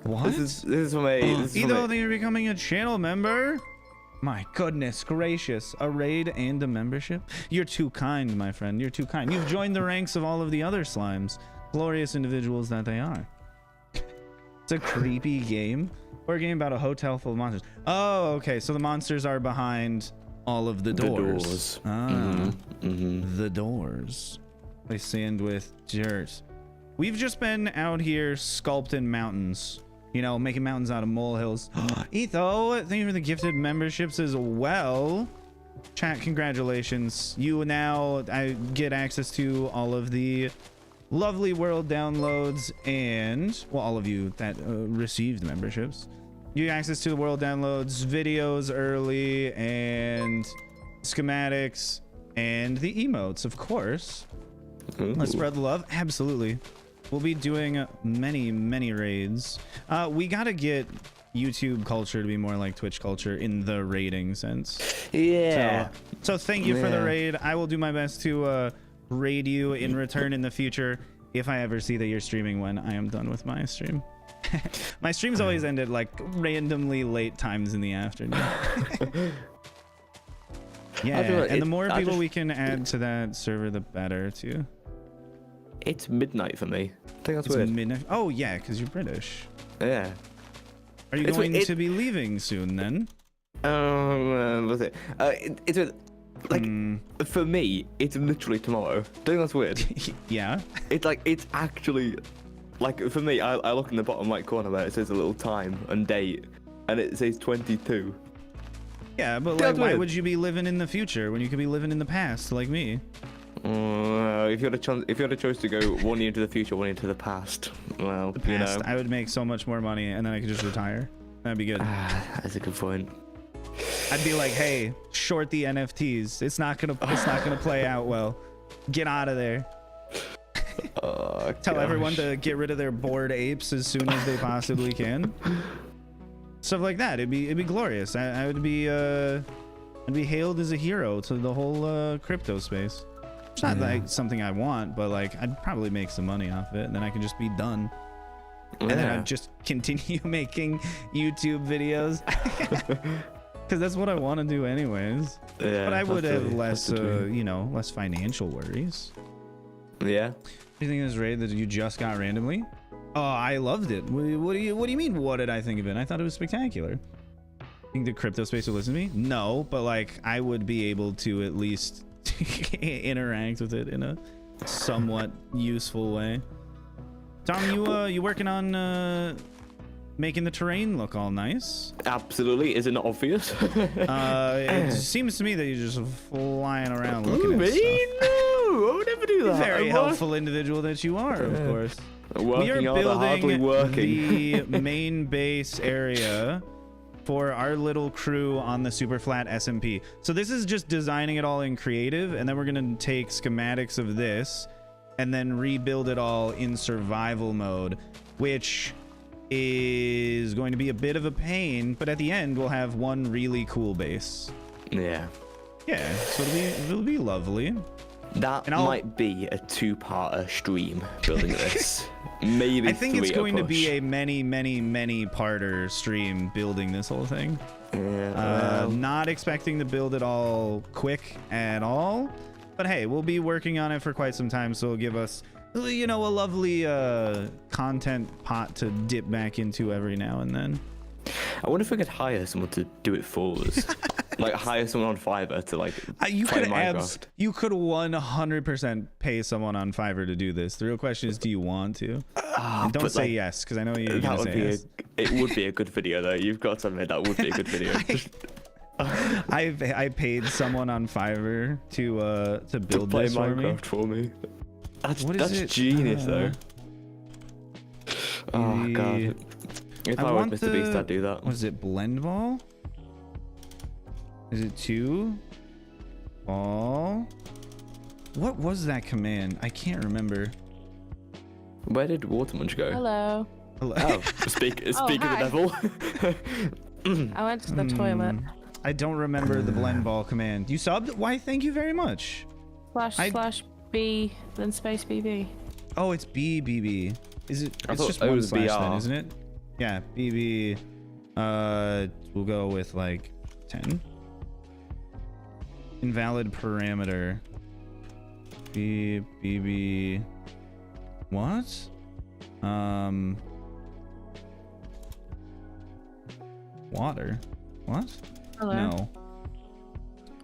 What? This is from a. Either you're becoming a channel member. My goodness gracious, a raid and a membership? You're too kind, my friend. You're too kind. You've joined the ranks of all of the other slimes. Glorious individuals that they are. It's a creepy game. Or a game about a hotel full of monsters. Oh, okay. So the monsters are behind all of the doors. The doors. They stand with dirt. We've just been out here sculpting mountains. You know, making mountains out of molehills. Etho, thank you for the gifted memberships as well. Chat, congratulations. You now get access to all of the lovely world downloads and, well, all of you that received memberships. You get access to the world downloads, videos early, and schematics, and the emotes, of course. Ooh. Let's spread the love. Absolutely. We'll be doing many raids. We gotta get YouTube culture to be more like Twitch culture in the raiding sense. Yeah. So thank you for the raid. I will do my best to raid you in return in the future if I ever see that you're streaming when I am done with my stream. My streams always end at like randomly late times in the afternoon. Yeah, and the more people we can add to that server, the better too. It's midnight for me. I think that's weird. Midnight. Oh yeah, because you're British. Yeah. Are you going to be leaving soon then? What's it? It's like for me, it's literally tomorrow. I think that's weird. Yeah. It's actually like for me. I look in the bottom right corner where it says a little time and date, and it says 22. Yeah, but like, why would you be living in the future when you could be living in the past, like me? If you had a choice to go 1 year into the future, 1 year into the past, well, the past, you know, I would make so much more money, and then I could just retire. That'd be good. That's a good point. I'd be like, hey, short the NFTs. It's not gonna play out well. Get out of there. Tell everyone to get rid of their bored apes as soon as they possibly can. Stuff like that. It'd be glorious. I'd be hailed as a hero to the whole crypto space. It's not like something I want, but like I'd probably make some money off of it, and then I can just be done. And then I'd just continue making YouTube videos. Because that's what I want to do anyways. Yeah, but I would have less, you know, less financial worries. Yeah. Do you think of this raid that you just got randomly? Oh, I loved it. What do you mean? What did I think of it? I thought it was spectacular. Think the crypto space would listen to me? No, but like I would be able to at least interact with it in a somewhat useful way. Tom, you working on making the terrain look all nice? Absolutely. Is it not obvious? It seems to me that you're just flying around looking at stuff. No, I would never do that. Very helpful individual that you are, of course. We are building the main base area for our little crew on the super flat SMP. So this is just designing it all in creative, and then we're gonna take schematics of this and then rebuild it all in survival mode, which is going to be a bit of a pain, but at the end we'll have one really cool base. Yeah. Yeah, so it'll be lovely. That might be a 2-parter stream building this. Maybe I think it's going to be a many parter stream building this whole thing. Yeah, not expecting to build it all quick at all, but hey, we'll be working on it for quite some time, so it'll give us, you know, a lovely content pot to dip back into every now and then. I wonder if we could hire someone to do it for us. Like hire someone on Fiverr to like you play could Minecraft. You could 100% pay someone on Fiverr to do this. The real question is, do you want to? Don't say yes, because I know you're gonna say yes. It would be a good video though. You've got to admit that would be a good video. I paid someone on Fiverr to build play this Minecraft for me. That's genius though. Oh god. If I was Mr. Beast, I'd do that. Was it blend ball? Is it 2 ball? What was that command? I can't remember. Where did Watermunch go? Hello. Hello. Oh, speak of the devil. I went to the toilet. I don't remember the blend ball command. You subbed? Why? Thank you very much. Slash B, then space BB. Oh, it's BBB. Is it? It's just it one was slash BR. then, isn't it? Yeah, BB. We'll go with like 10. Invalid parameter. BB. What? Water. What? Hello. No.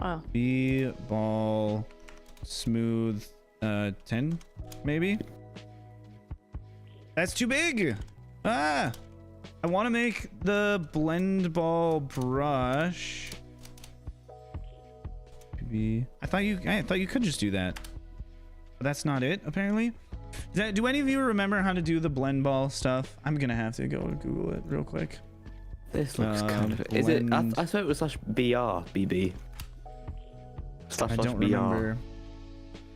Oh. B ball smooth 10 maybe. That's too big. I want to make the blend ball brush. Maybe I thought you could just do that, but that's not it apparently. Do any of you remember how to do the blend ball stuff? I'm gonna have to go Google it real quick. This looks kind of. Is it? I thought it was /BR/BB. // I don't BR. remember.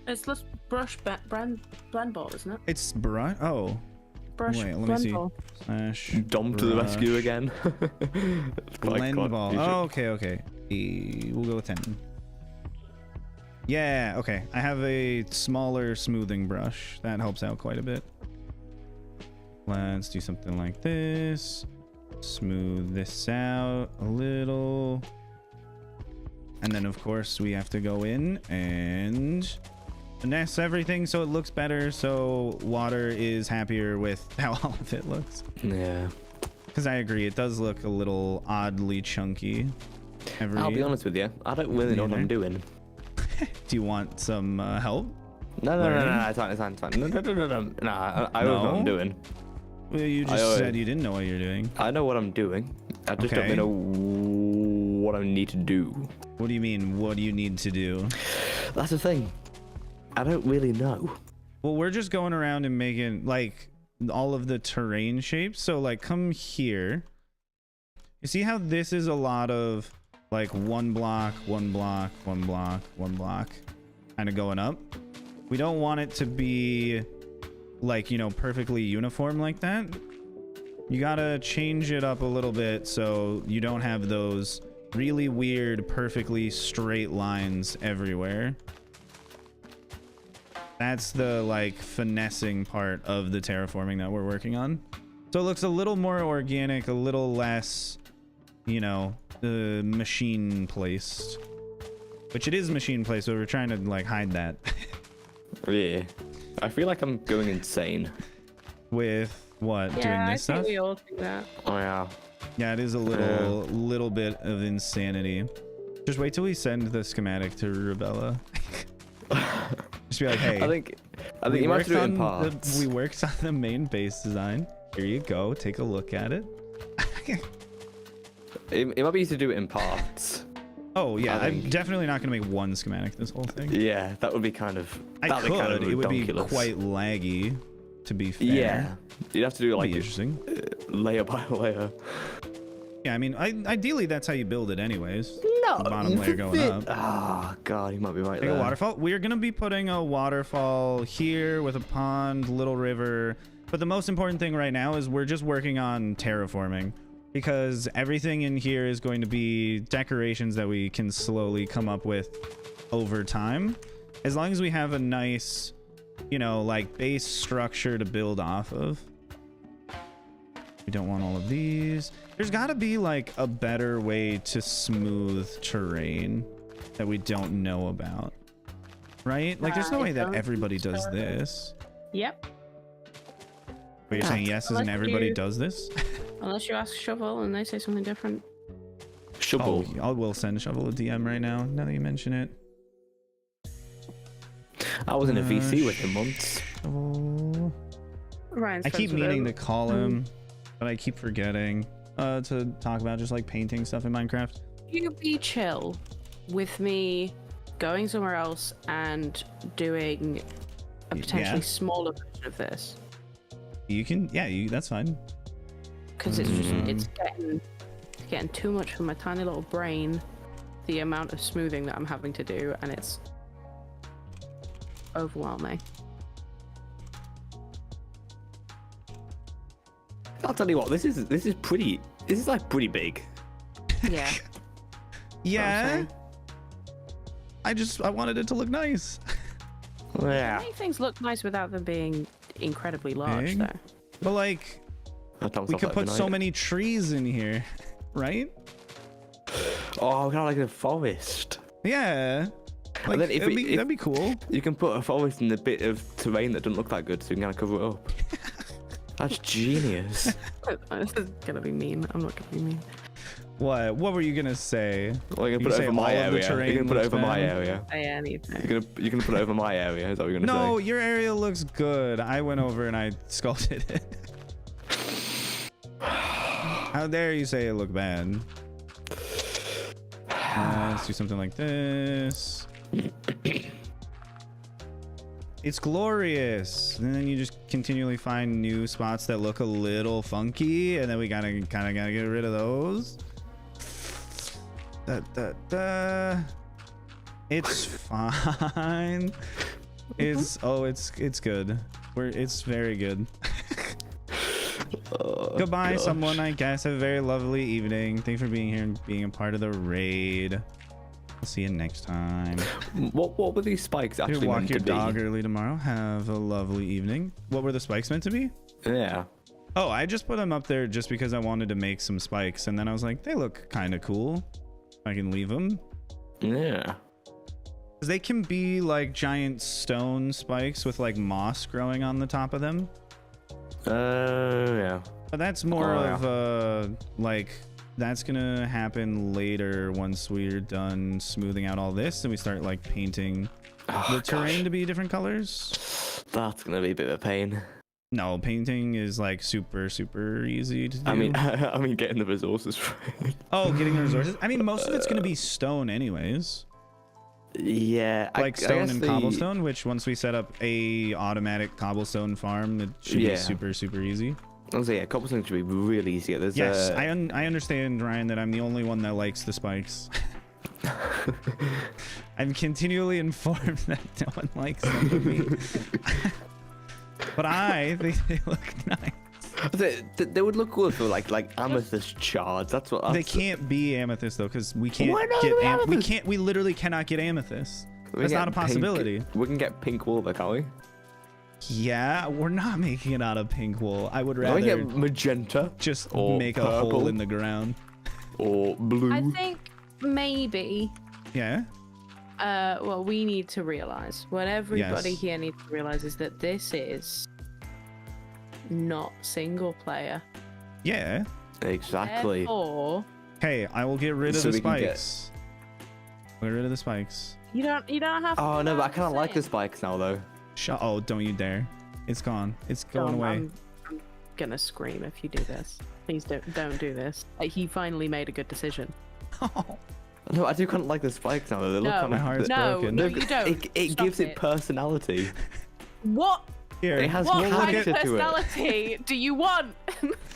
It's this brush blend ball, isn't it? It's brush. Oh. Brush Wait, let me blend see. ball. / Dom to the rescue again. Blend ball. Oh, okay. We'll go with 10. Yeah, okay. I have a smaller smoothing brush. That helps out quite a bit. Let's do something like this. Smooth this out a little. And then, of course, we have to go in and finesse everything so it looks better, so water is happier with how all of it looks. Yeah. Because I agree, it does look a little oddly chunky. I'll be honest with you, I don't really know what I'm doing. Do you want some help? No, it's fine. No, I don't know what I'm doing. Well, you just said you didn't know what you're doing. I know what I'm doing. I just don't know what I need to do. What do you mean, what do you need to do? That's the thing. I don't really know. Well, we're just going around and making, like, all of the terrain shapes. So, like, come here. You see how this is a lot of, like, one block, kind of going up? We don't want it to be, like, you know, perfectly uniform like that. You gotta change it up a little bit so you don't have those really weird, perfectly straight lines everywhere. That's the like finessing part of the terraforming that we're working on. So it looks a little more organic, a little less, you know, machine placed. Which it is machine placed, so we're trying to like hide that. Yeah. I feel like I'm going insane. With what? Yeah, doing I this think stuff? we all do that. Oh yeah. Yeah, it is a little bit of insanity. Just wait till we send the schematic to Rubella. Just be like, hey. I think you might have to do it in parts. We worked on the main base design. Here you go. Take a look at it. It might be easy to do it in parts. Oh yeah, I'm definitely not gonna make one schematic this whole thing. Yeah, that would be kind of. I could. Kind of it would be quite laggy, to be fair. Yeah, you'd have to do like interesting, layer by layer. Yeah, I mean, ideally that's how you build it, anyways. No, the bottom layer going up. Oh god, you might be right there. A waterfall. We're gonna be putting a waterfall here with a pond, little river. But the most important thing right now is we're just working on terraforming. Because everything in here is going to be decorations that we can slowly come up with over time. As long as we have a nice, you know, like base structure to build off of. We don't want all of these. There's got to be like a better way to smooth terrain that we don't know about. Right? Like there's no way that everybody does this. Yep. But you're saying yes, isn't everybody does this? Unless you ask Shovel and they say something different. Shovel. Oh, I will send Shovel a DM right now that you mention it. I was in a VC with him once. Shovel. Ryan's I keep meaning to call him, but I keep forgetting to talk about just like painting stuff in Minecraft. You be chill with me going somewhere else and doing a potentially smaller version of this. You can, that's fine. Because it's just it's getting too much for my tiny little brain, the amount of smoothing that I'm having to do, and it's overwhelming. I'll tell you what, this is like pretty big. Yeah. Yeah. I wanted it to look nice. Yeah. Make things look nice without them being incredibly large, though. But like, we could put so many trees in here, right? Oh, kind of like a forest. Yeah. Like, that'd be cool. You can put a forest in the bit of terrain that doesn't look that good, so you can kind of cover it up. That's genius. This is gonna be mean. I'm not gonna be mean. What were you gonna say? Well, you can put it over my area. You can put it over my area. Say anything. You're gonna put it over my area. Is that what you're gonna say? No, your area looks good. I went over and I sculpted it. How dare you say it looked bad? Let's do something like this. It's glorious. And then you just continually find new spots that look a little funky, and then we kind of gotta get rid of those. It's fine. It's good. It's very good. Oh, goodbye, gosh. someone. I guess have a very lovely evening. Thanks for being here and being a part of the raid. I'll see you next time. What were these spikes actually walk meant your to be? dog early tomorrow. Have a lovely evening. What were the spikes meant to be? Yeah. Oh, I just put them up there just because I wanted to make some spikes, and then I was like, they look kind of cool. I can leave them. Yeah. They can be like giant stone spikes with like moss growing on the top of them. Yeah. But that's more of like, that's gonna happen later once we're done smoothing out all this and we start like painting the terrain to be different colors. That's gonna be a bit of a pain. No, painting is like super easy to do. I mean getting the resources for it. Oh, getting the resources. I mean, most of it's gonna be stone anyways. Yeah, like stone and cobblestone, which once we set up a automatic cobblestone farm, it should be super easy. I was yeah, cobblestone should be really easy. There's yes, I understand, Ryan, that I'm the only one that likes the spikes. I'm continually informed that no one likes them but me. But I think they look nice. They would look good for like amethyst shards. That's what. They can't be amethyst though, because we can't get we literally cannot get amethyst. That's not a possibility. We can get pink wool, though, can't we? Yeah, we're not making it out of pink wool. I would rather get magenta, just or make purple, a hole in the ground. Or blue. I think maybe. Yeah. Well, we need to realize, what everybody here needs to realize is that this is not single player. Yeah. Exactly. Therefore, hey, I will get rid of the spikes. Get rid of the spikes. You don't have to. Oh no, but I kind of like the spikes now, though. Oh, don't you dare! It's gone. It's going away. I'm gonna scream if you do this. Please don't do this. He finally made a good decision. No, I do kind of like the spikes now. They look kind of my heart's broken. No, you don't. It gives it personality. What? Here, it has What kind of character to it. personality do you want?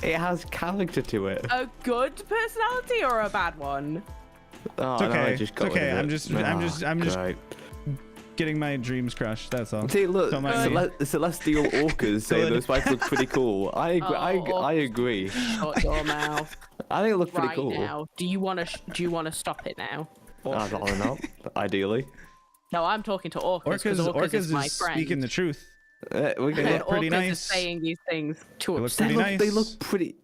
It has character to it. A good personality or a bad one? Oh, it's okay. no, I just got it's okay. rid of I'm it. just Great. getting my dreams crushed. That's all. See, look, Don't mind me. celestial orcas say those spikes look pretty cool. I agree. Shut your mouth. I think it looks pretty Right cool. now. Do you want to stop it now? I don't know. Ideally. No, I'm talking to orcas. Orcas is my is friend. speaking the truth. We can They And look pretty orcas nice. is saying these things to They look upset. pretty nice. They look pretty.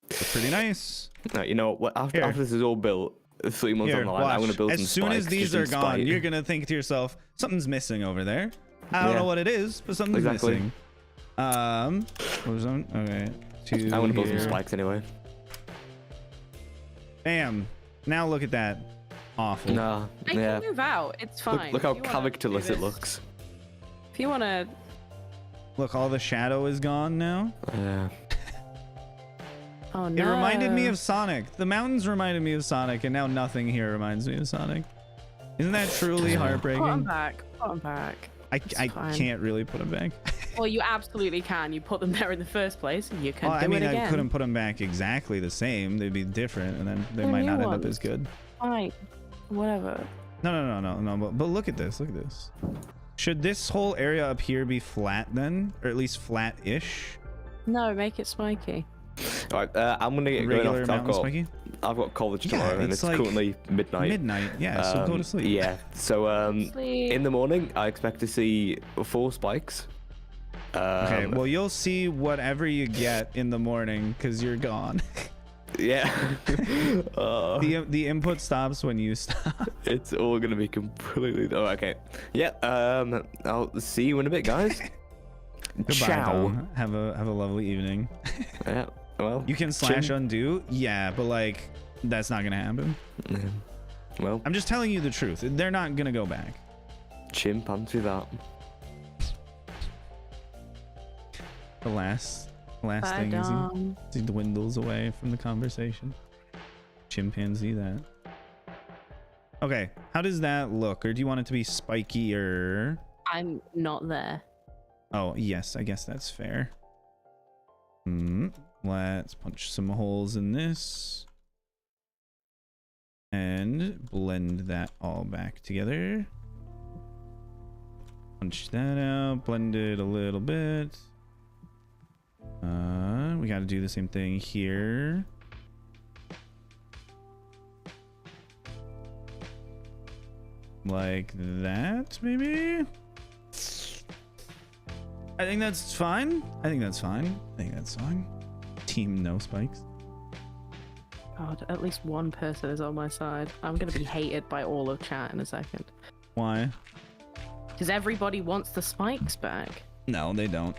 They're pretty nice. No, you know what? After this is all built, 3 months Here, on the line, I'm watch. gonna build As some soon as spikes these just are in gone, spite. you're gonna think to yourself, something's missing over there. I don't Yeah. know what it is, but something's Exactly. missing. What was on? Okay. I'm gonna build some here. spikes anyway. Bam. Now look at that. Awful. Nah, They yeah. can move out. It's fine. Look how If you wanna characterless do it this- looks. If you want to... Look, all the shadow is gone now. Yeah. Oh, It no. reminded me of Sonic. The mountains reminded me of Sonic, and now nothing here reminds me of Sonic. Isn't that truly Put 'em heartbreaking? back. Put 'em back. I fine. can't really put them back. Well, you absolutely can. You put them there in the first place, and you can Well, do I mean, it again. I couldn't put them back exactly the same. They'd be different, and then they They're might new not end up ones. as good. Fine. Whatever. No. But look at this. Look at this. Should this whole area up here be flat then, or at least flat-ish? No, make it spiky. All right, I'm gonna get going Regular off. mountain spiky. I've got college Yeah, tomorrow, and it's it's like currently midnight. Midnight. Yeah. So go to sleep. Yeah. So Sleep. in the morning, I expect to see 4 spikes. Okay. Well, you'll see whatever you get in the morning because you're gone. Yeah. The input stops when you stop. It's all gonna be completely. Oh, okay. Yeah. I'll see you in a bit, guys. Goodbye, Ciao. Tom. Have a lovely evening. Yeah. Well. You can slash undo. Yeah, but like that's not gonna happen. Yeah. Well. I'm just telling you the truth. They're not gonna go back. Chimpanzee that. The last Bye, thing is Dom. he dwindles away from the conversation. Chimpanzee that. Okay, how does that look? Or do you want it to be spikier? I'm not there. Oh, yes, I guess that's fair. Let's punch some holes in this. And blend that all back together. Punch that out, blend it a little bit. We got to do the same thing here. Like that, maybe? I think that's fine. Team no spikes. God, at least one person is on my side. I'm gonna be hated by all of chat in a second. Why? Because everybody wants the spikes back. No, they don't.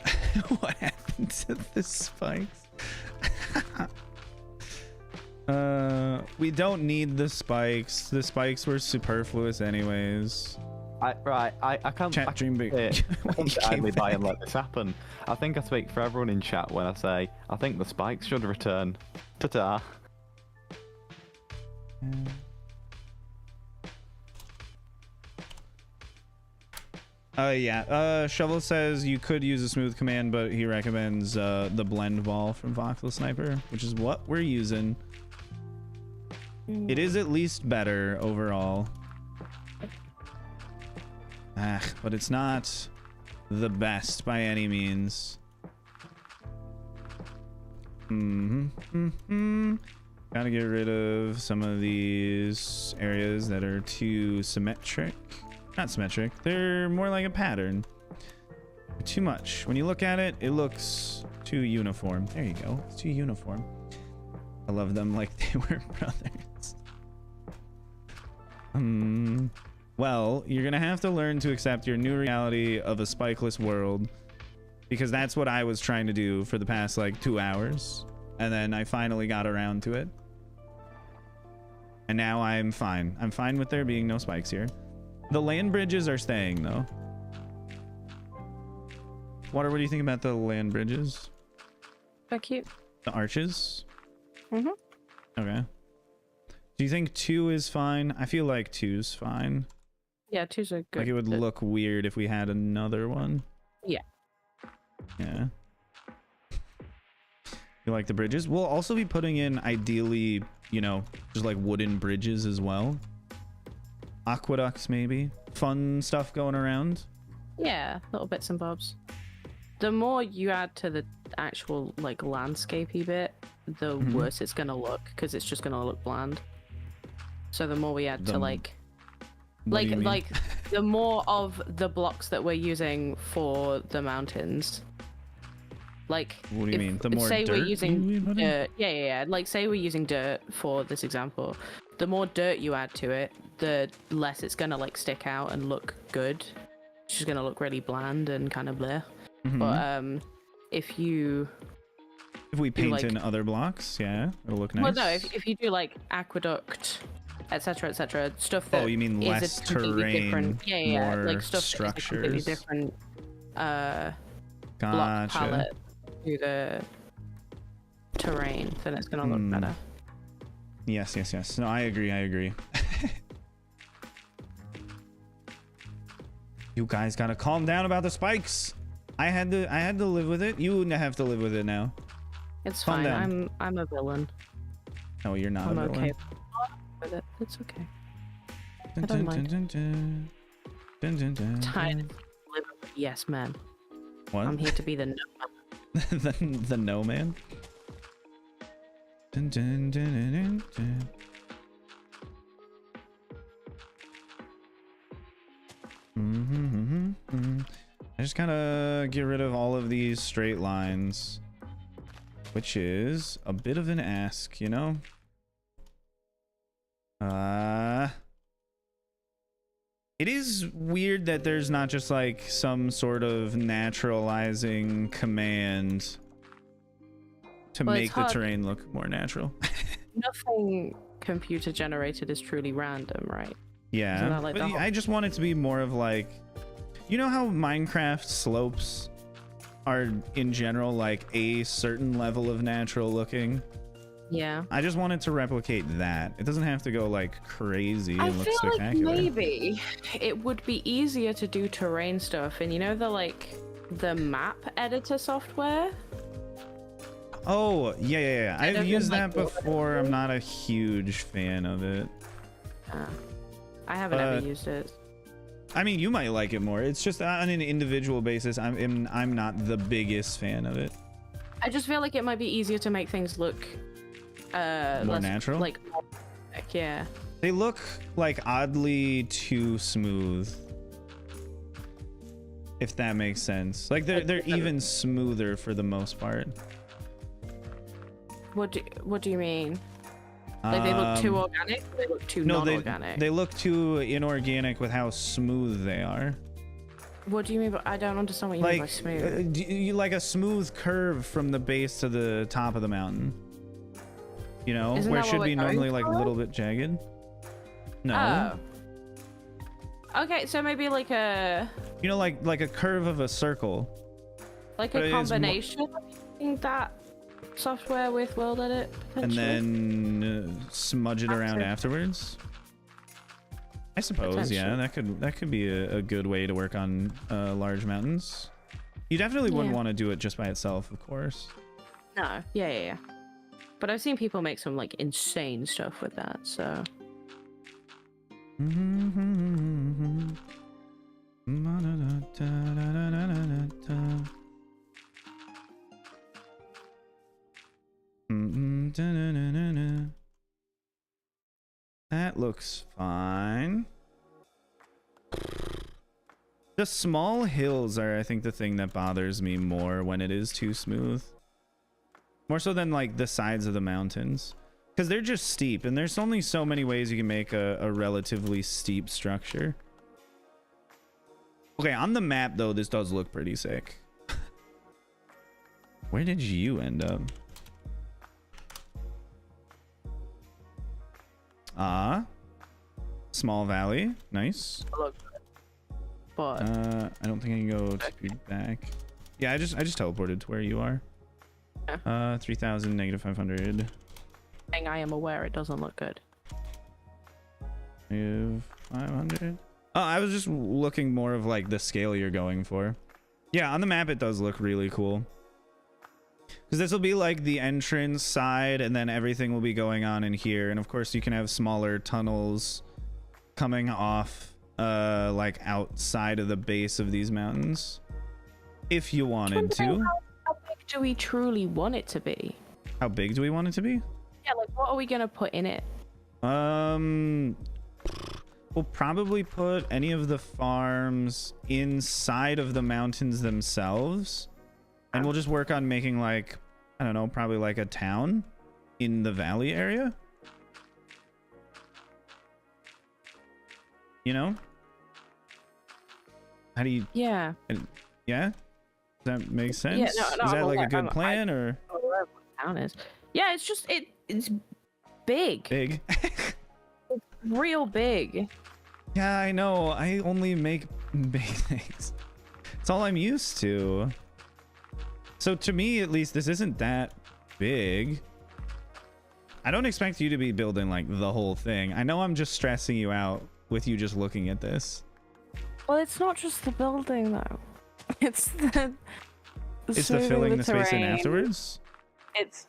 What happened to the spikes? We don't need the spikes. The spikes were superfluous anyways. I can't. Chat dream big. I can't idly by and let this happen. I think I speak for everyone in chat when I say I think the spikes should return. Ta-ta. Yeah. Shovel says you could use a smooth command, but he recommends the blend ball from Voxel Sniper, which is what we're using. It is at least better overall. But it's not the best by any means. Gotta get rid of some of these areas that are too symmetric. Not symmetric. They're more like a pattern. Too much. When you look at it, it looks too uniform. There you go. It's too uniform. I love them like they were brothers. Well, you're gonna have to learn to accept your new reality of a spikeless world, because that's what I was trying to do for the past like 2 hours, and then I finally got around to it, and now I'm fine. I'm fine with there being no spikes here. The land bridges are staying though. Water, what do you think about the land bridges? They're cute. The arches? Mm-hmm. Okay. Do you think 2 is fine? I feel like 2's fine. Yeah, 2's a good. Like it would look weird if we had another one. Yeah. Yeah. You like the bridges? We'll also be putting in, ideally, you know, just like wooden bridges as well. Aqueducts, maybe. Fun stuff going around. Yeah, little bits and bobs. The more you add to the actual like landscapey bit, the worse it's gonna look, because it's just gonna look bland. So the more we add to like the more of the blocks that we're using for the mountains. Like, what do you mean? The more say dirt we're using dirt? Yeah. Like, say we're using dirt for this example. The more dirt you add to it, the less it's gonna like stick out and look good. It's just gonna look really bland and kind of bleh. But if we paint in other blocks, yeah, it'll look nice. Well, no, if you do like aqueduct, etc., stuff that you mean less terrain, different, more like stuff structures. That is a completely different block palette to the terrain, then it's gonna look better. Yes. No, I agree. You guys gotta calm down about the spikes. I had to live with it. You wouldn't have to live with it now. It's calm fine. down. I'm a villain. No, you're not I'm a villain. okay with it. It's okay. I don't mind. Tired of living with yes man. What? I'm here to be the no man. the no man. I just gotta get rid of all of these straight lines, which is a bit of an ask, you know? It is weird that there's not just like some sort of naturalizing command to make the terrain look more natural. Nothing computer generated is truly random, right? Yeah, like but I just want it to be more of like, you know how Minecraft slopes are in general like a certain level of natural looking? Yeah. I just wanted to replicate that. It doesn't have to go like crazy and look spectacular. I feel like maybe it would be easier to do terrain stuff, and you know the map editor software? Oh, yeah. I've used that before. I'm not a huge fan of it. I haven't ever used it. I mean, you might like it more. It's just on an individual basis. I'm not the biggest fan of it. I just feel like it might be easier to make things look more natural. Like, yeah. They look like oddly too smooth. If that makes sense. Like they're even smoother for the most part. What do you mean? Like they look too organic? Or they look too non-organic? They look too inorganic with how smooth they are. What do you mean? I don't understand what you mean by smooth. You like a smooth curve from the base to the top of the mountain. You know, where it should be normally like a little bit jagged. No. Oh. Okay, so maybe like a. You know, like a curve of a circle. Like a combination of that software with World Edit, and then smudge it around afterwards. I suppose, yeah, that could be a good way to work on large mountains. You definitely wouldn't want to do it just by itself, of course. No, yeah. But I've seen people make some like insane stuff with that, so. That looks fine. The small hills are, I think, the thing that bothers me more when it is too smooth. More so than like the sides of the mountains. Because they're just steep, and there's only so many ways you can make a relatively steep structure. Okay, on the map, though, this does look pretty sick. Where did you end up? Small valley. Nice. But I don't think I can go back. Yeah, I just teleported to where you are. 3,000, negative 500. I am aware it doesn't look good. Negative 500. Oh, I was just looking more of like the scale you're going for. Yeah, on the map it does look really cool. Because this will be like the entrance side, and then everything will be going on in here. And of course you can have smaller tunnels coming off like outside of the base of these mountains. If you wanted to. How big do we truly want it to be? How big do we want it to be? Yeah, like what are we gonna put in it? We'll probably put any of the farms inside of the mountains themselves, and we'll just work on making like, I don't know, probably like a town in the valley area. You know? How do you? Yeah. Yeah. Does that make sense? Yeah, no, is that like a good plan or? Wherever the town is. Yeah, it's just it's big. Big. It's real big. Yeah, I know. I only make big things. It's all I'm used to. So to me, at least, this isn't that big. I don't expect you to be building like the whole thing. I know I'm just stressing you out with you just looking at this. Well, it's not just the building though. It's the filling the space in afterwards. It's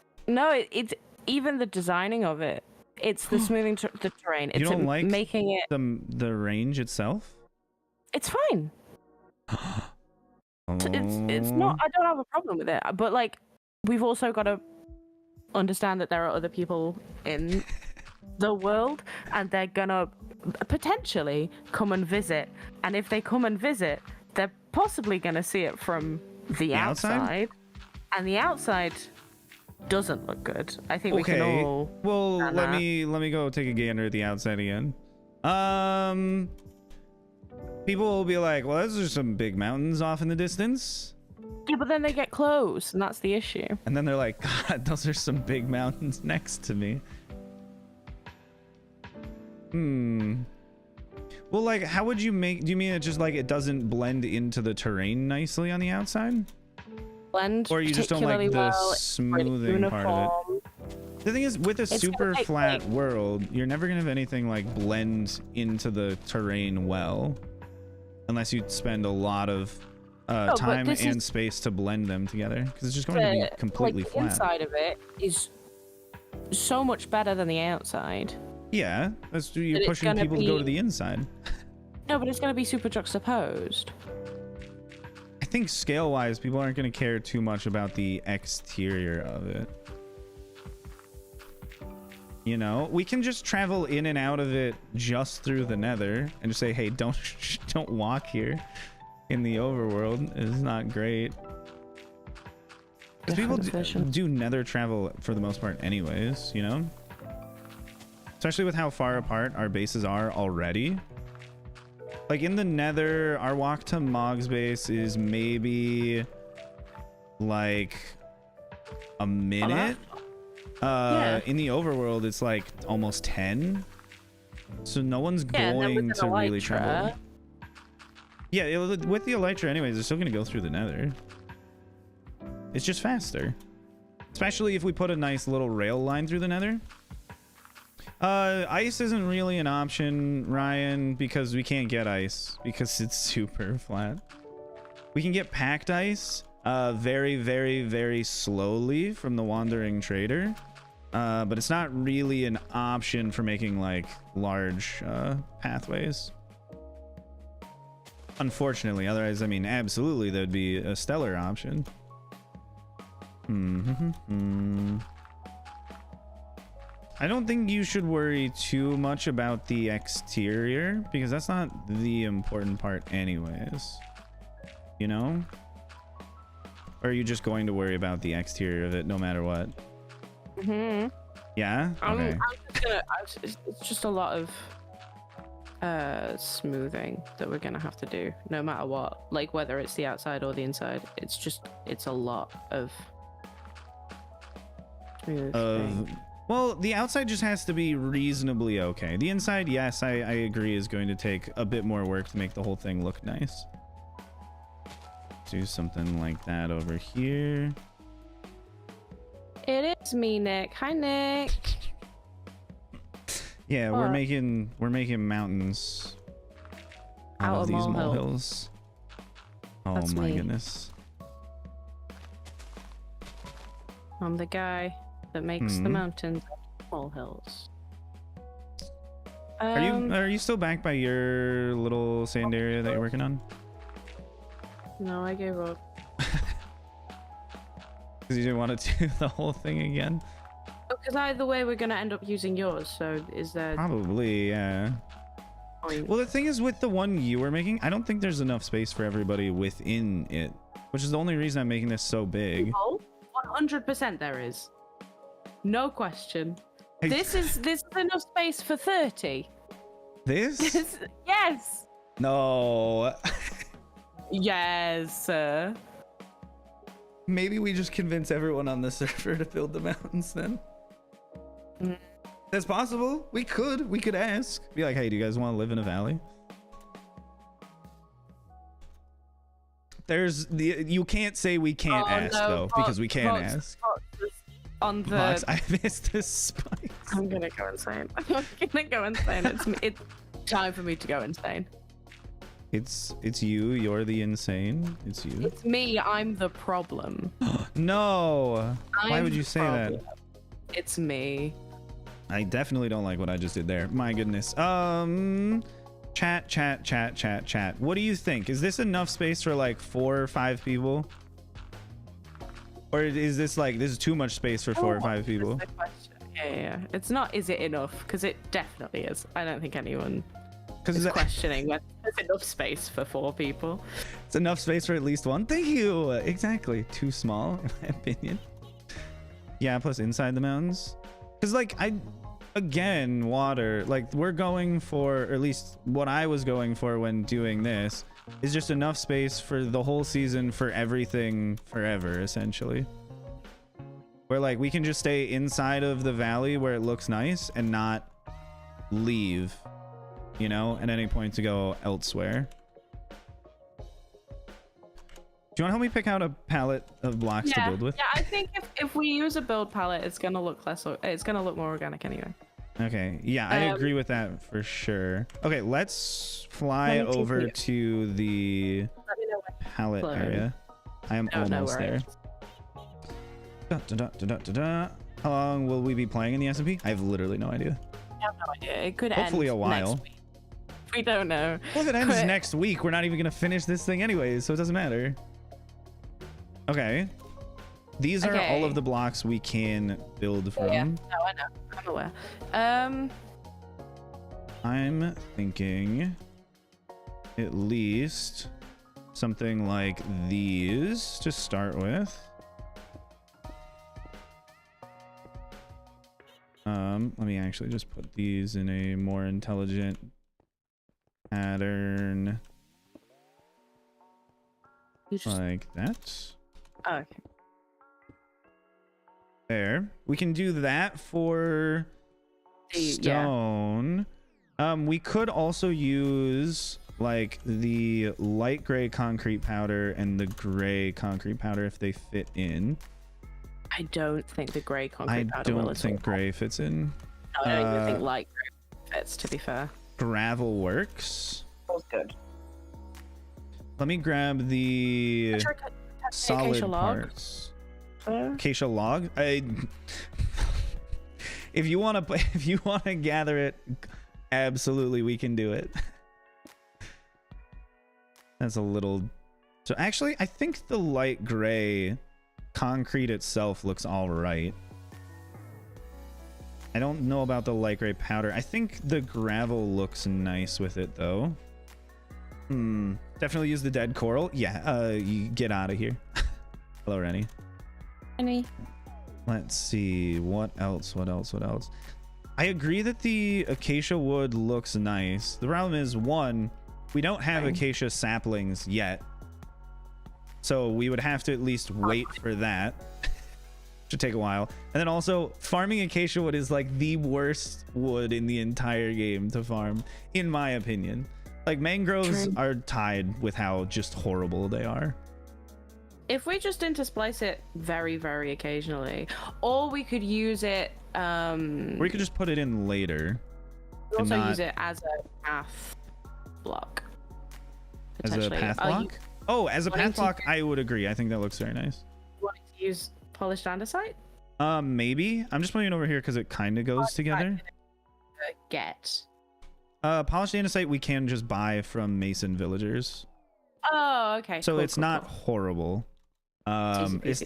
even the designing of it. It's the smoothing the terrain. It's you don't like making it the range itself? It's fine. It's not. I don't have a problem with it. But like, we've also got to understand that there are other people in the world, and they're gonna potentially come and visit. And if they come and visit, they're possibly gonna see it from the outside, and the outside doesn't look good. I think we can all. Well, let me go take a gander at the outside again. People will be like, well, those are some big mountains off in the distance. Yeah, but then they get close, and that's the issue. And then they're like, God, those are some big mountains next to me. Well, like, how would you make? Do you mean it just like it doesn't blend into the terrain nicely on the outside? Blend, or you just don't like the well, smoothing part of it? The thing is, with a super flat world, you're never gonna have anything like blend into the terrain well, unless you spend a lot of time and space to blend them together, because it's just going to be completely flat. The inside of it is so much better than the outside. Yeah, that's you're pushing people to go to the inside. No, but it's going to be super juxtaposed. I think scale-wise, people aren't going to care too much about the exterior of it. You know, we can just travel in and out of it just through the nether and just say, hey, don't walk here in the overworld. It's not great. Because people do nether travel for the most part anyways, you know? Especially with how far apart our bases are already. Like in the nether, our walk to Mog's base is maybe like a minute. In the overworld, it's like almost 10. So no one's going to really travel. Yeah, with the elytra anyways, they're still going to go through the nether. It's just faster. Especially if we put a nice little rail line through the nether. Ice isn't really an option, Ryan, because we can't get ice because it's super flat. We can get packed ice very, very, very slowly from the wandering trader, but it's not really an option for making like large pathways. Unfortunately, otherwise, I mean, absolutely, that'd be a stellar option. I don't think you should worry too much about the exterior because that's not the important part anyways. You know? Or are you just going to worry about the exterior of it no matter what? Mm-hmm. Yeah? Okay. It's just a lot of smoothing that we're gonna have to do no matter what, like whether it's the outside or the inside. It's a lot of smoothing. Well, the outside just has to be reasonably okay. The inside, yes, I agree, is going to take a bit more work to make the whole thing look nice. Do something like that over here. It is me, Nick. Hi, Nick. Yeah, we're making mountains out of these molehills. Oh That's my me. Goodness. I'm the guy that makes the mountains molehills. Are you still back by your little sand area that you're working on? No, I gave up. Because you didn't want to do the whole thing again? Because either way, we're gonna end up using yours. So is there? Probably, yeah. Point? Well, the thing is, with the one you were making, I don't think there's enough space for everybody within it, which is the only reason I'm making this so big. Oh, 100% there is. No question. This is enough space for 30. This? Yes. No. Yes. Maybe we just convince everyone on the server to build the mountains then. That's possible. We could ask. Be like, hey, do you guys want to live in a valley? You can't say we can't ask though, because we can ask. On the Box, I missed this spike. I'm gonna go insane. I'm gonna go insane. It's time for me to go insane. It's you. You're the insane. It's you. It's me. I'm the problem. No. Why would you say that? It's me. I definitely don't like what I just did there. My goodness. Chat. What do you think? Is this enough space for like 4 or 5 people? Or is this too much space for 4 or 5 people? That's the question. Yeah. It's not, is it enough? Because it definitely is. I don't think anyone is questioning whether there's enough space for 4 people. It's enough space for at least 1. Thank you. Exactly. Too small, in my opinion. Yeah, plus inside the mountains. Because again, water, like we're going for, or at least what I was going for when doing this, is just enough space for the whole season for everything forever, essentially. Where like we can just stay inside of the valley where it looks nice and not leave, you know, at any point to go elsewhere. Do you want to help me pick out a palette of blocks to build with? Yeah, I think if we use a build palette, it's gonna look more organic anyway. Okay, yeah, I agree with that for sure. Okay, let's fly over to the palette area. I am almost there. How long will we be playing in the SMP? I have literally no idea. I have no idea. It could hopefully end a while. Next week. We don't know. Well, if it ends next week, we're not even gonna finish this thing anyways, so it doesn't matter. Okay. These are all of the blocks we can build from. Yeah, no, I know. I'm aware. I'm thinking at least something like these to start with. Let me actually just put these in a more intelligent pattern. Like that. Oh, okay. There. We can do that for stone. Yeah. We could also use like the light gray concrete powder and the gray concrete powder if they fit in. I don't think the gray concrete powder will. I don't think gray fits in. No, I don't even think light gray fits, to be fair. Gravel works. Feels good. Let me grab the solid parts. Acacia log. If you want to gather it, absolutely we can do it. That's a little. So actually, I think the light gray concrete itself looks all right. I don't know about the light gray powder. I think the gravel looks nice with it though. Definitely use the dead coral. Yeah, you get out of here. Hello, Rennie. Rennie. Let's see, what else? I agree that the acacia wood looks nice. The problem is, one, we don't have acacia saplings yet. So we would have to at least wait for that. Should take a while. And then also, farming acacia wood is like the worst wood in the entire game to farm, in my opinion. Like, mangroves are tied with how just horrible they are. If we just intersplice it very, very occasionally, or we could use it... Or we could just put it in later. We also use it as a path block. As a path block? As a path block, I would agree. I think that looks very nice. Wanting to use polished andesite? Maybe. I'm just putting it over here because it kind of goes together. Polished andesite we can just buy from Mason villagers. Oh, okay. So it's not horrible. It's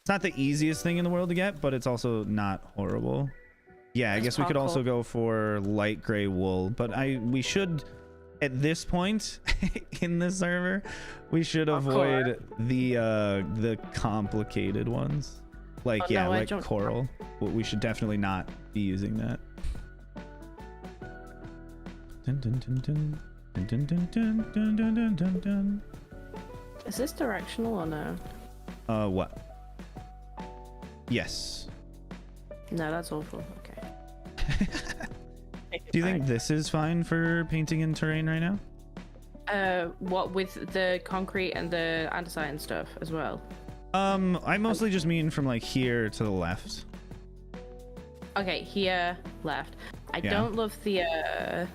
not the easiest thing in the world to get, but it's also not horrible. Yeah, I guess we could also go for light gray wool, but we should, at this point in the server, we should avoid the complicated ones. Like like coral. We should definitely not be using that. Dun, dun, dun, dun. Dun, dun, dun, dun, dun, dun, dun, dun. Is this directional or no? What? Yes. No, that's awful. Okay. Do you think this is fine for painting in terrain right now? What with the concrete and the andesite and stuff as well? I mostly just mean from like here to the left. Okay, here, left. I don't love the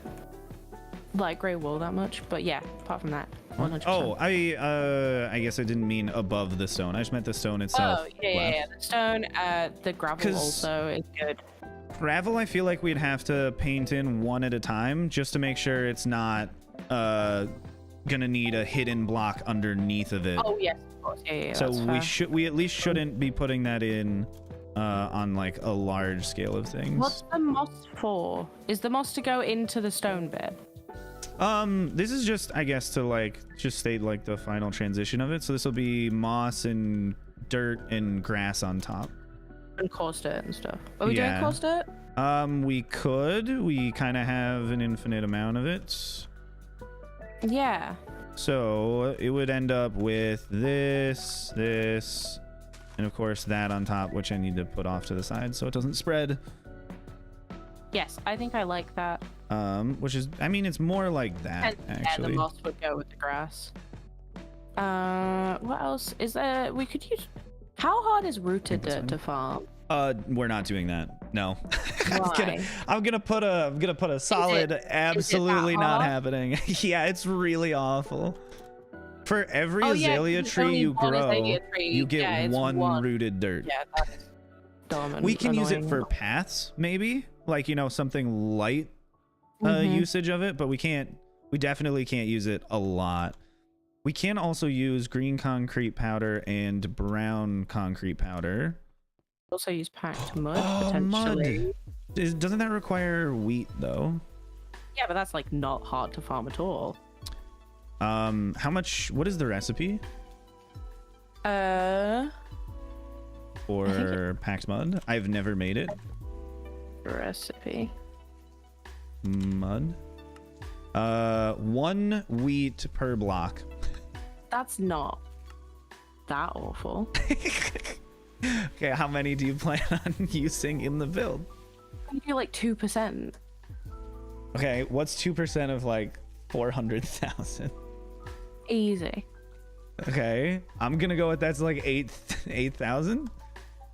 light gray wool that much, but yeah, apart from that, 100%. Oh, I guess I didn't mean above the stone. I just meant the stone itself. Oh, yeah. The stone, the gravel also is good. Gravel, I feel like we'd have to paint in one at a time just to make sure it's not gonna need a hidden block underneath of it. Oh yes, of course. Yeah. So we at least shouldn't be putting that in on like a large scale of things. What's the moss for? Is the moss to go into the stone bit? This is just, I guess, to like just state like the final transition of it. So this will be moss and dirt and grass on top. And coarse dirt and stuff. Are we doing coarse dirt? We could. We kind of have an infinite amount of it. Yeah. So it would end up with this, and of course that on top, which I need to put off to the side so it doesn't spread. Yes, I think I like that. Which is, I mean, it's more like that, actually. Yeah, the moss would go with the grass. What else is there? We could use... How hard is rooted dirt to farm? We're not doing that. No. I'm gonna put a solid absolutely not happening. Yeah, it's really awful. For every azalea tree you grow, you get one rooted dirt. Yeah, that's dumb and we can annoying. use it for paths, maybe, like, you know, something light usage of it, but we definitely can't use it a lot. We can also use green concrete powder and brown concrete powder. Also use packed mud, potentially. Mud. Doesn't that require wheat, though? Yeah, but that's, like, not hard to farm at all. How much... What is the recipe? For packed mud? I've never made it. Recipe. Mud. 1 wheat per block. That's not that awful. Okay, how many do you plan on using in the build? You do like 2%. Okay, what's 2% of like 400,000? Easy. Okay, I'm gonna go with that's like 8,000.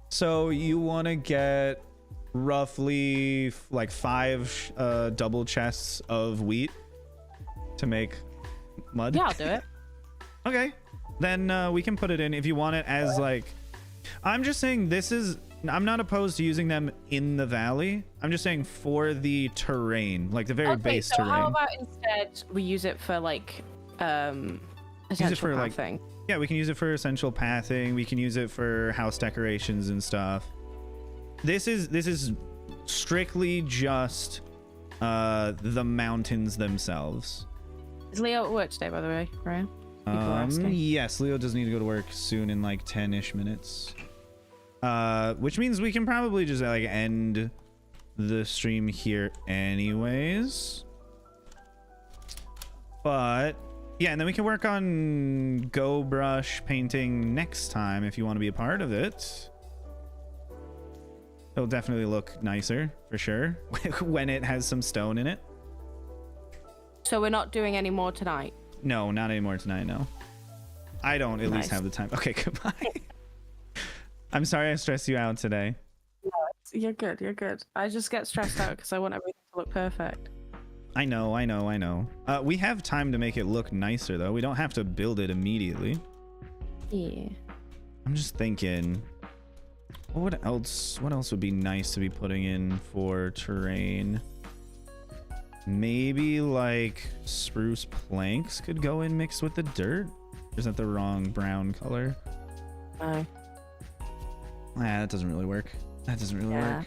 So you want to get roughly like 5 double chests of wheat to make mud? Yeah, I'll do it. Okay, then we can put it in if you want it as like... I'm just saying I'm not opposed to using them in the valley. I'm just saying for the terrain, like the very base terrain. How about instead we use it for like essential pathing? Yeah, we can use it for essential pathing. We can use it for house decorations and stuff. This is strictly just the mountains themselves. Is Leo at work today, by the way, Ryan? Yes, Leo does need to go to work soon in like 10-ish minutes. Which means we can probably just like end the stream here anyways. But yeah, and then we can work on Go Brush painting next time if you want to be a part of it. It'll definitely look nicer for sure when it has some stone in it. So we're not doing any more tonight? No, not anymore tonight, no. I don't at least have the time. Okay, goodbye. I'm sorry I stressed you out today. No, you're good, you're good. I just get stressed out because I want everything to look perfect. I know. We have time to make it look nicer, though. We don't have to build it immediately. Yeah. I'm just thinking, what else would be nice to be putting in for terrain? Maybe like spruce planks could go in mixed with the dirt. Or is that the wrong brown color? No. That doesn't really work. That doesn't really work.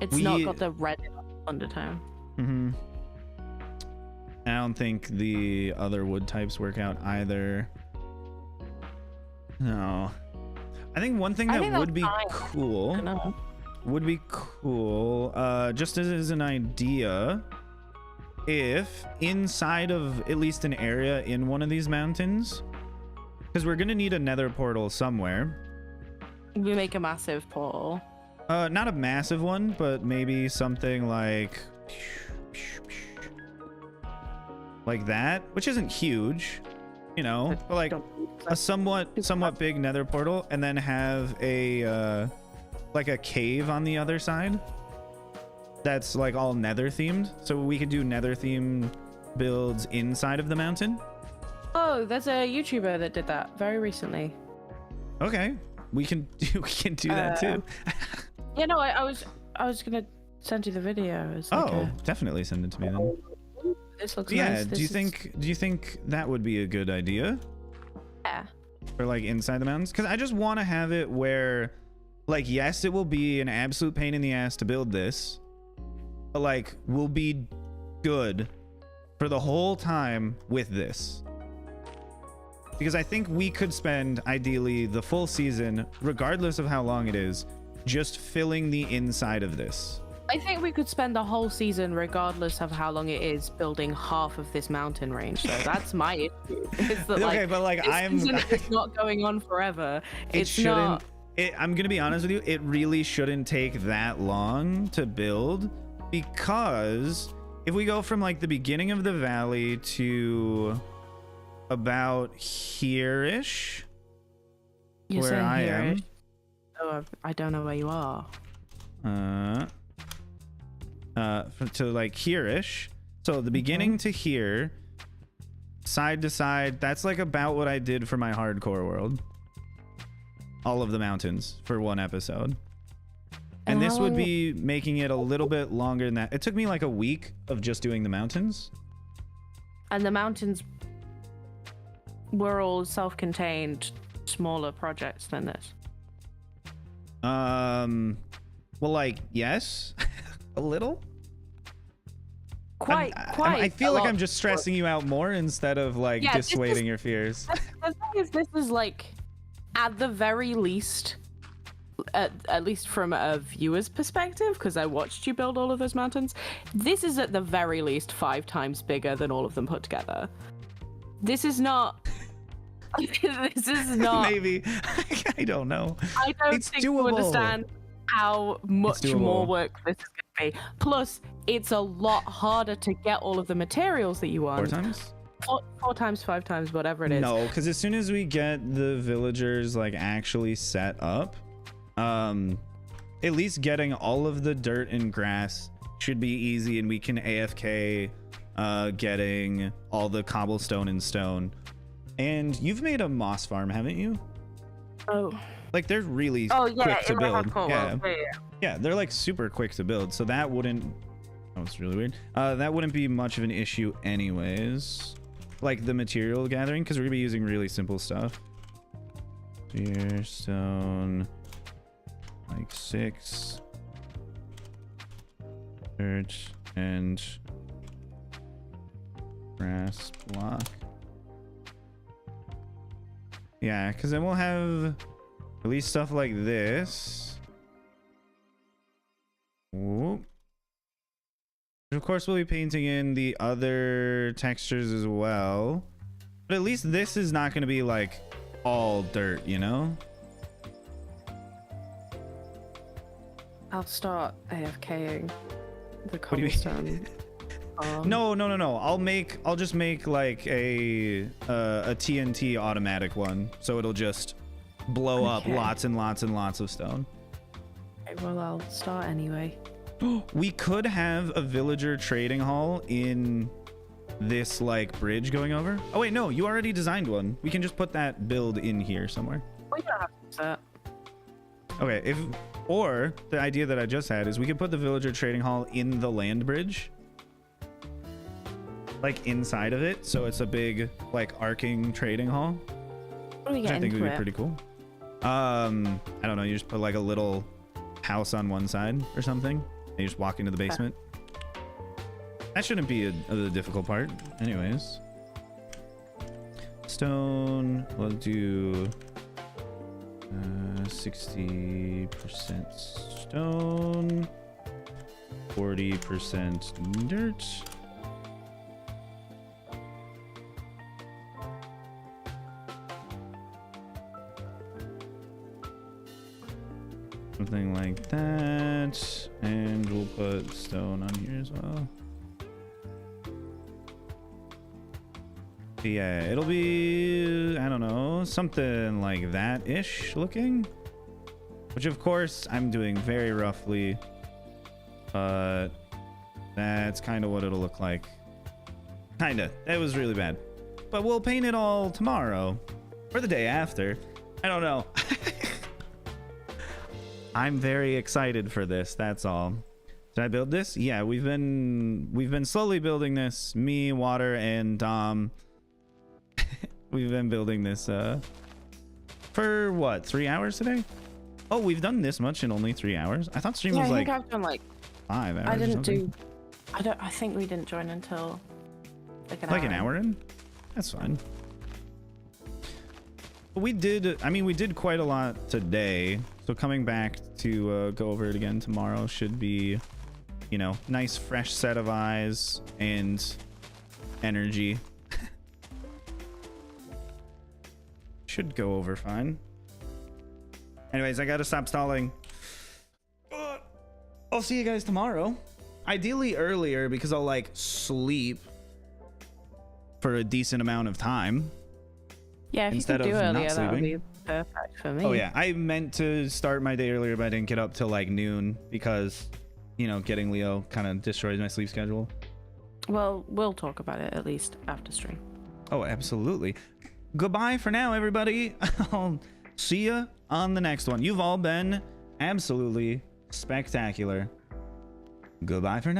It's not got the red undertone. I don't think the other wood types work out either. No. I think one thing that would be cool just as an idea, if inside of at least an area in one of these mountains, because we're gonna need a nether portal somewhere. We make a massive portal. Not a massive one, but maybe something like that, which isn't huge, you know, but like a somewhat big nether portal, and then have a like a cave on the other side that's like all nether themed, so we could do nether themed builds inside of the mountain. Oh, there's a YouTuber that did that very recently. Okay, we can do that too. Yeah, no, I was gonna send you the video. Definitely send it to me then. This looks nice. Do you think that would be a good idea? Yeah. For like inside the mountains, because I just want to have it where, like, yes, it will be an absolute pain in the ass to build this, but like we'll be good for the whole time with this. Because I think we could spend ideally the full season, regardless of how long it is, just filling the inside of this. I think we could spend the whole season, regardless of how long it is, building half of this mountain range. So that's my issue. Is that, okay, but like it's not going on forever. I'm gonna be honest with you. It really shouldn't take that long to build, because if we go from like the beginning of the valley to about here-ish, where I am. Oh, I don't know where you are. To like here-ish, so the beginning to here, side to side, that's like about what I did for my hardcore world, all of the mountains for one episode. And this would be making it a little bit longer than that. It took me like a week of just doing the mountains, and the mountains were all self-contained smaller projects than this. Well, like, yes. A little. Quite. I feel like I'm just stressing you out more instead of like dissuading your fears. The thing is, this is like, at the very least, at least from a viewer's perspective, because I watched you build all of those mountains, this is at the very least 5 times bigger than all of them put together. This is not. This is not. Maybe. I don't know. I don't think you understand how much more work this is going to be. Plus, it's a lot harder to get all of the materials that you want. 4 times? 4 times, 5 times, whatever it is. No, because as soon as we get the villagers like actually set up, at least getting all of the dirt and grass should be easy, and we can AFK getting all the cobblestone and stone. And you've made a moss farm, haven't you? Oh. Like, they're really quick to build. Yeah, they're like super quick to build, so that wouldn't. Oh, it's really weird. That wouldn't be much of an issue, anyways. Like the material gathering, because we're gonna be using really simple stuff. Deer stone, like 6. Dirt and grass block. Yeah, because then we'll have at least stuff like this. Whoop. Of course, we'll be painting in the other textures as well. But at least this is not going to be like all dirt, you know? I'll start AFKing the cobblestone. No. I'll just make like a TNT automatic one, so it'll just blow up lots and lots and lots of stone. Okay, well, I'll start anyway. We could have a villager trading hall in this like bridge going over. Oh wait, no, you already designed one. We can just put that build in here somewhere. We don't have to use that. Okay, or the idea that I just had is we could put the villager trading hall in the land bridge, like inside of it, so it's a big like arcing trading hall, which I think would be pretty cool. I don't know, you just put like a little house on one side or something, and you just walk into the basement. That shouldn't be the difficult part anyways. Stone, we'll do 60% stone, 40% dirt. Something like that, and we'll put stone on here as well. Yeah, it'll be, I don't know, something like that ish looking, which of course I'm doing very roughly, but that's kind of what it'll look like. Kinda. That was really bad, but we'll paint it all tomorrow or the day after. I don't know. I'm very excited for this, that's all. Did I build this? Yeah, we've been slowly building this. Me, Water, and Dom. We've been building this for what, 3 hours today? Oh, we've done this much in only 3 hours. I thought stream was like I've done like 5 hours. I didn't do. I think we didn't join until like an hour in. That's fine. We did. I mean, we did quite a lot today. So coming back to go over it again tomorrow should be, you know, nice fresh set of eyes and energy. Should go over fine. Anyways, I gotta stop stalling. I'll see you guys tomorrow. Ideally earlier, because I'll like sleep for a decent amount of time. Yeah, if instead you could do of earlier, not that would sleeping. be perfect for me. Oh yeah, I meant to start my day earlier, but I didn't get up till like noon because, you know, getting Leo kind of destroys my sleep schedule. Well, we'll talk about it at least after stream. Oh, absolutely. Goodbye for now, everybody. I'll see you on the next one. You've all been absolutely spectacular. Goodbye for now.